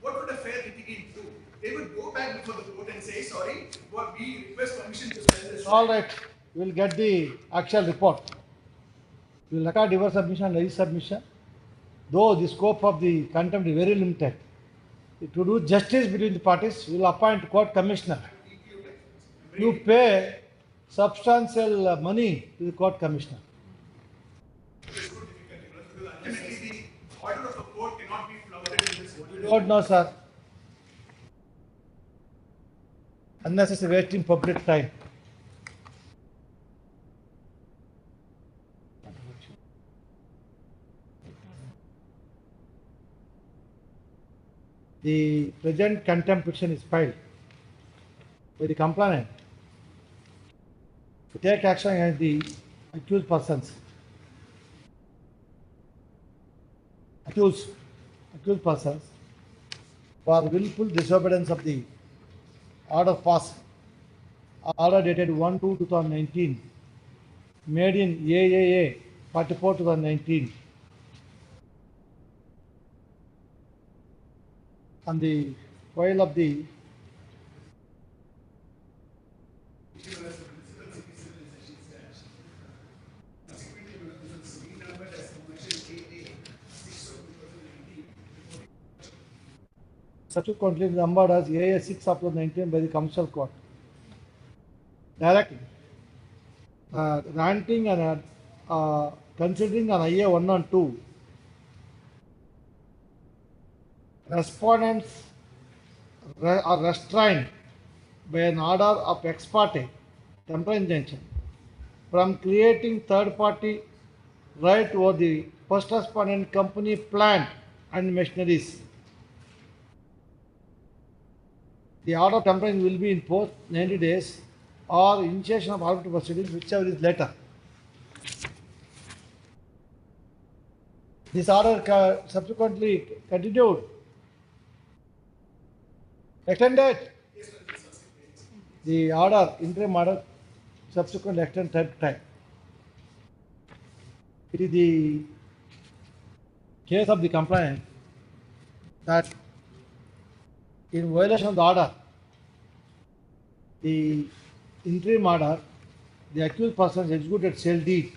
Speaker 12: What would a fair litigant do? They would go back before the court and say, sorry, we request permission to sell this.
Speaker 1: All right. We will get the actual report. We will record your submission and his submission. Though the scope of the contempt is very limited, to do justice between the parties, we will appoint court commissioner. You pay substantial money to the court commissioner.
Speaker 12: Ultimately, the order of the court cannot be flouted in this way.
Speaker 1: You don't know, sir. Unnecessary wasting public time. The present contempt petition is filed by the complainant to take action against the accused persons. Accused persons for willful disobedience of the order passed, order dated 1/2/2019, made in AAA 44/2019. On the file of the subsequently numbered as AA6 of 2019 by the Commercial Court, directly granting and considering an IA 1 and 2, respondents are restrained by an order of ex parte temporary injunction from creating third party right over the first respondent company plant and machineries. The order of temporary will be imposed 90 days or initiation of arbitral proceedings, whichever is later. This order subsequently continued, extended. The order, interim order, subsequently extended time. It is the case of the complaint that in violation of the order, the interim order, the accused person executed sale deed.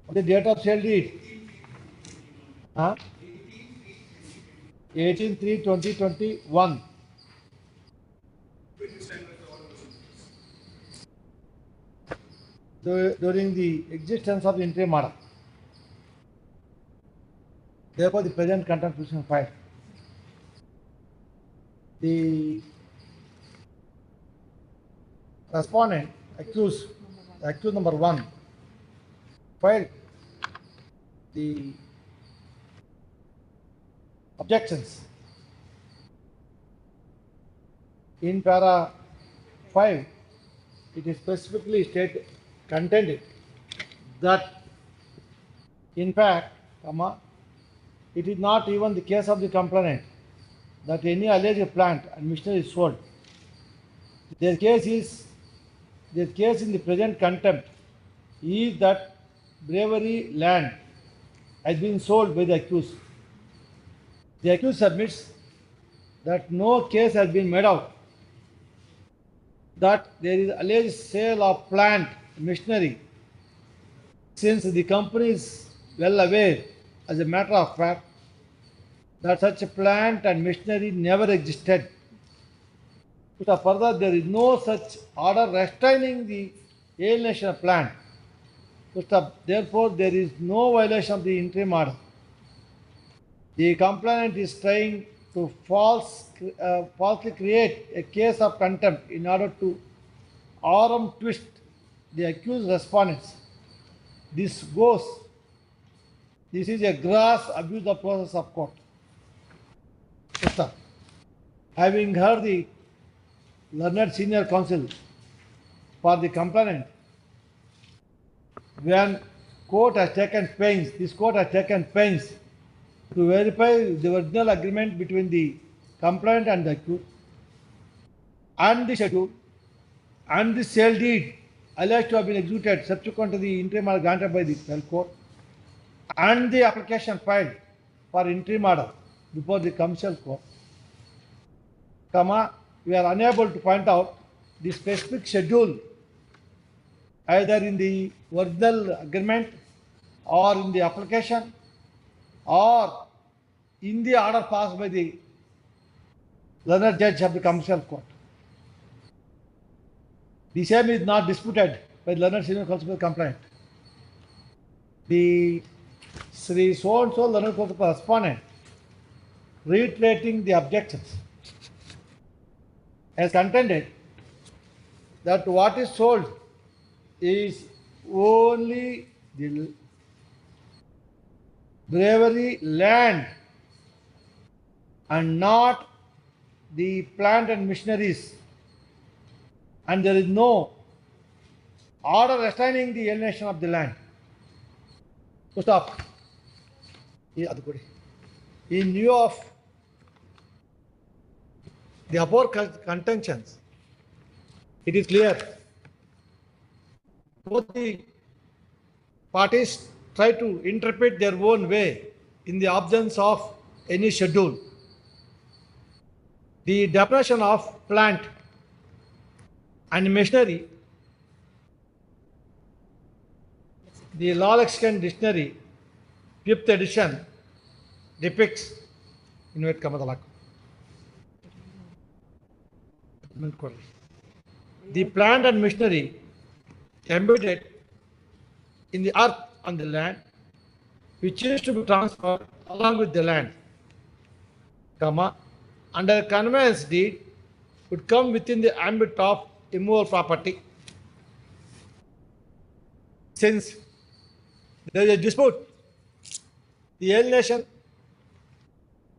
Speaker 1: What is the date of sale deed? 18/3/2021. During the existence of the interim order. Therefore, the present contempt petition filed. The respondent, accused number 1, filed the objections. In para 5, it is specifically contended that, in fact, it is not even the case of the complainant that any alleged plant and machinery is sold. Their case in the present contempt is that bravery land has been sold by the accused. The accused submits that no case has been made out that there is alleged sale of plant machinery, since the company is well aware, as a matter of fact, that such a plant and machinery never existed. Further, there is no such order restraining the alienation of plant. Therefore, there is no violation of the interim order. The complainant is trying to falsely create a case of contempt in order to arm twist the accused respondents. This is a gross abuse of process of court. Having heard the learned senior counsel for the complainant, this court has taken pains to verify the original agreement between the complainant and the accused, and the schedule, and the sale deed alleged to have been executed subsequent to the interim order granted by the trial court, and the application filed for interim order before the commercial court, we are unable to point out the specific schedule either in the original agreement or in the application or in the order passed by the learned judge of the commercial court. The same is not disputed by the learned senior counsel for the complaint. The Sri so-and-so learned counsel for respondent, reiterating the objections, has contended that what is sold is only the bravery land and not the plant and machineries, and there is no order restraining the alienation of the land. So stop. In view of the above contentions, it is clear both the parties try to interpret their own way in the absence of any schedule. The definition of plant and machinery, the Law Lexicon Dictionary, 5th edition, depicts the plant and machinery embedded in the earth on the land, which is to be transferred along with the land, under conveyance deed, would come within the ambit of immovable property. Since there is a dispute, the alienation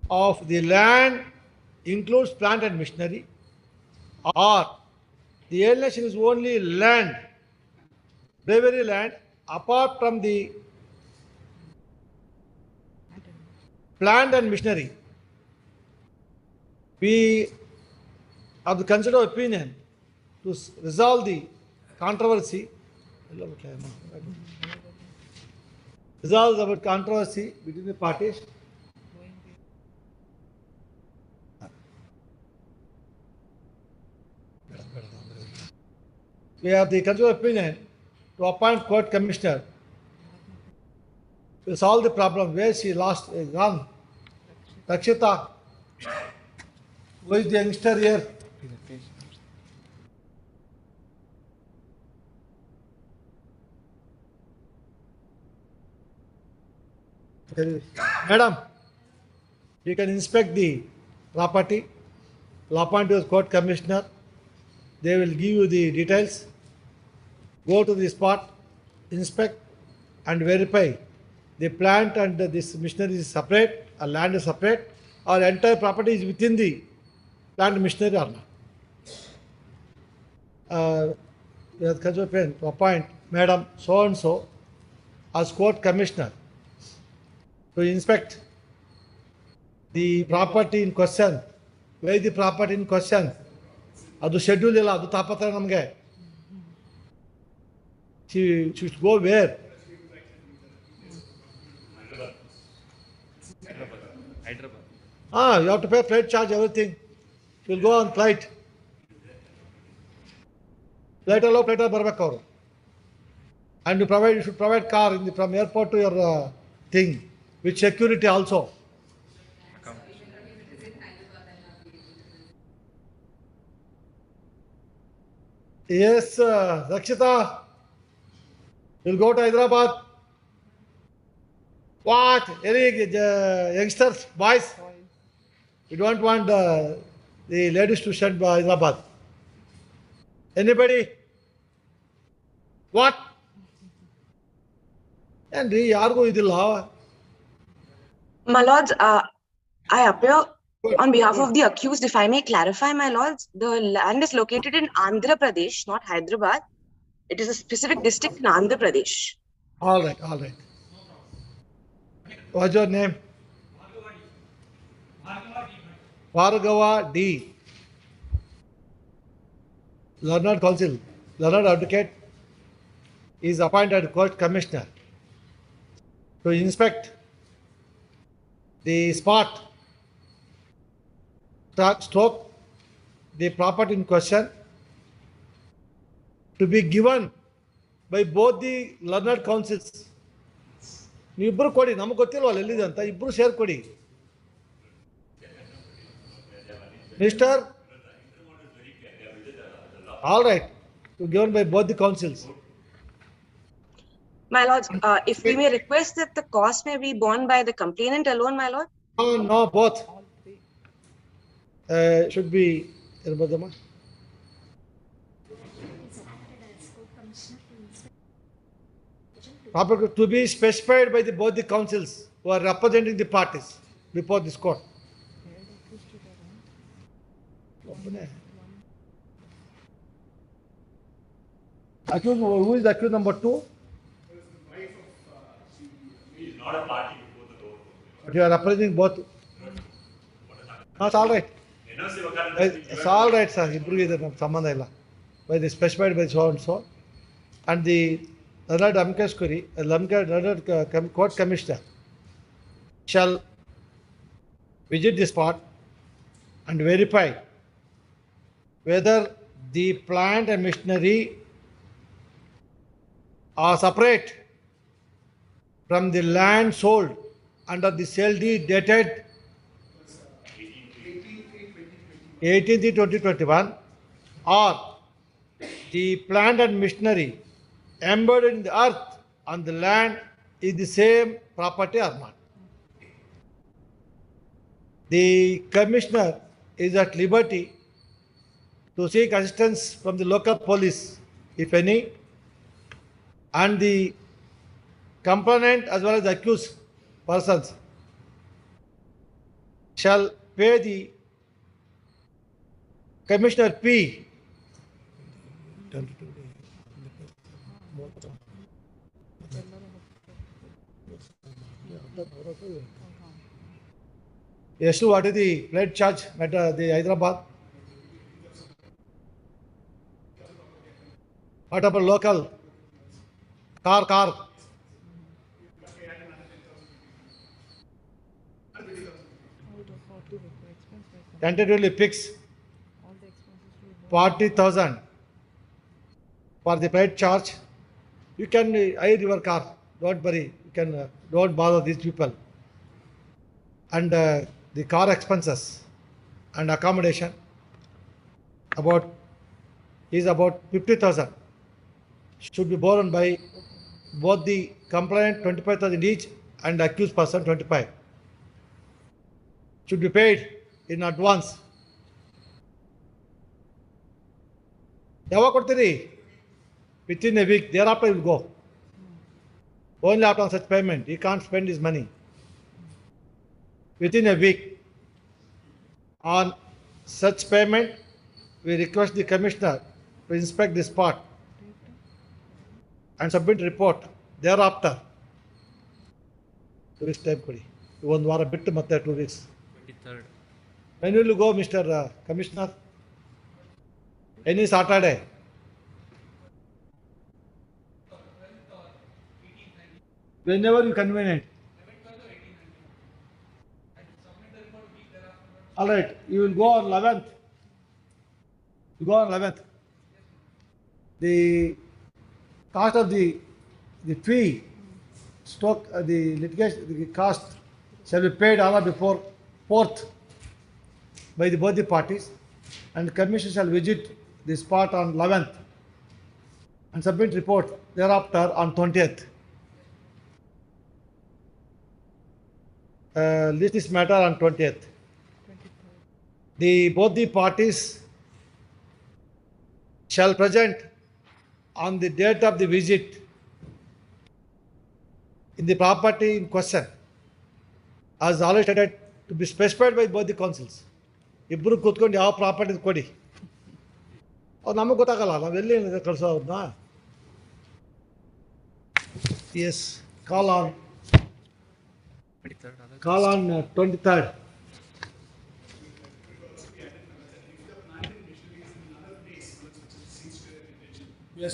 Speaker 1: of the land includes plant and machinery, or the alienation is only land, bravery land, apart from the plant and machinery, we have to consider opinion to resolve the controversy. Resolve about controversy between the parties. We have the consider opinion to appoint court commissioner to solve the problem where she lost a gun. Rakshita, who is the youngster here? Madam, you can inspect the property. Will appoint your court commissioner. They will give you the details. Go to the spot, inspect and verify the plant and this machinery is separate, or land is separate, or entire property is within the plant machinery or not. We have to appoint Madam so and so as court commissioner to inspect the property in question. Where the property in question? ಅದು schedule ಇಲ್ಲ, ಅದು ತಾಪತ್ರ ನಮಗೆ. She should go where?
Speaker 2: Hyderabad.
Speaker 1: You have to pay flight charge, everything. She will go on flight. Flight allow, flight ಬರ್ಬೇಕು ಅವರು. And you should provide car from airport to your thing with security also. Yes, Rakshita, you'll go to Hyderabad. What? Any youngsters, boys? We don't want the ladies to send by Hyderabad. Anybody? What? And yargo idilla.
Speaker 10: My lords, I appear on behalf of the accused. If I may clarify, my lords, the land is located in Andhra Pradesh, not Hyderabad. It is a specific district in Andhra Pradesh.
Speaker 1: All right, all right. What's your name? Bhargava D. Learned counsel, learned advocate is appointed court commissioner to inspect the spot, stroke the property in question to be given by both the learned counsels. ನೀವಿಬ್ಬರು ಕೊಡಿ, ನಮಗೆ ಗೊತ್ತಿಲ್ವಲ್ಲ ಎಲ್ಲಿದೆ ಅಂತ, ಇಬ್ಬರು ಸೇರ್ ಕೊಡಿ. Mister, all right, given by both the councils.
Speaker 10: My lords, if we may request that the cost may be borne by the complainant alone, my lord.
Speaker 1: No, both. Should be Irbadama. To be specified by both the councils who are representing the parties before this court. Accused, who is accused number 2?
Speaker 7: He is not a party before the court.
Speaker 1: But you are representing both. That's all right. It's all right, sir. By the specified by so and so. And the Learned Amicus Curiae, Learned Court Commissioner shall visit the spot and verify whether the plant and machinery are separate from the land sold under the sale deed dated 18/3/2021 or the plant and machinery embedded in the earth on the land is the same property or not. The commissioner is at liberty to seek assistance from the local police, if any, and the complainant as well as the accused persons shall pay the commissioner fee Yes, what is the plate charge at the Hyderabad? What about local car? Tentatively fix 40,000 for the plate charge. You can hire your car. Don't worry. You can don't bother these people. And the car expenses and accommodation about 50,000 should be borne by both the complainant 25,000 each and accused person 25 should be paid in advance. ಯಾವಾಗ ಕೊಡ್ತೀರಿ? Within a week, thereafter he will go. Only after such payment, he can't spend his money. Within a week, on such payment, we request the commissioner to inspect the spot and submit report. Thereafter, 2 weeks time ಕೊಡಿ. ಒಂದು ವಾರ ಬಿಟ್ಟು ಮತ್ತೆ 2 weeks.
Speaker 2: 23rd.
Speaker 1: When will you go, Mr. Commissioner? Any Saturday? Whenever you convenient. All right, you will go on 11th. You go on 11th. The cost of the fee, stock, the litigation, the cost shall be paid on or before 4th by both the parties, and the commission shall visit the spot on 11th and submit report thereafter on 20th. List this matter on 20th. Both the parties shall present on the date of the visit in the property in question, as always stated, to be specified by both the councils. ಇಬ್ಬರು ಕೂತ್ಕೊಂಡು ಯಾವ property ಕೊಡಿ, ಅವ್ರು ನಮಗೆ ಗೊತ್ತಾಗಲ್ಲ, ನಾವೆಲ್ಲಿ ಕಳಿಸೋ ಅವ್ರನ್ನ. Yes, call on 23rd.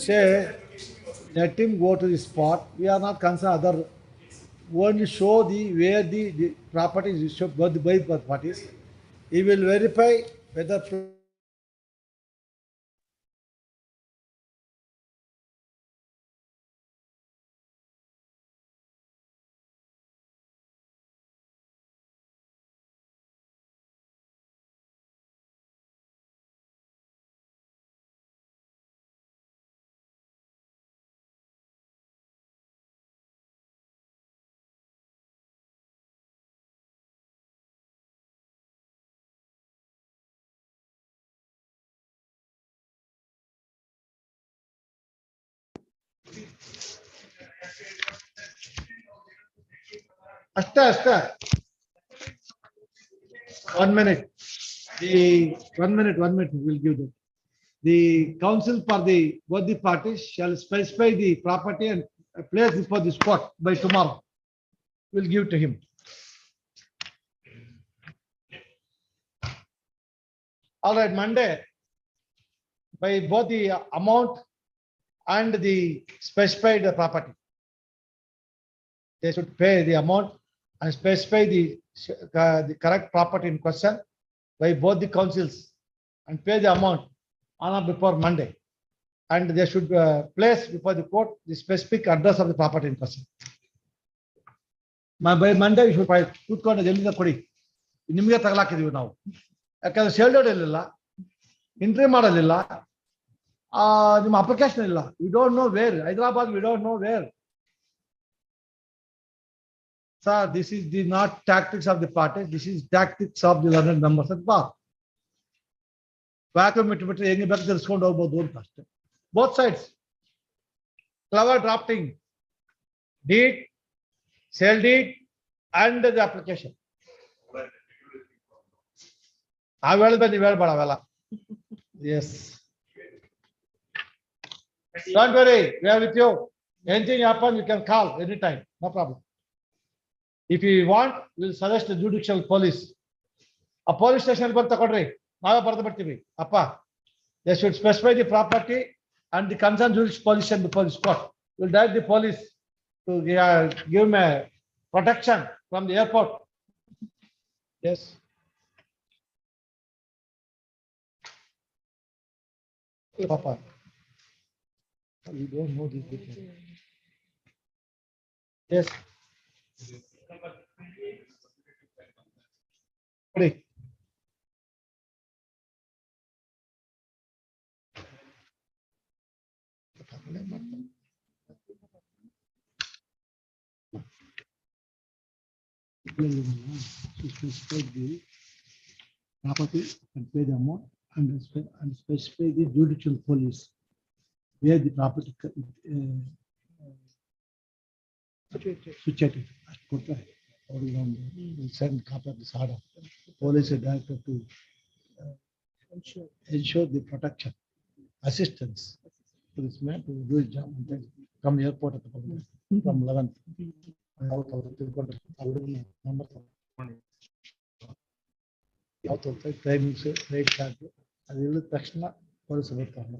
Speaker 1: Say, let him go to the spot. We are not concerned other. Only show where the property is issued by both parties. He will verify whether ಅಷ್ಟೇ 1 minute. One minute will give them. The council for both the parties shall specify the property and place before the spot by tomorrow. Will give to him. All right, Monday, by both the amount and the specified property, they should pay the amount and specify the correct property in question by both the councils and pay the amount on or before Monday. And they should place before the court the specific address of the property in question. By Monday, you should ಕೂತ್ಕೊಂಡು ಎಲ್ಲಿಂದ ಕೊಡಿ, ನಿಮಗೆ ತಗಲಾಕಿದೀವಿ ನಾವು. ಯಾಕಂದ್ರೆ ಶೇಲ್ಡರ್ ಇರಲಿಲ್ಲ, entry ಮಾಡಲಿಲ್ಲ, ನಿಮ್ಮ application ಇಲ್ಲ. We don't know where. Hyderabad, we don't know where. Sir, this is not tactics of the parties. This is tactics of the learned members of the bar. Vacuum ಇಟ್ಬಿಟ್ರೆ ಹೆಂಗೆ ಬೇಕು ತಿರ್ಸ್ಕೊಂಡು ಹೋಗ್ಬೋದು ಅಂತ ಅಷ್ಟೇ. Both sides. Clever drafting, deed, sale deed, and the application. ನಾವ್ ಹೇಳ್ದೆ ನೀವು ಹೇಳ್ಬೇಡ ಅವೆಲ್ಲ. Yes. Don't worry, we are with you. Anything happen, you can call anytime. No problem. If you want, we'll suggest the judicial police. A police station ಬಂದು ತಗೊಳ್ರಿ, ನಾವೇ ಬರೆದು ಬರ್ತೀವಿ. ಅಪ್ಪ, they should specify the property and the concerned judicial police and the police court. We'll direct the police to give me protection from the airport. Yes. Papa, we don't know this detail. Yes. Ready. Specify the property and pay the amount and specify the judicial police where the property situated. We'll send copy of this order. Police director to ensure the protection, assistance to this man to do his job from the airport at the public, from 11th. ಯಾವತ್ತು timings rate charge ಅದು ಹೇಳಿದ ತಕ್ಷಣ ಪೊಲೀಸರು ಬರ್ತಾರೆ.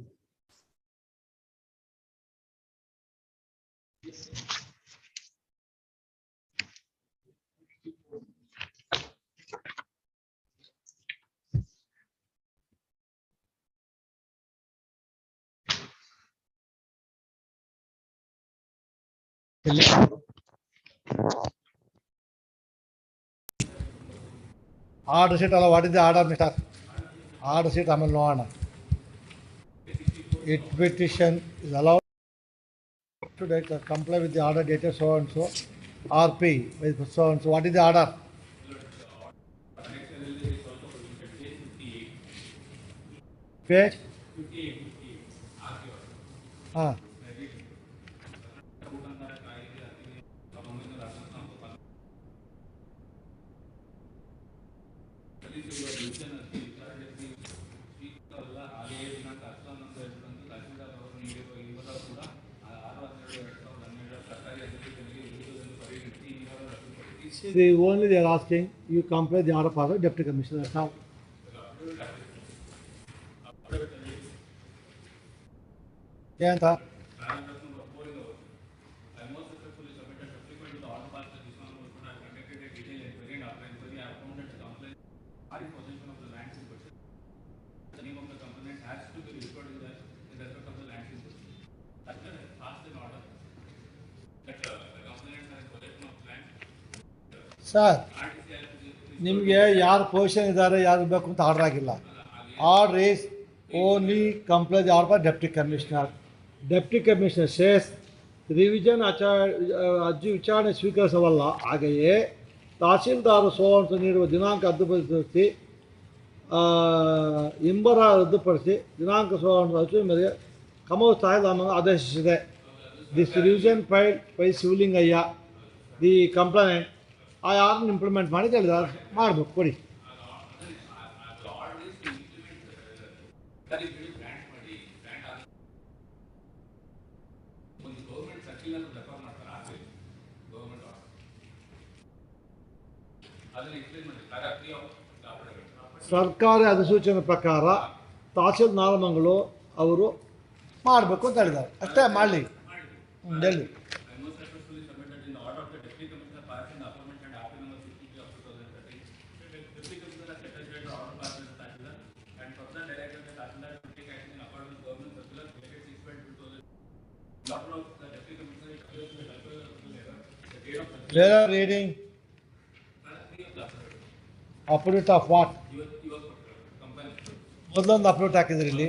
Speaker 1: Order sheet ಅಲ್ಲ, what is the order mister? Order sheet ಆಮೇಲೆ ನೋಡೋಣ. It petition is allowed to comply with the order dated so and so, RP with so and so. What is the order? Page? Only they are asking you comply the order of the deputy commissioner. That's how. Yeah. Sir, ನಿಮಗೆ ಯಾರು position ಇದ್ದಾರೆ, ಯಾರು ಬೇಕು ಅಂತ order ಆಗಿಲ್ಲ. Order is only comply the order for deputy commissioner. Deputy commissioner says revision ಅರ್ಜಿ ವಿಚಾರಣೆ ಸ್ವೀಕರಿಸವಲ್ಲ. ಹಾಗೆಯೇ ತಹಸೀಲ್ದಾರ್ ಸೋವಂತ ನೀಡುವ ದಿನಾಂಕ ರದ್ದುಪಡಿಸಿ ಇಂಬರ ರದ್ದುಪಡಿಸಿ ದಿನಾಂಕ ಸೋವಂತ ಅರ್ಜಿ ಮೇರೆಗೆ ಕಮಲ್ ಸ್ಥಾಯಿದಾಮನ್ನು ಆದೇಶಿಸಿದೆ. This revision file by Shivalingaiah the complaint. ಆ ಯಾರನ್ನು ಇಂಪ್ಲಿಮೆಂಟ್ ಮಾಡಿ ಹೇಳಿದಾರೆ, ಮಾಡಬೇಕು, ಕೊಡಿ. ಸರ್ಕಾರಿ ಅಧಿಸೂಚನೆ ಪ್ರಕಾರ ತಹಸೀಲ್ ನಾರಮಂಗಲು ಅವರು ಮಾಡಬೇಕು ಅಂತ ಹೇಳಿದ್ದಾರೆ. ಅಷ್ಟೇ, ಮಾಡಲಿ. ಹೇಳಿ. Where are reading? Update of what? ಮೊದಲೊಂದು ಅಪ್ಡೇಟ್ ಹಾಕಿದ್ರಿ ಇಲ್ಲಿ.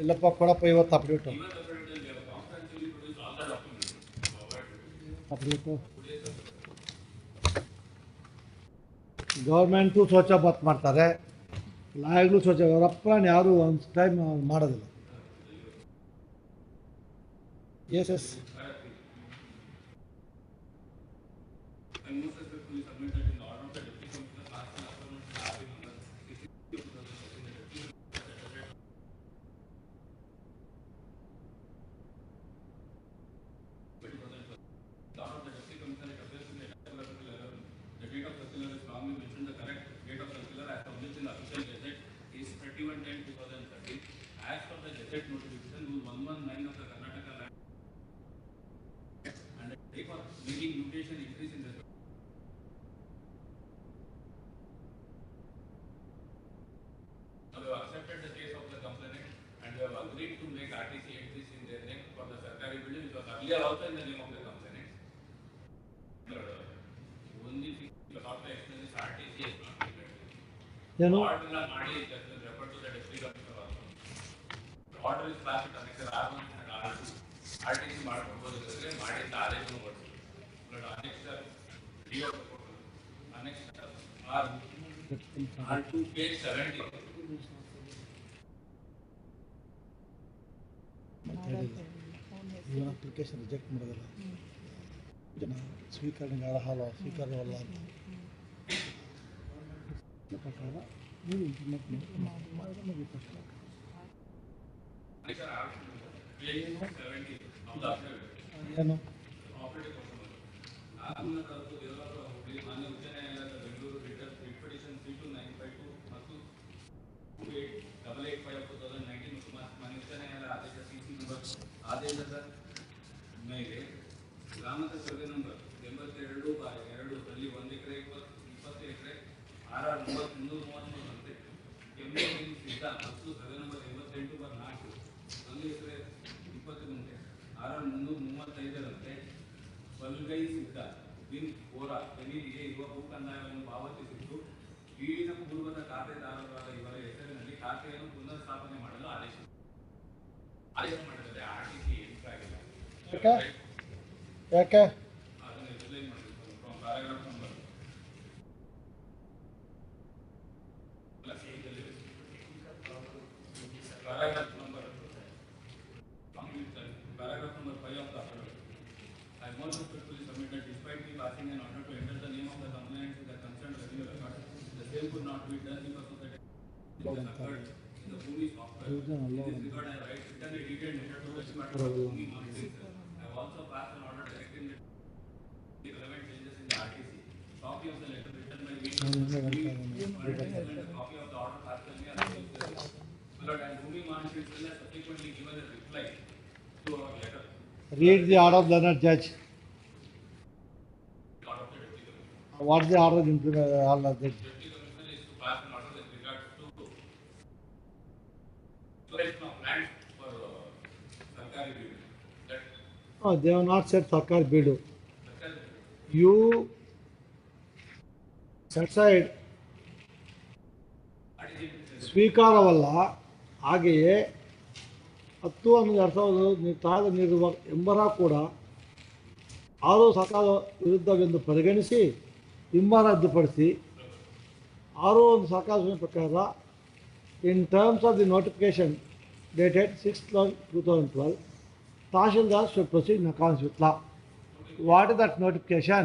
Speaker 1: ಇಲ್ಲಪ್ಪ, ಕೊಡಪ್ಪ, ಇವತ್ತು ಅಪ್ಡೇಟು. ಗೌರ್ಮೆಂಟು ಸ್ವಚ್ಛ ಬತ್ ಮಾಡ್ತಾರೆ, ಲಾಯರ್ಗಳು ಸ್ವಚ್ಛ. ಅವರಪ್ಪ ಯಾರು ಒಂದು ಟೈಮ್ ಮಾಡೋದಿಲ್ಲ. Yes yes.
Speaker 7: for making mutation increase in the we have accepted the case of the complainant and we have agreed to make RTC entries in their name for the Sarkari building, which was earlier also in the name of the complainant. Only thing the software explain is RTC is not
Speaker 1: ಏನು
Speaker 7: order ಮಾಡಿ that will refer to the deputy commissioner also. Order is class annexure R1 and R2. RTC ಮಾಡ್ಕೊಬೋದಿದ್ರೆ ಮಾಡಿದ ಆದೇಶವನ್ನು ಹೊರಡಿಸಿ. But annexure D of the court. Annexure R2 page 70.
Speaker 1: ಇವನ application reject ಮಾಡೋದಿಲ್ಲ ಜನ ಸ್ವೀಕರಣೆಗೆ ಅರ್ಹಲ್ಲ ಸ್ವೀಕಾರ್ಯವಲ್ಲ ಅಂತ ಪ್ರಕಾರ ನೀವು ಇಂಪ್ಲಿಮೆಂಟ್ ಮಾಡಿದ್ರೆ ಮುಗಿತು ಅಷ್ಟೇ. ಏನು
Speaker 7: ಆದೇಶದ ಮೇಲೆ ಗ್ರಾಮದ ಸರ್ವೆ ನಂಬರ್ 82/2 1 ಎಕರೆ 20 ಎಕರೆ RR 333 ಅಂತೆ ಕೆಮ್ಮೆ ಸಿದ್ಧ ಮತ್ತು ಸರ್ವೆ ನಂಬರ್ 88/4 1 ಎಕರೆ 20 ಗುಂಟೆ RR 335 ರಂತೆ ಬಲ್ಗೈ ಸಿದ್ಧ ಬಿನ್ ಕೋರಾ ಜಮೀನಿಗೆ ಇರುವ ಭೂ ಕಂದಾಯವನ್ನು ಪಾವತಿಸಿದ್ದು ಈಗಿನ ಪೂರ್ವದ ಖಾತೆದಾರರಾದ ಇವರ ಹೆಸರಿನಲ್ಲಿ ಖಾತೆಯನ್ನು ಪುನರ್ ಸ್ಥಾಪನೆ ಮಾಡಲು ಆದೇಶ ಮಾಡಿದರೆ RTC ಆಗಿಲ್ಲ.
Speaker 1: ಯಾಕೆ
Speaker 7: ಅದನ್ನು ಎಕ್ಸ್ಪ್ಲೈನ್ ಮಾಡಬೇಕು from paragraph number paragraph number 5 of the affidavit. I most respectfully submit that despite me passing an order to enter the name of the complainant in the concerned revenue record, the same could not be done because of the occurred in the Bhumi software. In this regard, I write written a detailed letter to the Department of Bhumi Monitoring. I have also passed an order directing the relevant changes in the RTC. Copy of the letter written by me and a copy of the order passed by me are but and Bhumi Monitoring has subsequently given a reply to our letter.
Speaker 1: Read the order of the learned judge. What is the order of the judge?
Speaker 7: Deputy Commissioner is to pass an order with regards to exploration of land for Sarkari building.
Speaker 1: Oh, they have not said Sarkar Bidu. You set aside ಸ್ವೀಕಾರವಲ್ಲ ಹಾಗೆಯೇ 10/1/2000 ತಾದ ನೀಡಿರುವ ಎಂಬರ ಕೂಡ ಆರು ಸರ್ಕಾರ ವಿರುದ್ಧವೆಂದು ಪರಿಗಣಿಸಿ ಇಂಬರ ರದ್ದುಪಡಿಸಿ 6/1 ಸರ್ಕಾರ ಪ್ರಕಾರ in terms of the notification dated 6/2012 Tahsildar should proceed in accordance with law. What is that notification?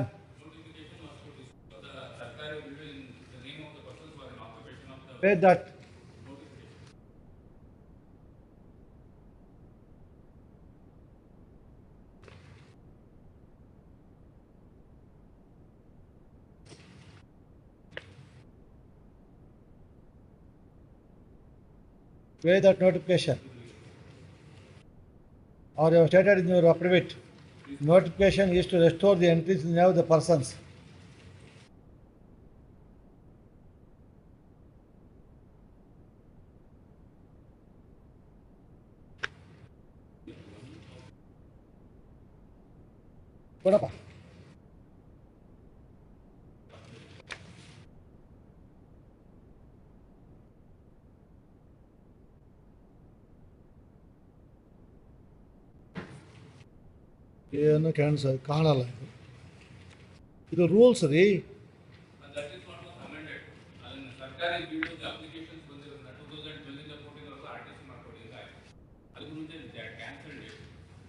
Speaker 1: Where that? Where that notification? Or you have stated in your affidavit, notification is to restore the entries in the name of the persons. ಕೊಡಪ್ಪ ಏನು ಕಾಣಲ್ಲ ಇದು rules ರೀ.
Speaker 7: ಸರ್ಕಾರಿ building applications ಬಂದಿರೋದ್ರಿಂದ 2012 ಇಂದ 14 ವರೆಗೂ RTC ಮಾಡ್ಕೊಂಡಿಲ್ಲ. ಅದಕ್ಕೆ ಮುಂಚೆ cancelled it.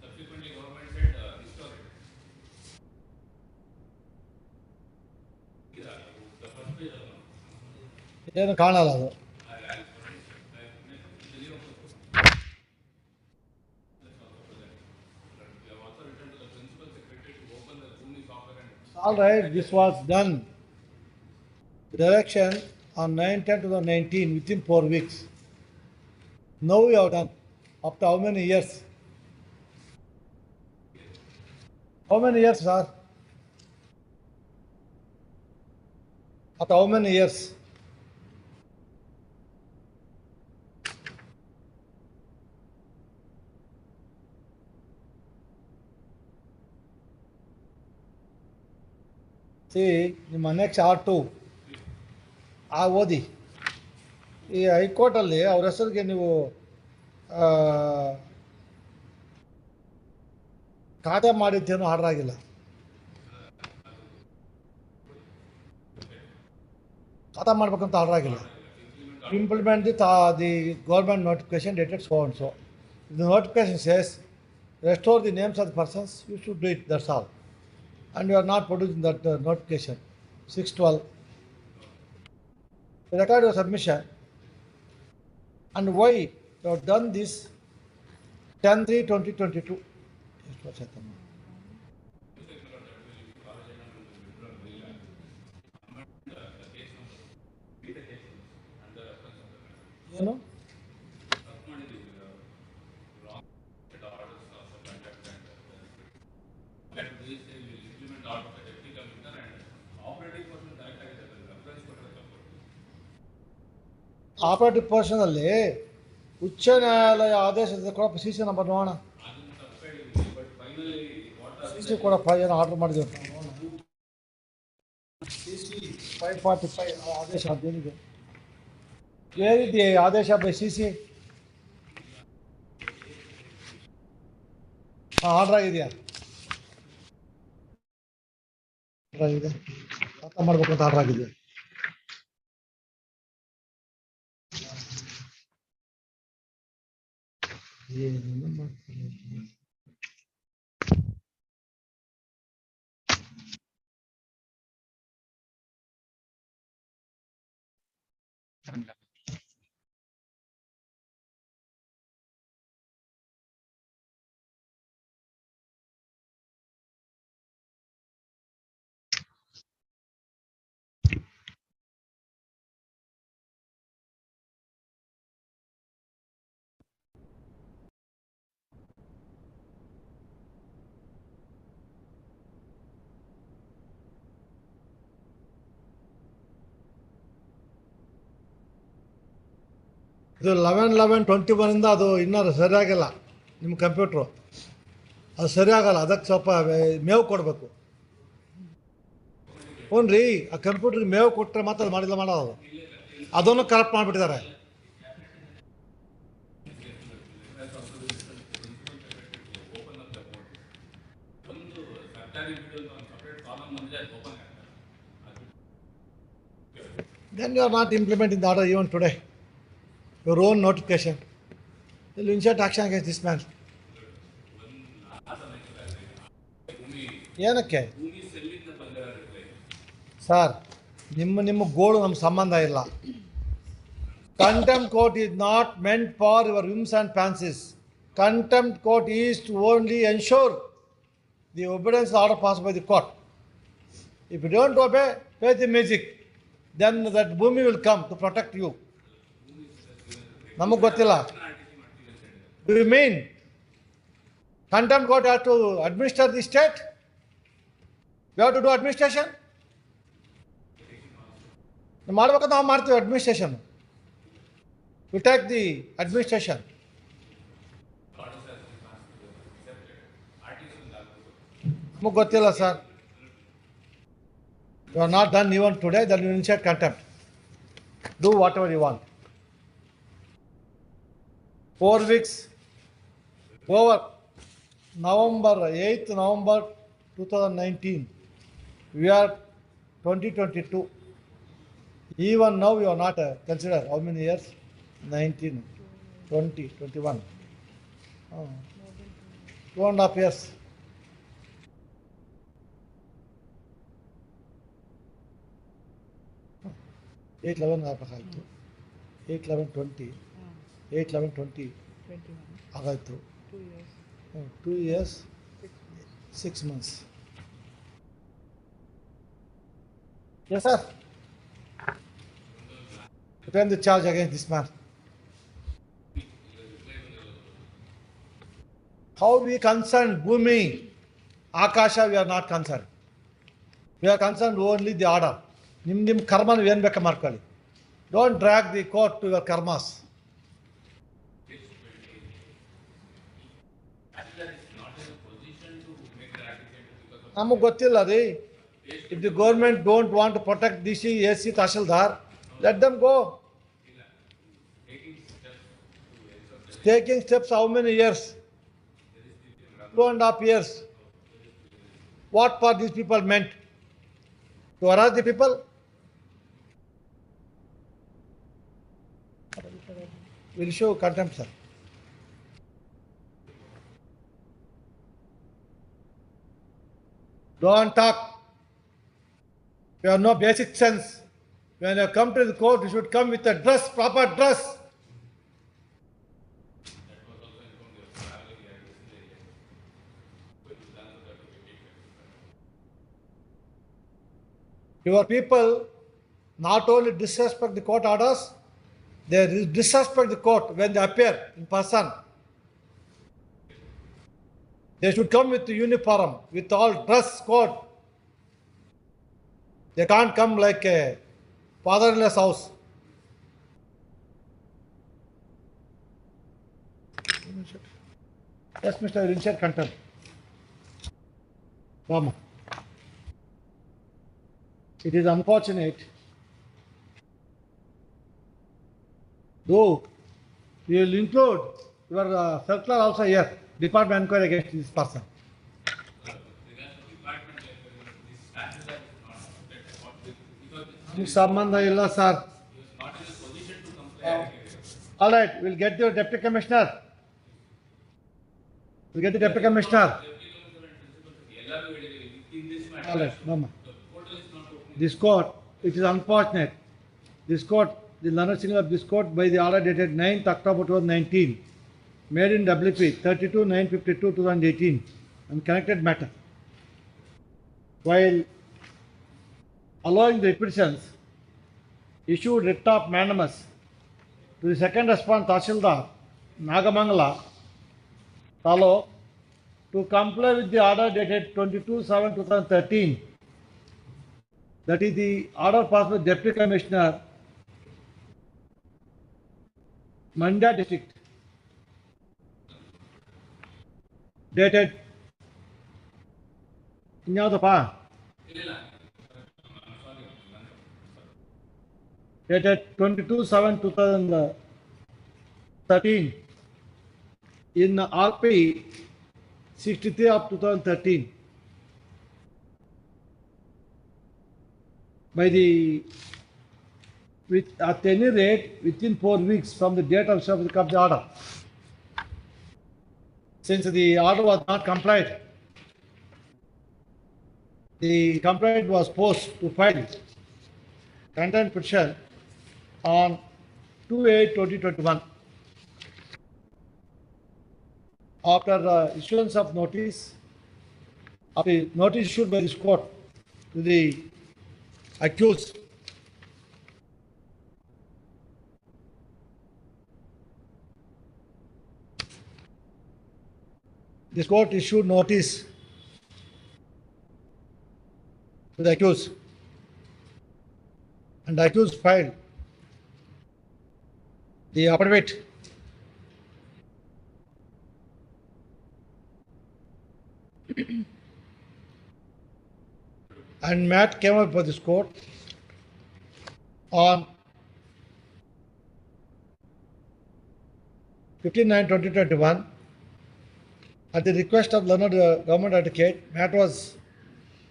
Speaker 7: Subsequently government shed restore it.
Speaker 1: ಏನು ಕಾಣಲ್ಲ ಅದು. All right, this was done. Direction on 9/10/2019 within 4 weeks. Now we have done. After how many years? How many years, sir? After how many years? See, ನಿಮ್ಮ next R2 ಆ ಓದಿ ಈ ಹೈಕೋರ್ಟಲ್ಲಿ ಅವ್ರ ಹೆಸರಿಗೆ ನೀವು ಖಾತೆ ಮಾಡಿದ್ದೇನೋ ಆರ್ಡರ್ ಆಗಿಲ್ಲ. ಖಾತಾ ಮಾಡ್ಬೇಕಂತ ಆರ್ಡರ್ ಆಗಿಲ್ಲ. Implement the government notification dated so and so. If the notification says restore the names of the persons, you should do it, that's all. And you are not producing that notification. 6/12. Record your submission. And why you have done this 10/3/2022? You know? Operative person ಅಲ್ಲಿ ಉಚ್ಚ ನ್ಯಾಯಾಲಯ ಆದೇಶದ ಕೂಡ CC number ನೋಡೋಣ. CC ಕೊಡಪ್ಪ, ಏನು order ಮಾಡಿದ್ವಿ. CC 545 ಆದೇಶ ಅದೇನಿದೆ? ಏನಿದೆ ಆದೇಶ ಬೈ CC? ಆರ್ಡರ್ ಆಗಿದೆಯಾ? ಆರ್ಡರ್ ಆಗಿದೆ. ಖಾತಾ ಮಾಡ್ಬೇಕು ಅಂತ ಆರ್ಡರ್ ಆಗಿದೆಯಾ? ಏನೇನು ಮಾಡ್ತಾರೆ. ಇದು 11/11/21 ಇಂದ ಅದು ಇನ್ನೂ ಸರಿಯಾಗಿಲ್ಲ. ನಿಮ್ಮ ಕಂಪ್ಯೂಟ್ರು ಅದು ಸರಿಯಾಗಲ್ಲ. ಅದಕ್ಕೆ ಸ್ವಲ್ಪ ಮೇವು ಕೊಡಬೇಕು. ಹ್ಞೂ ರೀ, ಆ ಕಂಪ್ಯೂಟ್ರಿಗೆ ಮೇವು ಕೊಟ್ಟರೆ ಮಾತ್ರ ಅದು ಮಾಡೋದು. ಅದನ್ನು ಕರೆಕ್ಟ್ ಮಾಡಿಬಿಟ್ಟಿದ್ದಾರೆ. Then you are not implementing the order even today. Your own notification. You will insert action against this man. ಏನಕ್ಕೆ ಸರ್? ನಿಮ್ಮ ಗೋಳು ನಮ್ಮ ಸಂಬಂಧ ಇಲ್ಲ. Contempt court is not meant for your whims and fancies. Contempt court is to only ensure the obedience order passed by the court. If you don't obey, pay the music. Then that Bhumi will come to protect you. ನಮಗೆ ಗೊತ್ತಿಲ್ಲ. Do you mean Contempt court has to administer the state? You have to do administration? ಮಾಡ್ಬೇಕಂತ ನಾವು ಮಾಡ್ತೀವಿ administration. We take the administration. ನಮಗೆ ಗೊತ್ತಿಲ್ಲ sir. You are not done even today, then you insert contempt. Do whatever you want. 4 weeks over. November 8th November 2019. We are 2022. Even now you are not considered how many years? 19, 20, 21. 2.5 years. Eight 11 ಆಗಬೇಕಾಯ್ತು. 8/11/20. 8/11/20 ಆಗಾಯ್ತು. 2 years 6 months. Yes sir. Return the charge against this man. How we concerned Bhumi Akasha, we are not concerned. We are concerned only the order. Nim karman ven beka markali. Don't drag the court to your karmas. ನಮಗೆ ಗೊತ್ತಿಲ್ಲ ರೀ. If the government don't want to protect DC, AC, Tahsildar, let them go. Taking steps how many years? 2.5 years. What for these people meant? To harass the people? We'll show contempt, sir. Don't talk. You have no basic sense. When you come to the court, you should come with a dress, proper dress. Your people not only disrespect the court orders, they disrespect the court when they appear in person. They should come with the uniform, with all dress code. They can't come like a father-in-law's house. Yes, Mr. Insert contempt. Rama. It is unfortunate, though we will include your circular also here, department inquiry against this person. Sambandha illa, sir. All right, we'll get your deputy commissioner. We'll get the deputy commissioner. All right, Mama. This court, it is unfortunate. This court, the learned single of this court by the order dated 9th October 2019, made in WP 32-952-2018 on connected matter. While allowing the petitions, issued writ of mandamus to the second respondent Tahsildar, Nagamangala, Talo, to comply with the order dated 22/7/2013. That is the order passed by Deputy Commissioner, Mandya District, dated dated 22/7/2013 in RP 63 of 2013. By the, at any rate, within 4 weeks from the date of service of the order. Since the order was not complied, the complaint was posed to file contempt petition on 2/8/2021. After the issuance of notice, of the notice issued by this court to the accused, this court issued notice to the accused, and the accused filed the affidavit and Matt came up for this court on 15/9/2021 at the request of learned government advocate. Matt was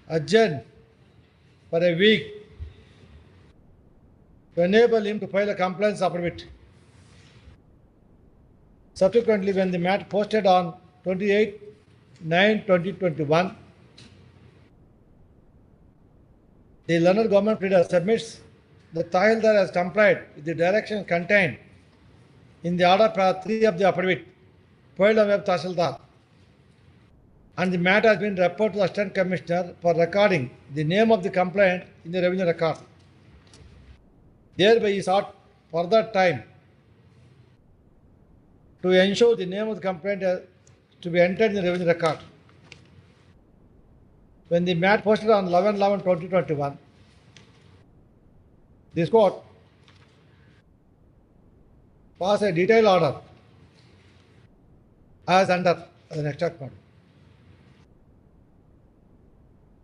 Speaker 1: adjourned for a week to enable him to file a complaint affidavit. Subsequently, when the matter posted on 28/9/2021, the learned government pleader submits that Tahsildar has complied with the direction contained in the order para 3 of the affidavit filed on behalf of Tahsildar, and the matter has been referred to the Assistant Commissioner for recording the name of the complaint in the revenue record. Thereby he sought further time to ensure the name of the complaint to be entered in the revenue record. when the MAT posted on 11/11/2021, this court passed a detailed order as under the next note.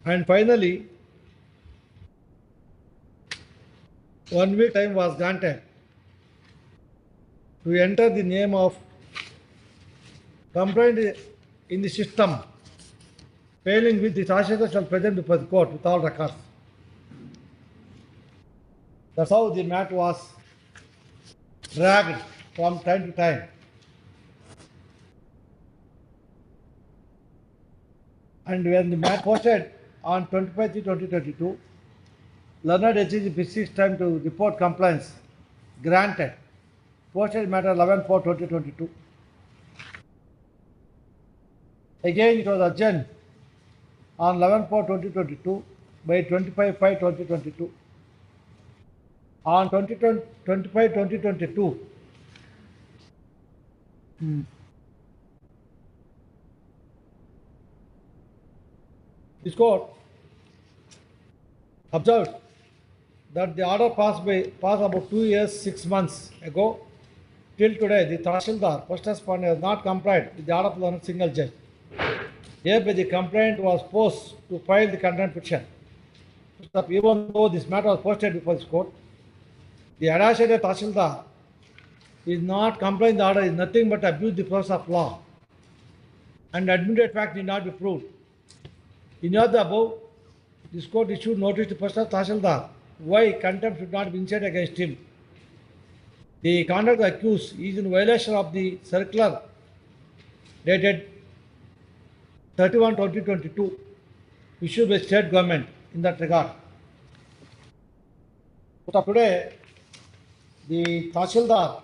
Speaker 1: And finally, 1 week time was granted to enter the name of complaint in the system, failing which the charge shall present before the court with all records. That's how the matter was dragged from time to time. And when the matter posted on 25/2022, learned HCK fixed time to report complaints granted. Posted matter 11/4/2022. Again, it was adjourned on 11/4/2022 by 25/5/2022. On 25/2022, this court observed that the order passed about 2 years, 6 months ago. Till today, the Tahsildar, first responder, has not complied with the order of the single judge. Hereby, the complaint was forced to file the contempt petition. Even though this matter was posted before this court, the associated Tahsildar is not complying the order is nothing but abuse the process of law, and admitted fact need not be proved. In the above, this court issued notice to first Tahsildar why contempt should not be initiated against him. The conduct accused is in violation of the circular dated 31/2022 issued by state government in that regard. But today, the Tahsildar,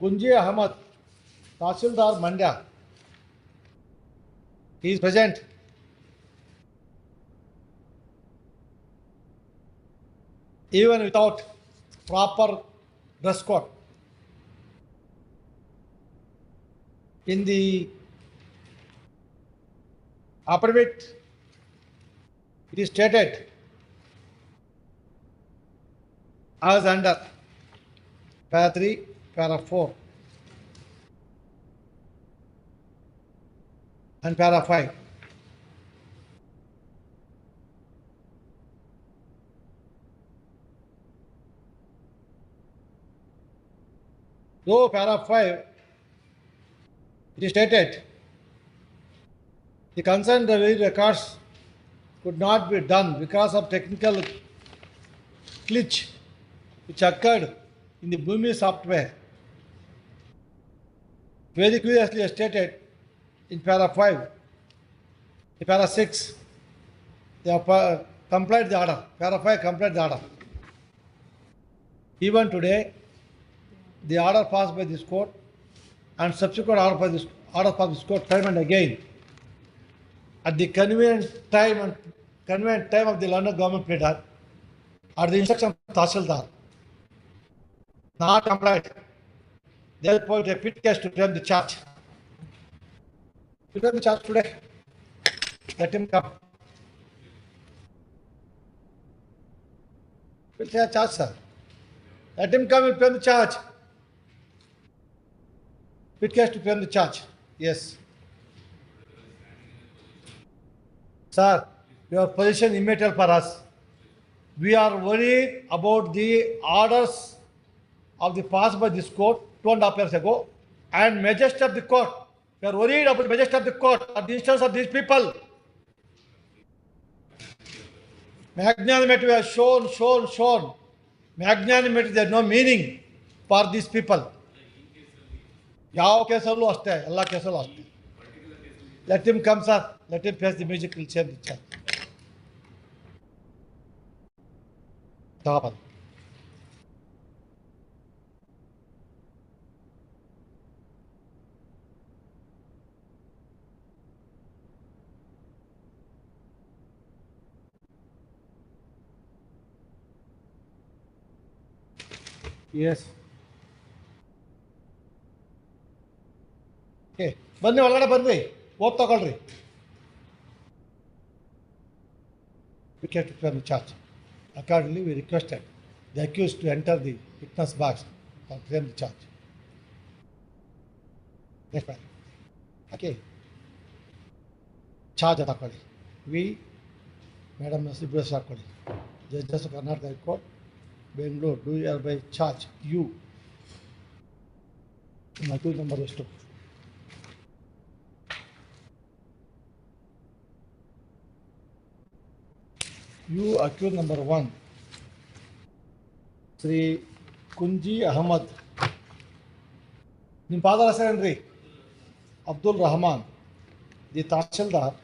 Speaker 1: Gunji Ahmad, Tahsildar Mandya, he is present. Even without proper dress code. In the affidavit, it is stated as under para 3, para 4 and para 5. Though para 5, it is stated the concerned records could not be done because of technical glitch which occurred in the Bhumi software. Very curiously stated in para 5, in para 6, they have complied the order. Para 5 complied the order. Even today, the order passed by this court and subsequent order passed by this court time and again at the convenient time of the learned government pleader at the instruction of Tahsildar not complied. Therefore, it a fit case to frame the charge. To frame the charge today. Let him come. We'll say a charge, sir. Let him come and frame the charge. Fit case to frame the charge. Yes. Sir, your position immaterial for us. We are worried about the orders of the passed by this court 2.5 years ago and majesty of the court. We are worried about the majesty of the court at the instance of these people. Magnanimity we have shown. Magnanimity, there is no meaning for these people. ಯಾವ ಕೇಸಲ್ಲೂ ಅಷ್ಟೇ, ಎಲ್ಲ ಕೇಸಲ್ಲೂ ಅಷ್ಟೇ. Let him come, sir. Let him face the music. Will change the charge. Yes. Okay. ಬನ್ನಿ ಒಳಗಡೆ ಬನ್ನಿ, ಓದ್ ತಗೊಳ್ರಿ. We can prepare the charge. Accordingly, we requested the accused to enter the witness box or frame the charge. Next one. Okay. Charge ತಗೊಳ್ಳಿ. We, Madam Sibrasa ಹಾಕೊಳ್ಳಿ. Judges of Karnataka High Court, Bangalore, do hereby charge you. Accused number ಎಷ್ಟು? You accused number 1, Sri Kunji Ahmad. ನಿಮ್ಮ father ಹೆಸರೇನ್ರಿ? Abdul Rahman, the tahsildar,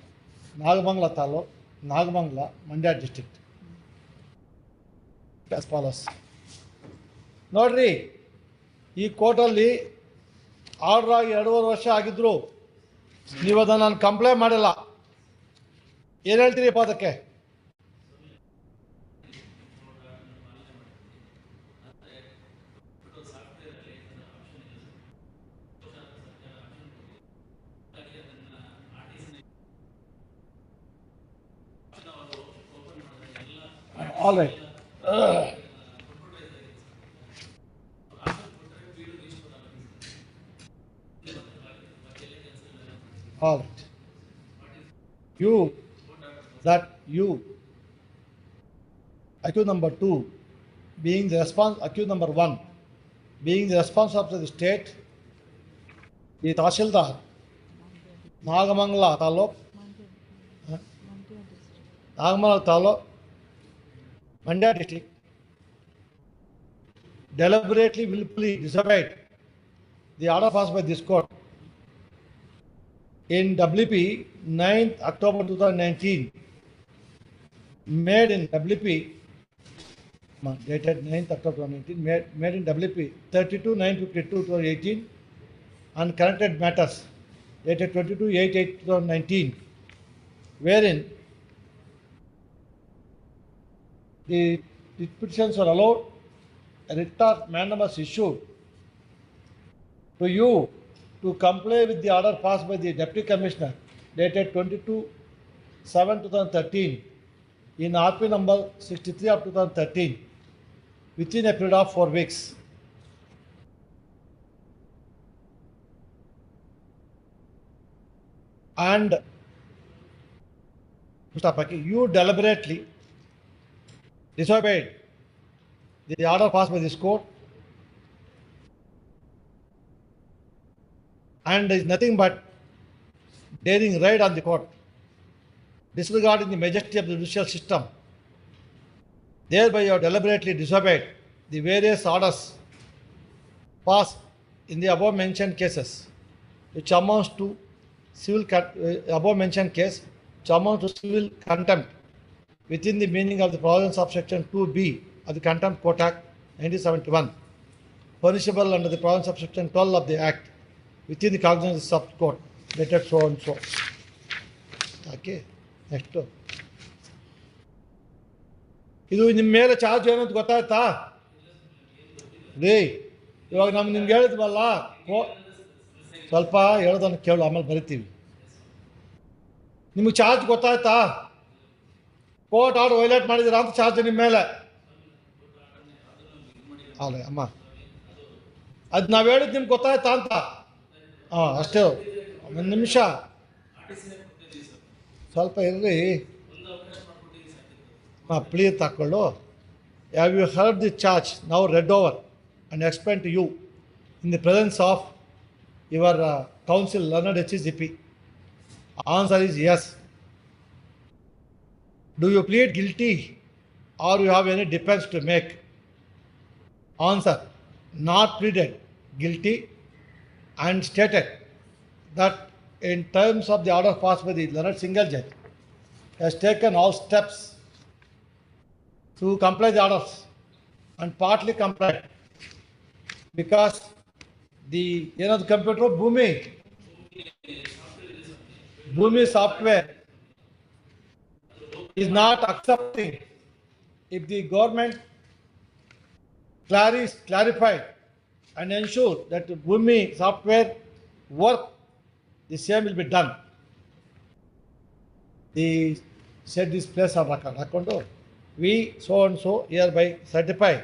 Speaker 1: Nagamangala taluk, Nagamangala, Mandya district. As follows. ನೋಡ್ರಿ, ಈ ಕೋರ್ಟಲ್ಲಿ order ಆಗಿ 2.5 ವರ್ಷ ಆಗಿದ್ರು ನೀವು ಅದನ್ನು ನಾನು ಕಂಪ್ಲೇಂಟ್ ಮಾಡಿಲ್ಲ. ಏನು ಹೇಳ್ತೀರಿಪ್ಪ ಅದಕ್ಕೆ? All right. All right. You, accused number 2, being the accused number 1, being the responsible of the state, the Tahsildar, Nagamangala Taluk, Nagamangala Taluk, Mandya district, deliberately, willfully disobeyed the order passed by this court in WP 9th October 2019, made in WP, dated 9th October 2019, made in WP 32/9/52/2018, and connected matters dated 22/8/2019, wherein the petitions were allowed, a writ of mandamus issued to you to comply with the order passed by the Deputy Commissioner dated 22/7/2013 in RP number 63 of 2013 within a period of 4 weeks. And Mr. Paki, you deliberately disobeyed the order passed by this court and is nothing but daring raid on the court, disregarding the majesty of the judicial system. Thereby you have deliberately disobeyed the various orders passed in the above mentioned cases, which amounts to above mentioned case, which amounts to civil contempt within the meaning of the provisions of section 2B of the Contempt Court Act 1971, punishable under the provisions of section 12 of the Act within the cognizance of the court, dated so and so. Okay, next. ಇದು ನಿಮ್ಮ ಮೇಲೆ charge ಏನಂತ ಗೊತ್ತಾಯ್ತಾ ರೀ? ಇವಾಗ ನಿಮ್ಗೆ ಹೇಳಿದ್ವಲ್ಲ, ಸ್ವಲ್ಪ ಹೇಳೋದನ್ನು ಕೇಳು, ಆಮೇಲೆ ಬರಿತೀವಿ. ನಿಮಗೆ ಚಾರ್ಜ್ ಗೊತ್ತಾಯ್ತಾ? ಕೋರ್ಟ್ ಆರ್ಡರ್ ವೈಲೇಟ್ ಮಾಡಿದ್ದೀರಾ ಅಂತ ಚಾರ್ಜ್ ನಿಮ್ಮ ಮೇಲೆ. ಅಲ್ಲ ಅಮ್ಮ, ಅದು ನಾವು ಹೇಳಿದ್ದು ನಿಮ್ಗೆ ಗೊತ್ತಾಯ್ತಾ ಅಂತ? ಹಾಂ, ಅಷ್ಟೇ. ಒಂದು ನಿಮಿಷ ಸ್ವಲ್ಪ ಇರ್ರಿ. ಹಾಂ, ಪ್ಲೀಸ್ ತಗೊಳ್ಳು. Have you heard the charge now read over and explain to you in the presence of your counsel, learned HCP? Answer is yes. Do you plead guilty or you have any defense to make? Answer: not pleaded guilty and stated that in terms of the order passed by the learned single judge has taken all steps to comply the orders and partly complied because the computer Bhumi software is not accepting. If the government clarified and ensure that Bhumi software work, the same will be done. He said this place on record. We so and so hereby certify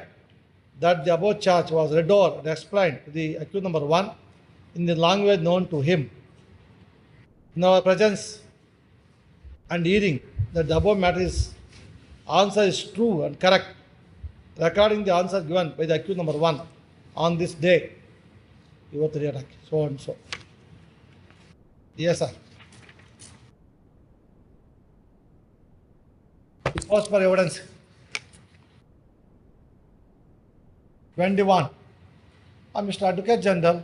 Speaker 1: that the above charge was read over and explained to the accused number 1 in the language known to him. In our presence and hearing that the above matter answer is true and correct, recording the answer given by the accused number 1 on this day, so and so. Yes, sir. Pause for evidence. 21. Mr. Advocate General,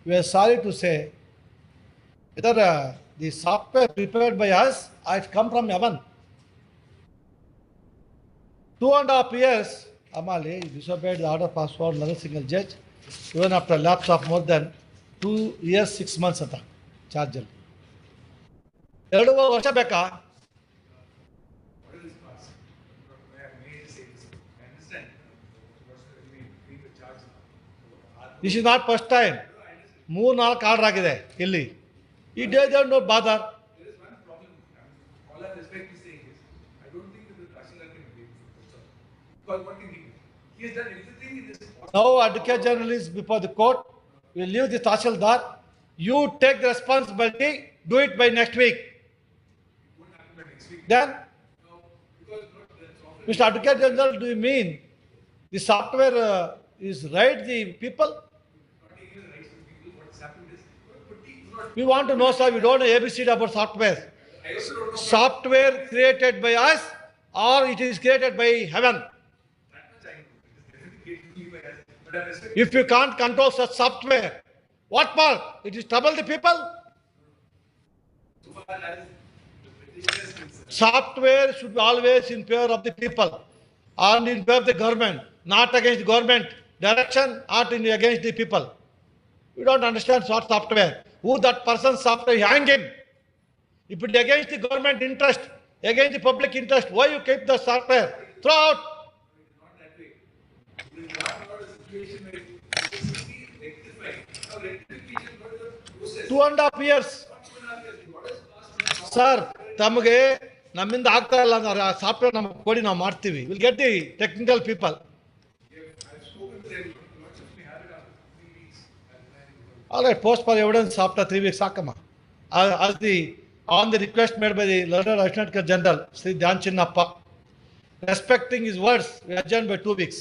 Speaker 1: we are sorry to say whether the software prepared by us has come from heaven. 2.5 years, Amali disobeyed the order passed for another single judge, even after a lapse of more than 2 years, 6 months at charge. 2 ವರ್ಷ ಬೇಕಾ? This is not first time. 3-4 order ಆಗಿದೆ ಇಲ್ಲಿ. He doesn't know bother.
Speaker 5: There is one problem. All I respect is saying this. I don't think that the National can be because what can he do? He has done everything in this.
Speaker 1: Now Advocate General is before the court. We leave the Tahsildar. You take the responsibility. Do it by next week.
Speaker 5: It won't happen by next week.
Speaker 1: Then,
Speaker 5: No, because the software.
Speaker 1: Mr. Advocate General, do you mean the software is right the people?
Speaker 5: Not taking the rights of the people. What has happened is not.
Speaker 1: We want to know, sir. We don't know ABCD about software.
Speaker 5: I also don't know.
Speaker 1: Software created by us or it is created by heaven.
Speaker 5: That much I know. It is definitely by us. But I respect.
Speaker 1: If you can't control such software, what for? It is trouble the people.
Speaker 5: So far as the petitioner is concerned.
Speaker 1: Software should be always in favor of the people and in favor of the government, not against the government direction, not against the people. We don't understand what software. Who that person's software, hang him. If it is against the government interest, against the public interest, why you keep the software? Throw out.
Speaker 5: Not that way. It is not a situation where it is simply rectified. Now rectification got the process.
Speaker 1: 2.5 years.
Speaker 5: Not 2.5 years. What has passed now?
Speaker 1: Sir, ತಮಗೆ ನಮ್ಮಿಂದ ಆಗ್ತಾ ಇಲ್ಲ ಅಂದ್ರೆ ಆ software ನಮಗೆ ಕೊಡಿ, ನಾವು ಮಾಡ್ತೀವಿ. Will get the technical people.
Speaker 5: I've spoken to them. Lots of me have it after 3 weeks.
Speaker 1: All right, post for evidence after 3 weeks, Sakama. As on the request made by the Learned Lieutenant General, Sri Dhyan Chinnappa, respecting his words, we adjourned by 2 weeks.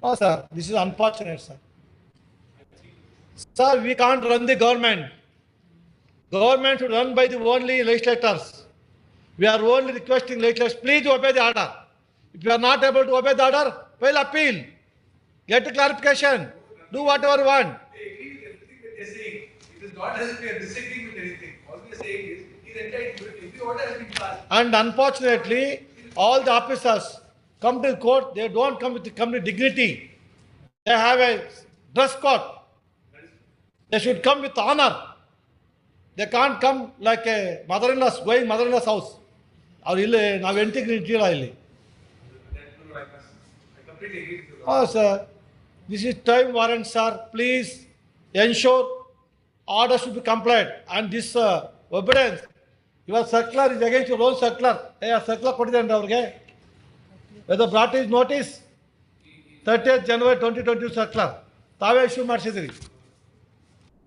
Speaker 1: No, sir, this is unfortunate, sir. Sir, we can't run the government. Government should run by the only legislators. We are only requesting legislators, please obey the order. If you are not able to obey the order, file appeal. Get a clarification. Do whatever you want.
Speaker 5: They agree with everything that they're saying. It is not as if we are disagreeing with anything. All we are saying is, he's entitled to it. Every order has been passed.
Speaker 1: And unfortunately, all the officers come to the court, they don't come with dignity. They have a dress code. They should come with honor. They can't come like a mother-in-law's, going mother-in-law's house. Or now integrity ಇಲ್ಲಿ.
Speaker 5: I completely agree with you.
Speaker 1: Oh, sir, this is time warrant, sir. Please ensure order should be complied. And this obedience, your circular is against your own circular. Hey, circular ಕೊಟ್ಟಿದ್ದೇನೆ ಅವ್ರಿಗೆ. Whether brought his notice, 30th January 2022 circular. ತಾವೇ issue ಮಾಡಿಸಿದ್ರಿ.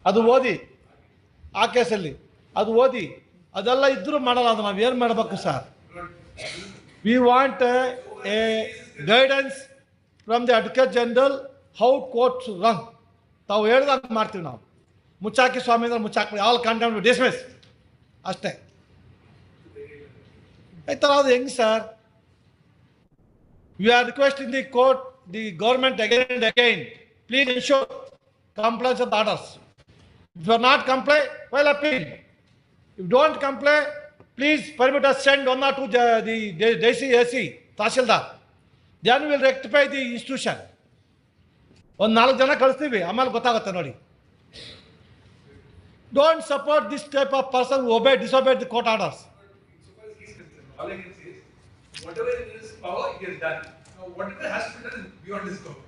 Speaker 1: ಅದು ಓದಿ ಆ ಕೇಸಲ್ಲಿ ಅದು ಓದಿ ಅದೆಲ್ಲ ಇದ್ರೂ ಮಾಡಲ್ಲ. ಅದು ನಾವು ಏನು ಮಾಡಬೇಕು sir? We want A guidance from the advocate general how courts run. ತಾವು ಹೇಳ್ದಂಗೆ ಮಾಡ್ತೀವಿ ನಾವು. ಮುಚ್ಚಾಕಿ ಸ್ವಾಮಿ ಅಂದ್ರೆ ಮುಚ್ಚಾಕಿ, ಆಲ್ ಕಂಟೆಂಪ್ಟ್ ಡಿಸ್ಮಿಸ್ ಅಷ್ಟೇ. ಈ ಥರ ಅದು ಹೆಂಗೆ sir? We are requesting the court, the government again and again, please ensure compliance of the orders. If you are not comply, file appeal. If don't comply, please permit us send 1 or 2 the DC AC Tahsildar. Then we will rectify the institution. ಒಂದು 4 ಜನ ಕಳಿಸ್ತೀವಿ, ಆಮೇಲೆ ಗೊತ್ತಾಗುತ್ತೆ ನೋಡಿ. Don't support this type of person who disobeyed the court orders.
Speaker 5: So far as he's concerned, all I can say is, whatever in his power, he has done. Now, whatever has to be done is beyond his scope.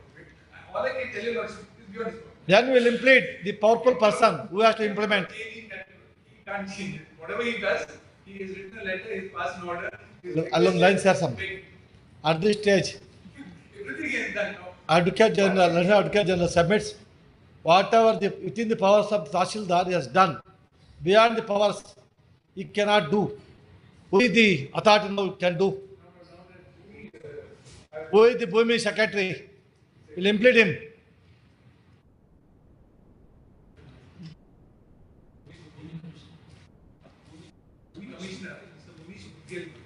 Speaker 5: All I can tell you, Lordship, is beyond his scope.
Speaker 1: Then we'll implement the powerful person who has to implement.
Speaker 12: He can't change it. Whatever he does, he has written a letter, he's passed an order.
Speaker 1: Along lines, sir, some. At this stage,
Speaker 12: Everything is done now.
Speaker 1: Advocate General submits whatever within the powers of Tahsildar he has done. Beyond the powers, he cannot do. Who is the authority now can do? Who is the Bhumi secretary? Will implement him.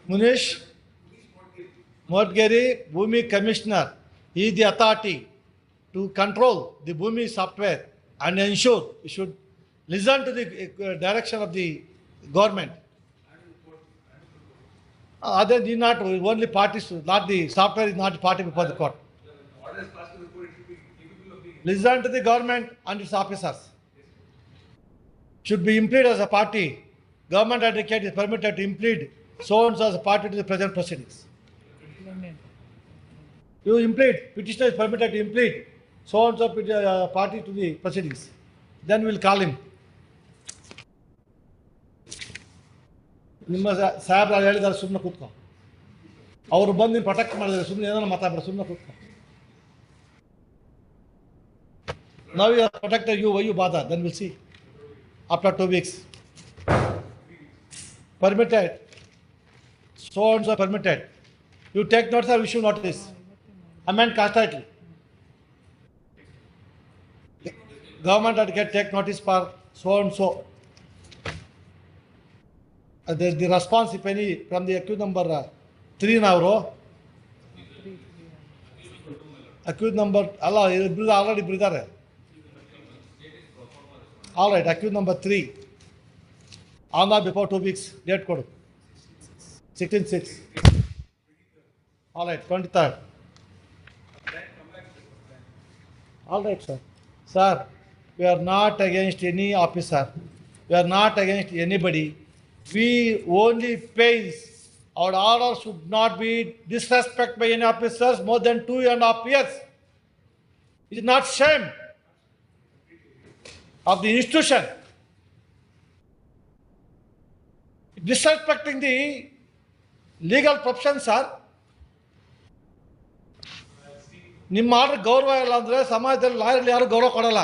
Speaker 1: Munish Modgeri, Bhumi Commissioner, he is the authority to control the Bhumi software and ensure we should listen to the direction of the government. Other need not, only parties, not the software is not party before the court.
Speaker 12: Orders passed to the court, it should be capable of being.
Speaker 1: Listen to the government and its officers. Should be implemented as a party. Government advocate is permitted to implement so and so as a party to the present proceedings. You implement, petitioner is permitted to implement so and so party to the proceedings. Then we'll call him. ನಿಮ್ಮ ಸಾಹೇಬ್ರು ಹೇಳಿದ್ದಾರೆ ಸುಮ್ಮನೆ ಕೂತ್ಕೊ ಅವರು ಬಂದು ನೀನು protect ಮಾಡಿದ್ದಾರೆ ಸುಮ್ಮನೆ ಏನೋ ಮಾತಾಡ್ಬೇಡ ಸುಮ್ಮನೆ ಕೂತ್ಕೊ ನಾವು you protector you why you bother then will see after 2 weeks permitted so and so permitted you take notice or issue notice amend caste title government advocate take notice for so and so. The response, if any, from the accused number 3 now, accused number, Allah, already brother. All right, accused number 3. On or before 2 weeks, date code. 16/6. All right, 23rd. All right, sir. Sir, we are not against any officer. We are not against anybody. We only pays. Our order should not be disrespect by any officers more than 2.5 years. It is not shame of the institution. Disrespecting the legal profession, sir. ನಿಮ್ಮ order ಗೌರವ ಇಲ್ಲ ಅಂದರೆ ಸಮಾಜದಲ್ಲಿ ಲಾಯರ್ಲಿ ಯಾರು ಗೌರವ ಕೊಡಲ್ಲ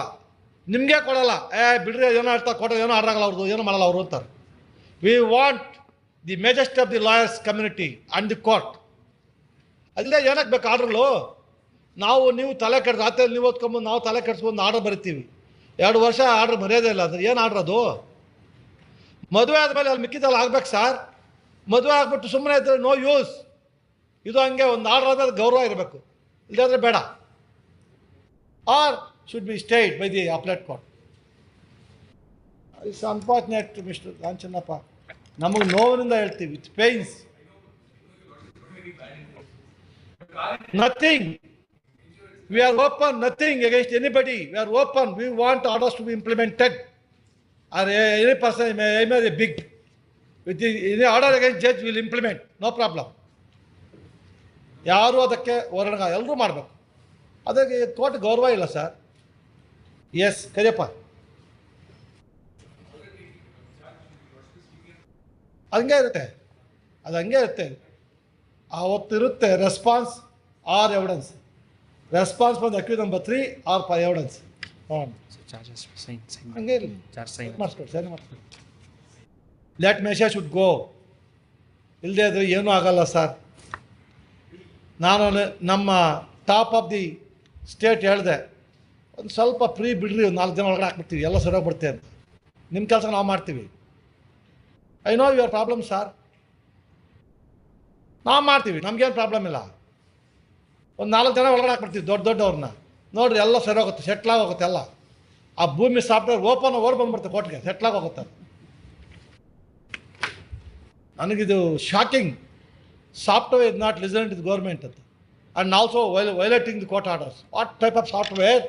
Speaker 1: ನಿಮಗೆ ಕೊಡಲ್ಲ ಬಿಡ್ರಿ ಏನೋ ಹೇಳ್ತಾರೆ ಕೊಡೋದು ಏನೋ ಆರ್ಡರ್ ಆಗಲ್ಲ ಅವ್ರದ್ದು ಏನೋ ಮಾಡಲ್ಲ ಅವರು ಅಂತಾರೆ. We want the majesty of the lawyers community and the court. ಅಲ್ಲದೆ ಏನಕ್ಕೆ ಬೇಕು ಆರ್ಡ್ರ್ಗಳು ನಾವು ನೀವು ತಲೆ ಕೆಡ್ದು ರಾತ್ರಿ ನೀವು ಓದ್ಕೊಂಬಂದು ನಾವು ತಲೆ ಕೆಡ್ಸ್ಕೊಂಡು ಆರ್ಡರ್ ಬರಿತೀವಿ 2 ವರ್ಷ ಆರ್ಡ್ರ್ ಮರ್ಯಾದೆ ಇಲ್ಲ ಅಂದರೆ ಏನು ಆರ್ಡ್ರ್ ಅದು ಮದುವೆ ಆದಮೇಲೆ ಅಲ್ಲಿ ಮಿಕ್ಕಿದಲ್ಲಿ ಆಗ್ಬೇಕು ಸರ್ ಮದುವೆ ಆಗ್ಬಿಟ್ಟು ಸುಮ್ಮನೆ ಇದ್ದರೆ ನೋ ಯೂಸ್ ಇದು ಹಂಗೆ ಒಂದು ಆರ್ಡ್ರ್ ಆದ್ರೆ ಗೌರವ ಇರಬೇಕು ಇಲ್ಲಾಂದರೆ ಬೇಡ are should be stayed by the appellate court. It's unfortunate mister Kanchanappa ನಮಗೆ ನೋವಿನಿಂದ ಹೇಳ್ತೀವಿ it's pains nothing we are open nothing against anybody we are open we want orders to be implemented or any person may be big with any order against judge will implement no problem ಯಾರು ಅದಕ್ಕೆ ಹೊರಗ ಎಲ್ಲರೂ ಮಾಡಬೇಕು ಅದಕ್ಕೆ court ಗೌರವ ಇಲ್ಲ sir. S Kariyappa ಹಂಗೆ ಇರುತ್ತೆ ಅದು ಹಂಗೆ ಇರುತ್ತೆ ಆವತ್ತಿರುತ್ತೆ ರೆಸ್ಪಾನ್ಸ್ ಆರ್ ಎವಿಡೆನ್ಸ್ ರೆಸ್ಪಾನ್ಸ್ ಬಂದು accused number 3 or for evidence ಹಂಗೆ ಇರಲಿ ಮಾಡಿಸ್ಕೊಡಿ ಸರಿ ಮಾಡಿಸ್ಕೊಡಿ ಲೆಟ್ ಮೆಸೇಜ್ ಶುಡ್ ಗೋ ಇಲ್ಲದೆ ಆದರೆ ಏನೂ ಆಗಲ್ಲ ಸರ್. ನಾನು ನಮ್ಮ ಟಾಪ್ ಆಫ್ ದಿ ಸ್ಟೇಟ್ ಹೇಳಿದೆ ಒಂದು ಸ್ವಲ್ಪ ಫ್ರೀ ಬಿಡ್ರಿ ಒಂದು 4 ಜನ ಒಳಗಡೆ ಹಾಕ್ಬಿಡ್ತೀವಿ ಎಲ್ಲ ಸರಿಯಾಗ್ಬಿಡ್ತೆ ಅಂತ ನಿಮ್ಮ ಕೆಲಸ ನಾವು ಮಾಡ್ತೀವಿ. I know your problem sir ನಾವು ಮಾಡ್ತೀವಿ ನಮಗೇನು ಪ್ರಾಬ್ಲಮ್ ಇಲ್ಲ ಒಂದು 4 ಜನ ಒಳಗಡೆ ಹಾಕ್ಬಿಡ್ತೀವಿ ದೊಡ್ಡವ್ರನ್ನ ನೋಡಿರಿ ಎಲ್ಲ ಸರಿ ಹೋಗುತ್ತೆ ಸೆಟ್ಲಾಗಿ ಹೋಗುತ್ತೆ ಎಲ್ಲ ಆ ಭೂಮಿ ಸಾಫ್ಟ್ವೇರ್ ಓಪನ್ ಓಡ್ ಬಂದ್ಬಿಡ್ತೆ ಕೋರ್ಟ್ಗೆ ಸೆಟ್ಲಾಗಿ ಹೋಗುತ್ತೆ. ನನಗಿದು shocking software is not listen to the government ಅಂತ and also violating the court orders what type of software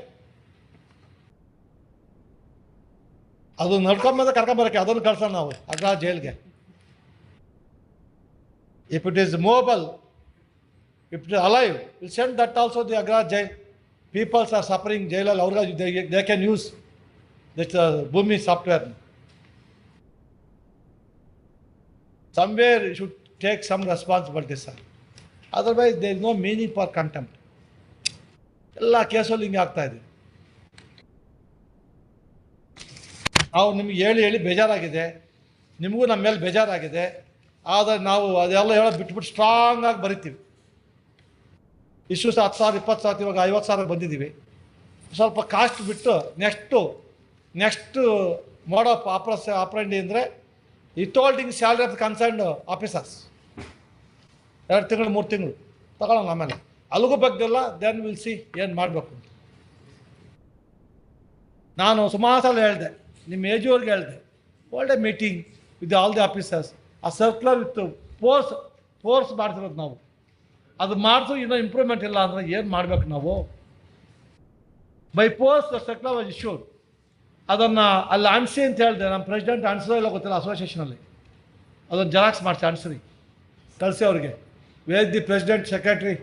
Speaker 1: ಅದು ನಡ್ಕೊಂಬಂದ್ರೆ ಕರ್ಕೊಂಬರೋಕ್ಕೆ ಅದನ್ನು ಕಳ್ಸೋಣ ನಾವು ಅಗ್ರ ಜೈಲ್ಗೆ. If it is movable if it is alive will send that also the ಅಗ್ರ jail People are suffering, jailal, they can use this Bhumi software. Somewhere you should take some responsibility, sir. Otherwise, there is no meaning for contempt. ಎಲ್ಲ ಕೇಸಲ್ಲಿ ಹಿಂಗೆ ಆಗ್ತಾ ಇದೆ. ನಾವು ನಿಮ್ಗೆ ಹೇಳಿ ಬೇಜಾರಾಗಿದೆ, ನಿಮಗೂ ನಮ್ಮ ಮೇಲೆ ಬೇಜಾರಾಗಿದೆ. ಆದರೆ ನಾವು ಅದೆಲ್ಲ ಬಿಟ್ಬಿಟ್ಟು ಸ್ಟ್ರಾಂಗ್ ಆಗಿ ಬರಿತೀವಿ. ಇಷ್ಟು 10,000 20,000 ಇವಾಗ 50,000 ಬಂದಿದ್ದೀವಿ. ಸ್ವಲ್ಪ ಕಾಸ್ಟ್ ಬಿಟ್ಟು ನೆಕ್ಸ್ಟ್ ಮೋಡ್ ಆಫ್ ಆಪರೇಂಡಿ ಅಂದರೆ ವಿತ್ಹೋಲ್ಡಿಂಗ್ ಸ್ಯಾಲರಿ ಆಫ್ ಕನ್ಸರ್ನ್ಡ್ ಆಫೀಸರ್ಸ್ 2 ತಿಂಗಳು 3 ತಿಂಗಳು ತಗೊಳ್ಳೋಣ. ಆಮೇಲೆ ಅಲ್ಲಿಗೂ ಬಗ್ಗೆಲ್ಲ ದೆನ್ ವಿಲ್ ಸಿ ಏನು ಮಾಡಬೇಕು ಅಂತ. ನಾನು ಸುಮಾರು ಸಲ ಹೇಳಿದೆ, ನಿಮ್ಮ ಏಜಿಯವ್ರಿಗೆ ಹೇಳಿದೆ, hold A meeting with all the officers. ಆ ಸರ್ಕ್ಯುಲರ್ ವಿತ್ ಫೋರ್ಸ್ ಮಾಡ್ತಿರೋದು ನಾವು. ಅದು ಮಾಡಿಸು ಇನ್ನೂ ಇಂಪ್ರೂವ್ಮೆಂಟ್ ಇಲ್ಲ ಅಂದರೆ ಏನು ಮಾಡಬೇಕು ನಾವು? By force circular was issued. ಅದನ್ನು ಅಲ್ಲಿ ಅನ್ಸಿ ಅಂತ ಹೇಳಿದೆ. ನಮ್ಮ ಪ್ರೆಸಿಡೆಂಟ್ ಅನ್ಸೋ ಇಲ್ಲ ಗೊತ್ತಿಲ್ಲ ಅಸೋಸಿಯೇಷನಲ್ಲಿ. ಅದನ್ನು ಜೆರಾಕ್ಸ್ ಮಾಡಿಸಿ ಅನ್ಸ್ರಿ ಕಳಿಸಿ ಅವ್ರಿಗೆ. Where the president secretary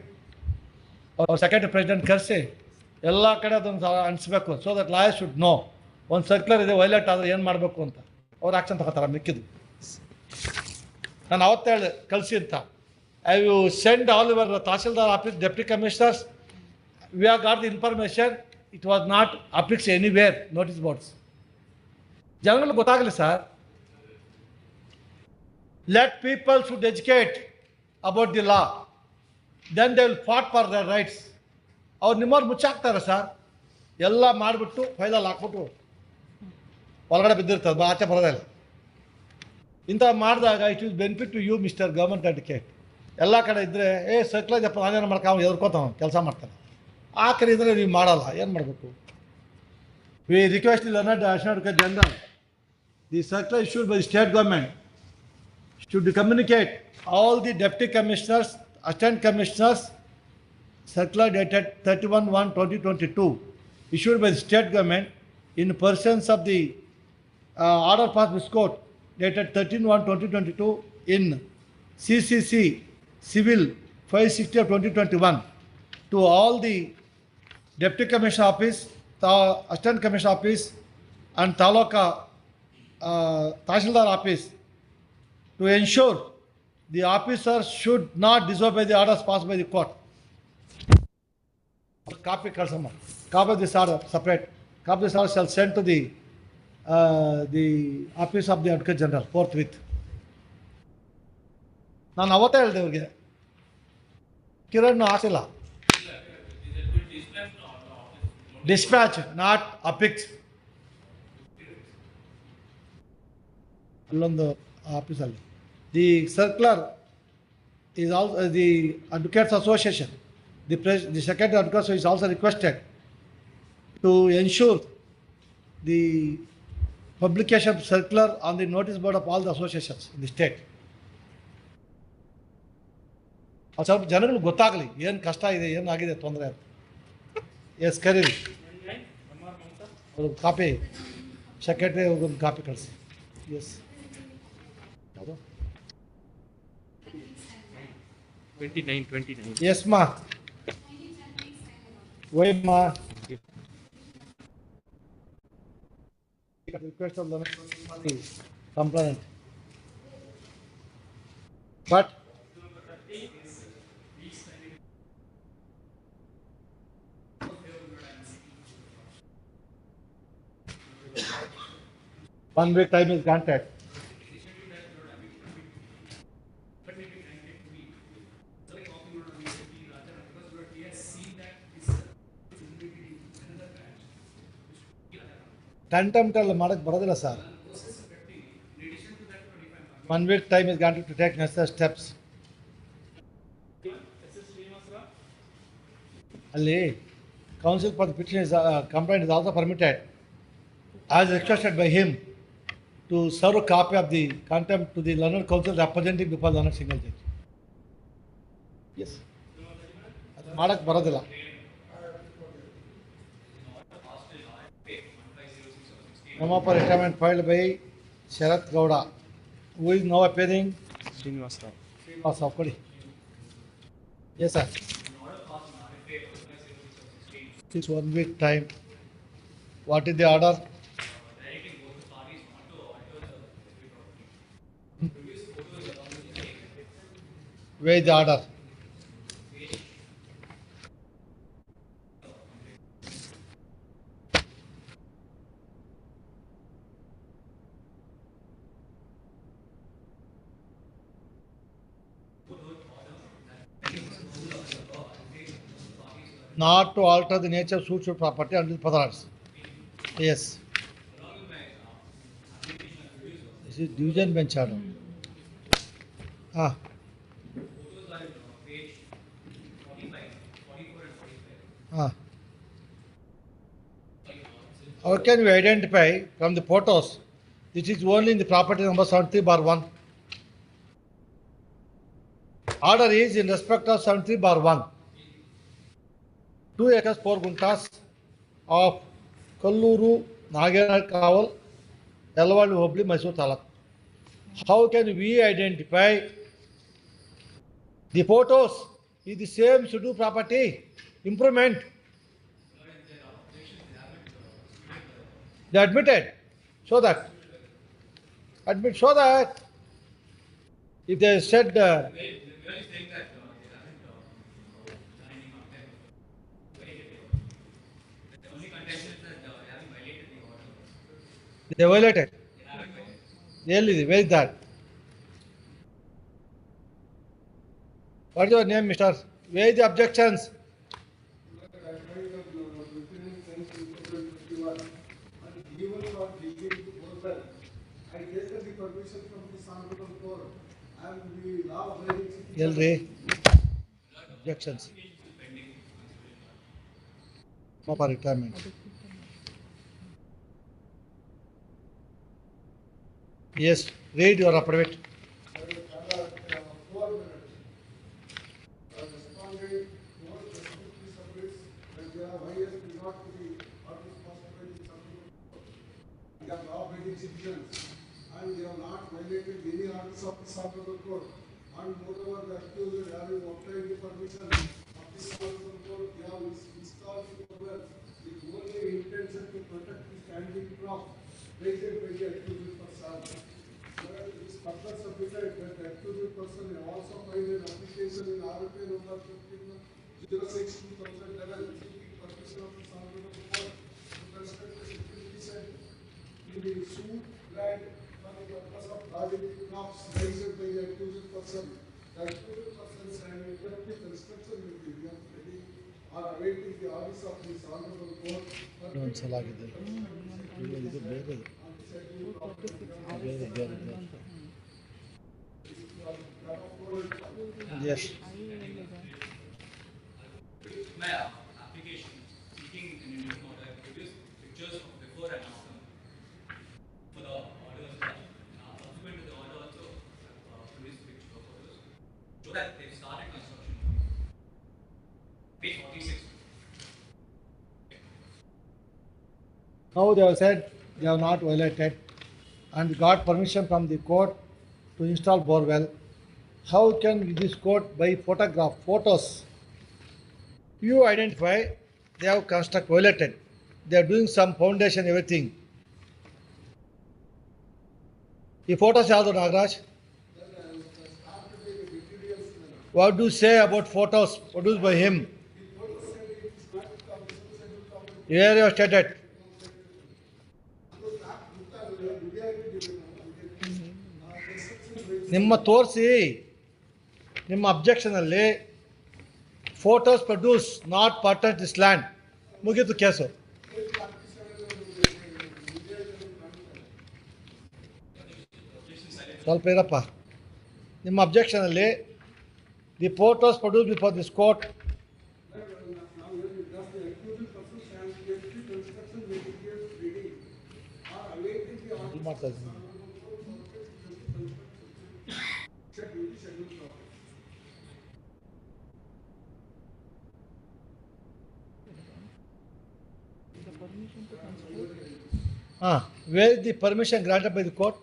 Speaker 1: president ಕರೆಸಿ ಎಲ್ಲ ಕಡೆ ಅದೊಂದು ಅನಿಸ್ಬೇಕು. So that lawyer should know ಒಂದು ಸರ್ಕ್ಯುಲರ್ ಇದೆ, ವೈಲೇಟ್ ಆದರೆ ಏನು ಮಾಡಬೇಕು ಅಂತ. ಅವ್ರು ಆ್ಯಕ್ಷನ್ ತಗೋತಾರೆ. ಮಿಕ್ಕಿದ್ದು ನಾನು ಅವತ್ತು ಹೇಳಿದೆ ಕಳಿಸಿ ಅಂತ. I you send all your tahsildar office, deputy commissioners. We are got the information. It was not affix anywhere notice boards. ಜನಗಳಿಗೆ ಗೊತ್ತಾಗಲಿ sir. Let people should educate about the law, then they will fight for their rights. ಅವ್ರು ನಿಮ್ಮವ್ರು ಮುಚ್ಚಾಕ್ತಾರೆ sir. ಎಲ್ಲ ಮಾಡಿಬಿಟ್ಟು ಫೈಲಲ್ಲಿ ಹಾಕ್ಬಿಟ್ಟು ಒಳಗಡೆ ಬಿದ್ದಿರ್ತದೆ, ಆಚೆ ಬರೋದೇ ಇಲ್ಲ. ಇಂಥ ಮಾಡಿದಾಗ it will benefit to you mister government advocate. ಎಲ್ಲ ಕಡೆ ಇದ್ದರೆ ಸರ್ಕ್ಯುಲರ್ ಜಪ್ಪ ನಾನೇನು ಮಾಡ್ಕೊ ಅವ್ನು ಎದ್ಕೋತಾವ ಕೆಲಸ ಮಾಡ್ತಾನೆ. ಆ ಕಡೆ ಇದ್ದರೆ ನೀವು ಮಾಡಲ್ಲ, ಏನು ಮಾಡಬೇಕು? V request the ಲರ್ನಡ್ additional advocate general, the circular issued by the state government should communicate all the deputy commissioners, assistant commissioners, circular dated 31/1/2022, issued by the state government in pursuance of the order passed this court dated 13/1/2022 in CCC Civil 560 of 2021 to all the deputy commissioner office, assistant commissioner office and Taluka Tahsildar office, to ensure the officers should not disobey the orders passed by the court. Copy Karsama. Copy of this order separate. Copy of this order shall send to the office of the Advocate General forthwith. ನಾನು ಅವತ್ತೇ ಹೇಳಿದೆ ಅವ್ರಿಗೆ, ಕಿರಣ್ ಹಾಕಿಲ್ಲ. Dispatch not affix. ಅಲ್ಲೊಂದು ಆಫೀಸಲ್ಲಿ the circular is also the Advocates Association, the Secretary Advocates is also requested to ensure the publication of circular on the notice board of all the associations in the state. ಅದು ಸ್ವಲ್ಪ ಜನಗಳಿಗೆ ಗೊತ್ತಾಗಲಿ ಏನು ಕಷ್ಟ ಇದೆ, ಏನಾಗಿದೆ ತೊಂದರೆ ಅಂತ. ಎಸ್ ಕರೀರಿ, ಅವ್ರ ಕಾಪಿ ಸೆಕ್ರೆಟರಿ ಅವ್ರಿಗೊಂದು ಕಾಪಿ ಕಳಿಸಿ. S
Speaker 2: 29.
Speaker 1: Yes, ma. Why, ma? Request of the complainant. But one week time is granted. Contempt ಅಲ್ಲಿ ಮಾಡಕ್ಕೆ ಬರೋದಿಲ್ಲ sir. 1 week time is granted to take necessary steps. ಅಲ್ಲಿ counsel for the petition is complaint is also permitted, as requested by him, to serve a copy of the contempt to the learned counsel representing before the learned single judge. Yes. ಅದು ಮಾಡಕ್ಕೆ ಬರೋದಿಲ್ಲ. Memo for retirement filed by Sharath Gowda, who is now appearing.
Speaker 2: Srinivas Rao.
Speaker 1: Kodi. Yes, sir. This 1 week time. What is the order?
Speaker 4: Directing both the parties not to alter the property. Produce photos along with the same.
Speaker 1: Where is the order? Not to alter the nature of suit property under the others. Yes. This is division bench order. Ah.
Speaker 4: Photos are in page 45, 44 and 45.
Speaker 1: Ah. How can we identify from the photos? This is only in the property number 73/1. Order is in respect of 73/1. 2 acres 4 guntas of Kalluru, Nagar Kaval, Yalwadi Hobli, Mysore Taluk. How can we identify the photos? Is the same Sudu property improvement? They admitted. So that if they said they violated. Really, where is that? What is your name, Mr.? Where is the objections?
Speaker 13: I take the permission from the Honorable Court and the law abiding
Speaker 1: Yelre. Objections. No for retirement. Yes, read your affidavit.
Speaker 13: citizens and they have not violated any orders of the Honorable Court. And moreover, the accused having obtained the permission of the Honorable Court, they have installed the cover with only intention to protect the standing crop raised by the accused person. Whereas it is further submitted that the accused person may also filed an application in RFA number 1506/2011 seeking permission of the Honorable Court to construct a security shed in the suit land for the purpose of project crops raised by the accused person. The accused persons having effective construction will be ready or awaiting the orders of this Honorable Court.
Speaker 1: Yes.
Speaker 4: My application seeking an interim order produce pictures of before and after for the orders. Subsequent to the order also produce pictures of photos so that they started construction. Page 46.
Speaker 1: Now they have said they have not violated and got permission from the court to install borewell. How can this court by photos? You identify they have violated. They are doing some foundation, everything. The photos are the Nagaraj. What do you say about photos produced by him? Here you have stated. ನಿಮ್ಮ ತೋರಿಸಿ ನಿಮ್ಮ objection ಅಲ್ಲಿ photos produce not part of this land ಮುಗಿತು case. ಸ್ವಲ್ಪ ಇರಪ್ಪ. ನಿಮ್ಮ objection ಅಲ್ಲಿ the photos produce before this court ಮಾಡ್ತಾ ಇದ್ದೀನಿ. Where is the permission granted by the court?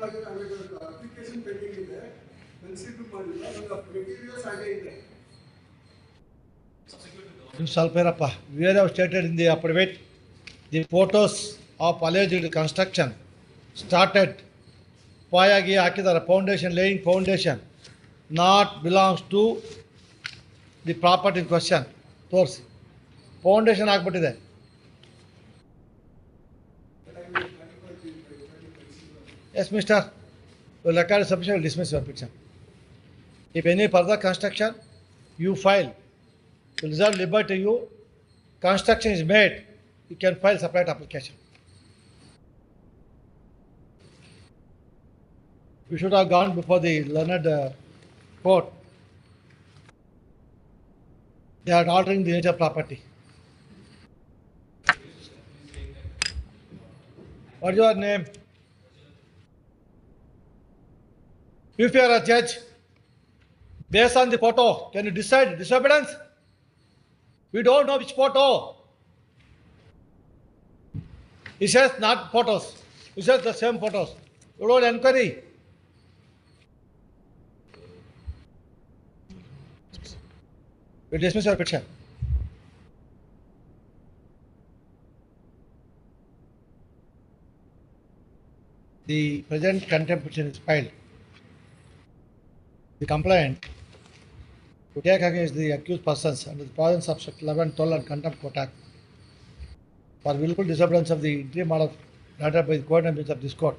Speaker 13: Application pending ಇದೆ, ಕನ್ಸಿಡರ್ ಮಾಡಿಲ್ಲ, ಮೆಟೀರಿಯಲ್ಸ್ ಹಾಗೆ ಇದೆ.
Speaker 1: Salperappa, we have stated in the affidavit, the photos of alleged construction started Payagi Akidara foundation, laying foundation, not belongs to the property in question. Towards foundation ಆಗ್ಬಿಟ್ಟಿದೆ. Yes, Mr. Will record submission, will dismiss your petition. If any further construction, you file. To reserve liberty to you, construction is made, you can file separate application. You should have gone before the learned court. They are altering the nature of property. What is your name? If you are a judge, based on the photo, can you decide disobedience? We don't know which photo. He says not photos. He says the same photos. You don't inquiry. We dismiss your petition. The present contempt petition is filed. The complaint to take against the accused persons under the provisions of Section 11, 12 and Contempt Court Act for willful disobedience of the interim order granted by the court and bench of this court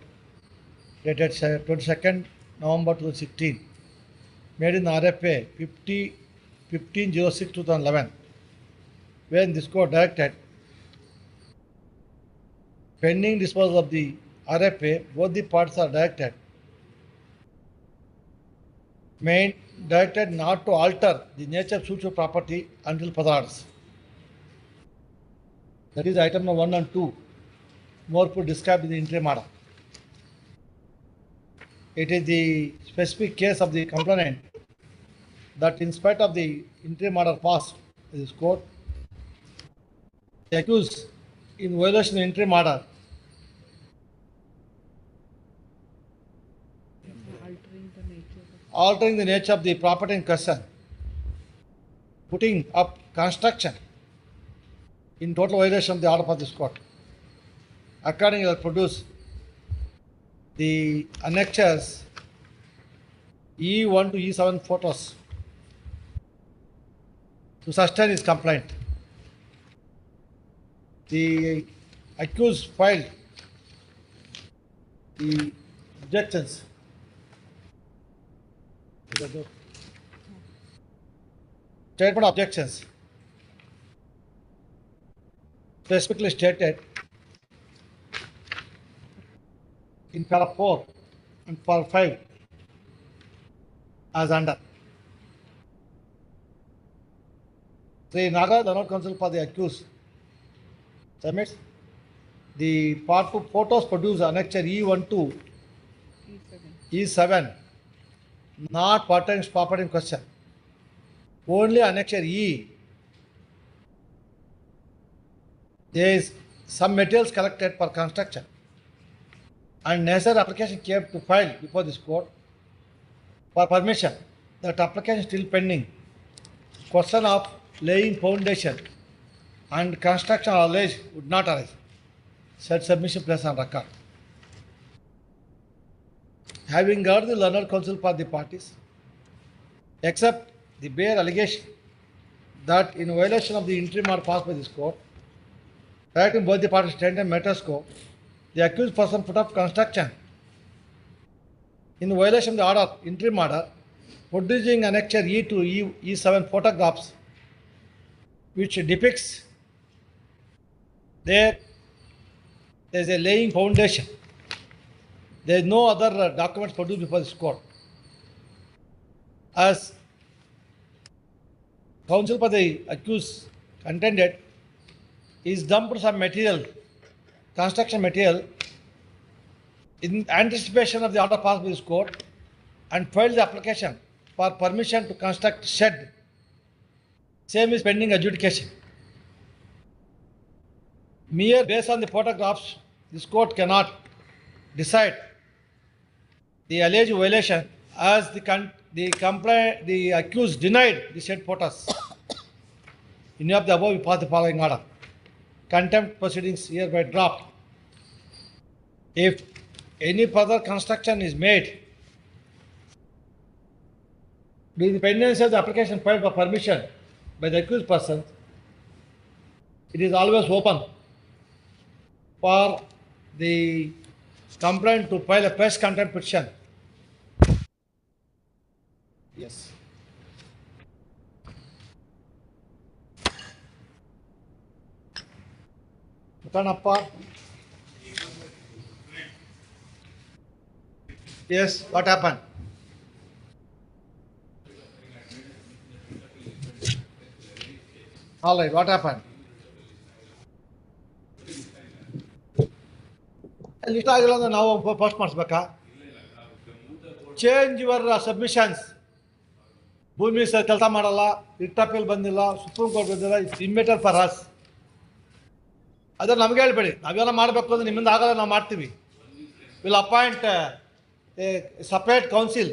Speaker 1: dated 22nd November 2016, made in RFA 1506/2011, wherein this court directed pending disposal of the RFA, both the parties are directed not to alter the nature of future property until further orders. That is item number 1 and 2, more put described in the interim order. It is the specific case of the complainant that in spite of the interim order passed in this court, the accused in violation of the interim order altering the nature of the property in question, putting up construction in total violation of the order of this court. Accordingly, I will produce the annexures E1 to E7 photos to sustain his complaint. The accused filed the objections. Statement of objections specifically stated in paragraph 4 and paragraph 5 as under. Sri Naga, the Honorable Counsel for the accused, submits the part 2 photos produced annexure E1 to E7, not pertaining to property in question. Only annexure E. There is some materials collected for construction and necessary application came to file before this court for permission. That application is still pending. Question of laying foundation and construction are alleged would not arise. Said submission placed on record. Having heard the learned counsel for the parties, except the bare allegation that in violation of the interim order passed by this court, directing both the parties to enter matters scope, the accused person put up construction in violation of the order, interim order, producing annexure E to E7 photographs which depicts there is a laying foundation. There is no other documents produced before this court. As counsel for the accused contended, is dumped some material, construction material, in anticipation of the order passed by this court and filed the application for permission to construct shed. Same is pending adjudication. Mere based on the photographs, this court cannot decide the alleged violation as the accused denied the said protest. In view of the above, we pass the following order. Contempt proceedings hereby dropped. If any further construction is made during the pendency of the application filed for permission by the accused person, it is always open for the complainant to file a fresh contempt petition. Yes. Mutanappa. Yes, what happened? All right, what happened? List ಆಗಿಲ್ಲ ಅಂದ್ರೆ ನಾವು first ಮಾಡಿಸ್ಬೇಕಾ? Change your submissions. ಭೂಮಿ sir ಕೆಲಸ ಮಾಡಲ್ಲ, writ appeal ಬಂದಿಲ್ಲ, supreme court ಬಂದಿಲ್ಲ, it's ಇಮ್ಮೆಟರ್ for us. ಅದನ್ನು ನಮ್ಗೆ ಹೇಳ್ಬೇಡಿ, ನಾವೇನೋ ಮಾಡಬೇಕು ಅಂದ್ರೆ ನಿಮ್ಮಿಂದ ಆಗಲ್ಲ, ನಾವು ಮಾಡ್ತೀವಿ. Will appoint a separate counsel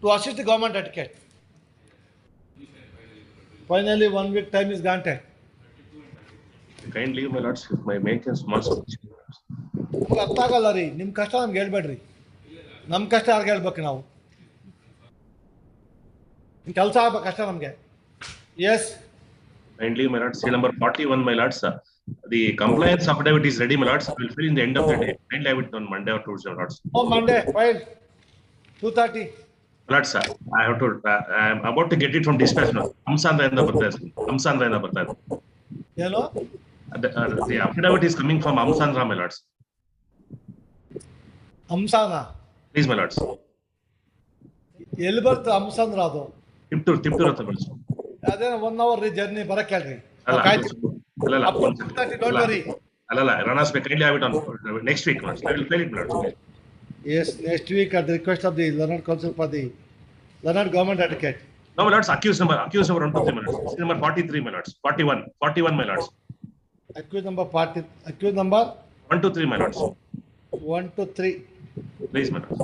Speaker 1: to assist the government advocate. Finally, 1 week time is granted.
Speaker 7: Kindly, my lords, my maintenance small submission.
Speaker 1: ಅರ್ಥ ಆಗಲ್ಲ ರೀ, ನಿಮ್ಮ ಕಷ್ಟ ನಮ್ಗೆ ಹೇಳ್ಬೇಡ್ರಿ, ನಮ್ಮ ಕಷ್ಟ ಯಾರಿಗೆ ಹೇಳ್ಬೇಕು ನಾವು? ಕೆಲಸ ಆಗ್ಬೇಕು ಕಷ್ಟ ನಮಗೆ. S.
Speaker 7: Kindly, my lords, say number 41, my lords. The compliance affidavit is ready, my lords. We'll fill in the end of the day. Kindly have it on Monday or Tuesday, my lords.
Speaker 1: Oh, Monday, file 2:30.
Speaker 7: Lords, sir, I have to. I am about to get it from dispatch now. Amsandra in the Bhattad.
Speaker 1: Hello.
Speaker 7: The affidavit is coming from Amsandra, my lords.
Speaker 1: Amsana.
Speaker 7: Please, my lords.
Speaker 1: ಎಲ್ಲಿ ಬರ್ತದೆ Amsandra ಅದು?
Speaker 7: Tiptur at the lords.
Speaker 1: ಅದೇ 1 hour journey ಬರಕ್ಕೆ ಹೇಳ್ರಿ.
Speaker 7: Don't worry. Ranas, kindly have it on next week, lords. I will fill it, my lords.
Speaker 1: Yes, next week at the request of the Learned Council for the Learned Government Advocate.
Speaker 7: No, my lords, accused number 1 to 3, my lords. Number 43, my lords. 41, my lords.
Speaker 1: Accused number
Speaker 7: 1 to 3, my lords.
Speaker 1: 1 to 3.
Speaker 7: Please, my lords.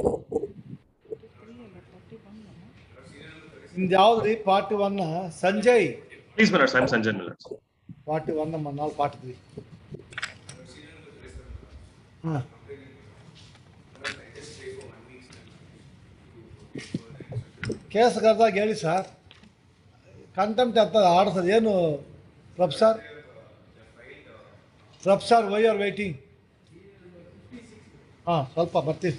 Speaker 1: In ಯಾವ್ದ್ರಿ 41 Sanjay?
Speaker 7: Please, my lords, I am Sanjay, my lords.
Speaker 1: 41 ನಮ್ಮ ನಾವು 43. ಹಾಂ. Case ಕರೆದಾಗ ಹೇಳಿ sir, contempt ಅಂತ ಆಡಿಸೋದು ಏನು professor? Why are waiting? ಹಾಂ, ಸ್ವಲ್ಪ ಬರ್ತೀವಿ.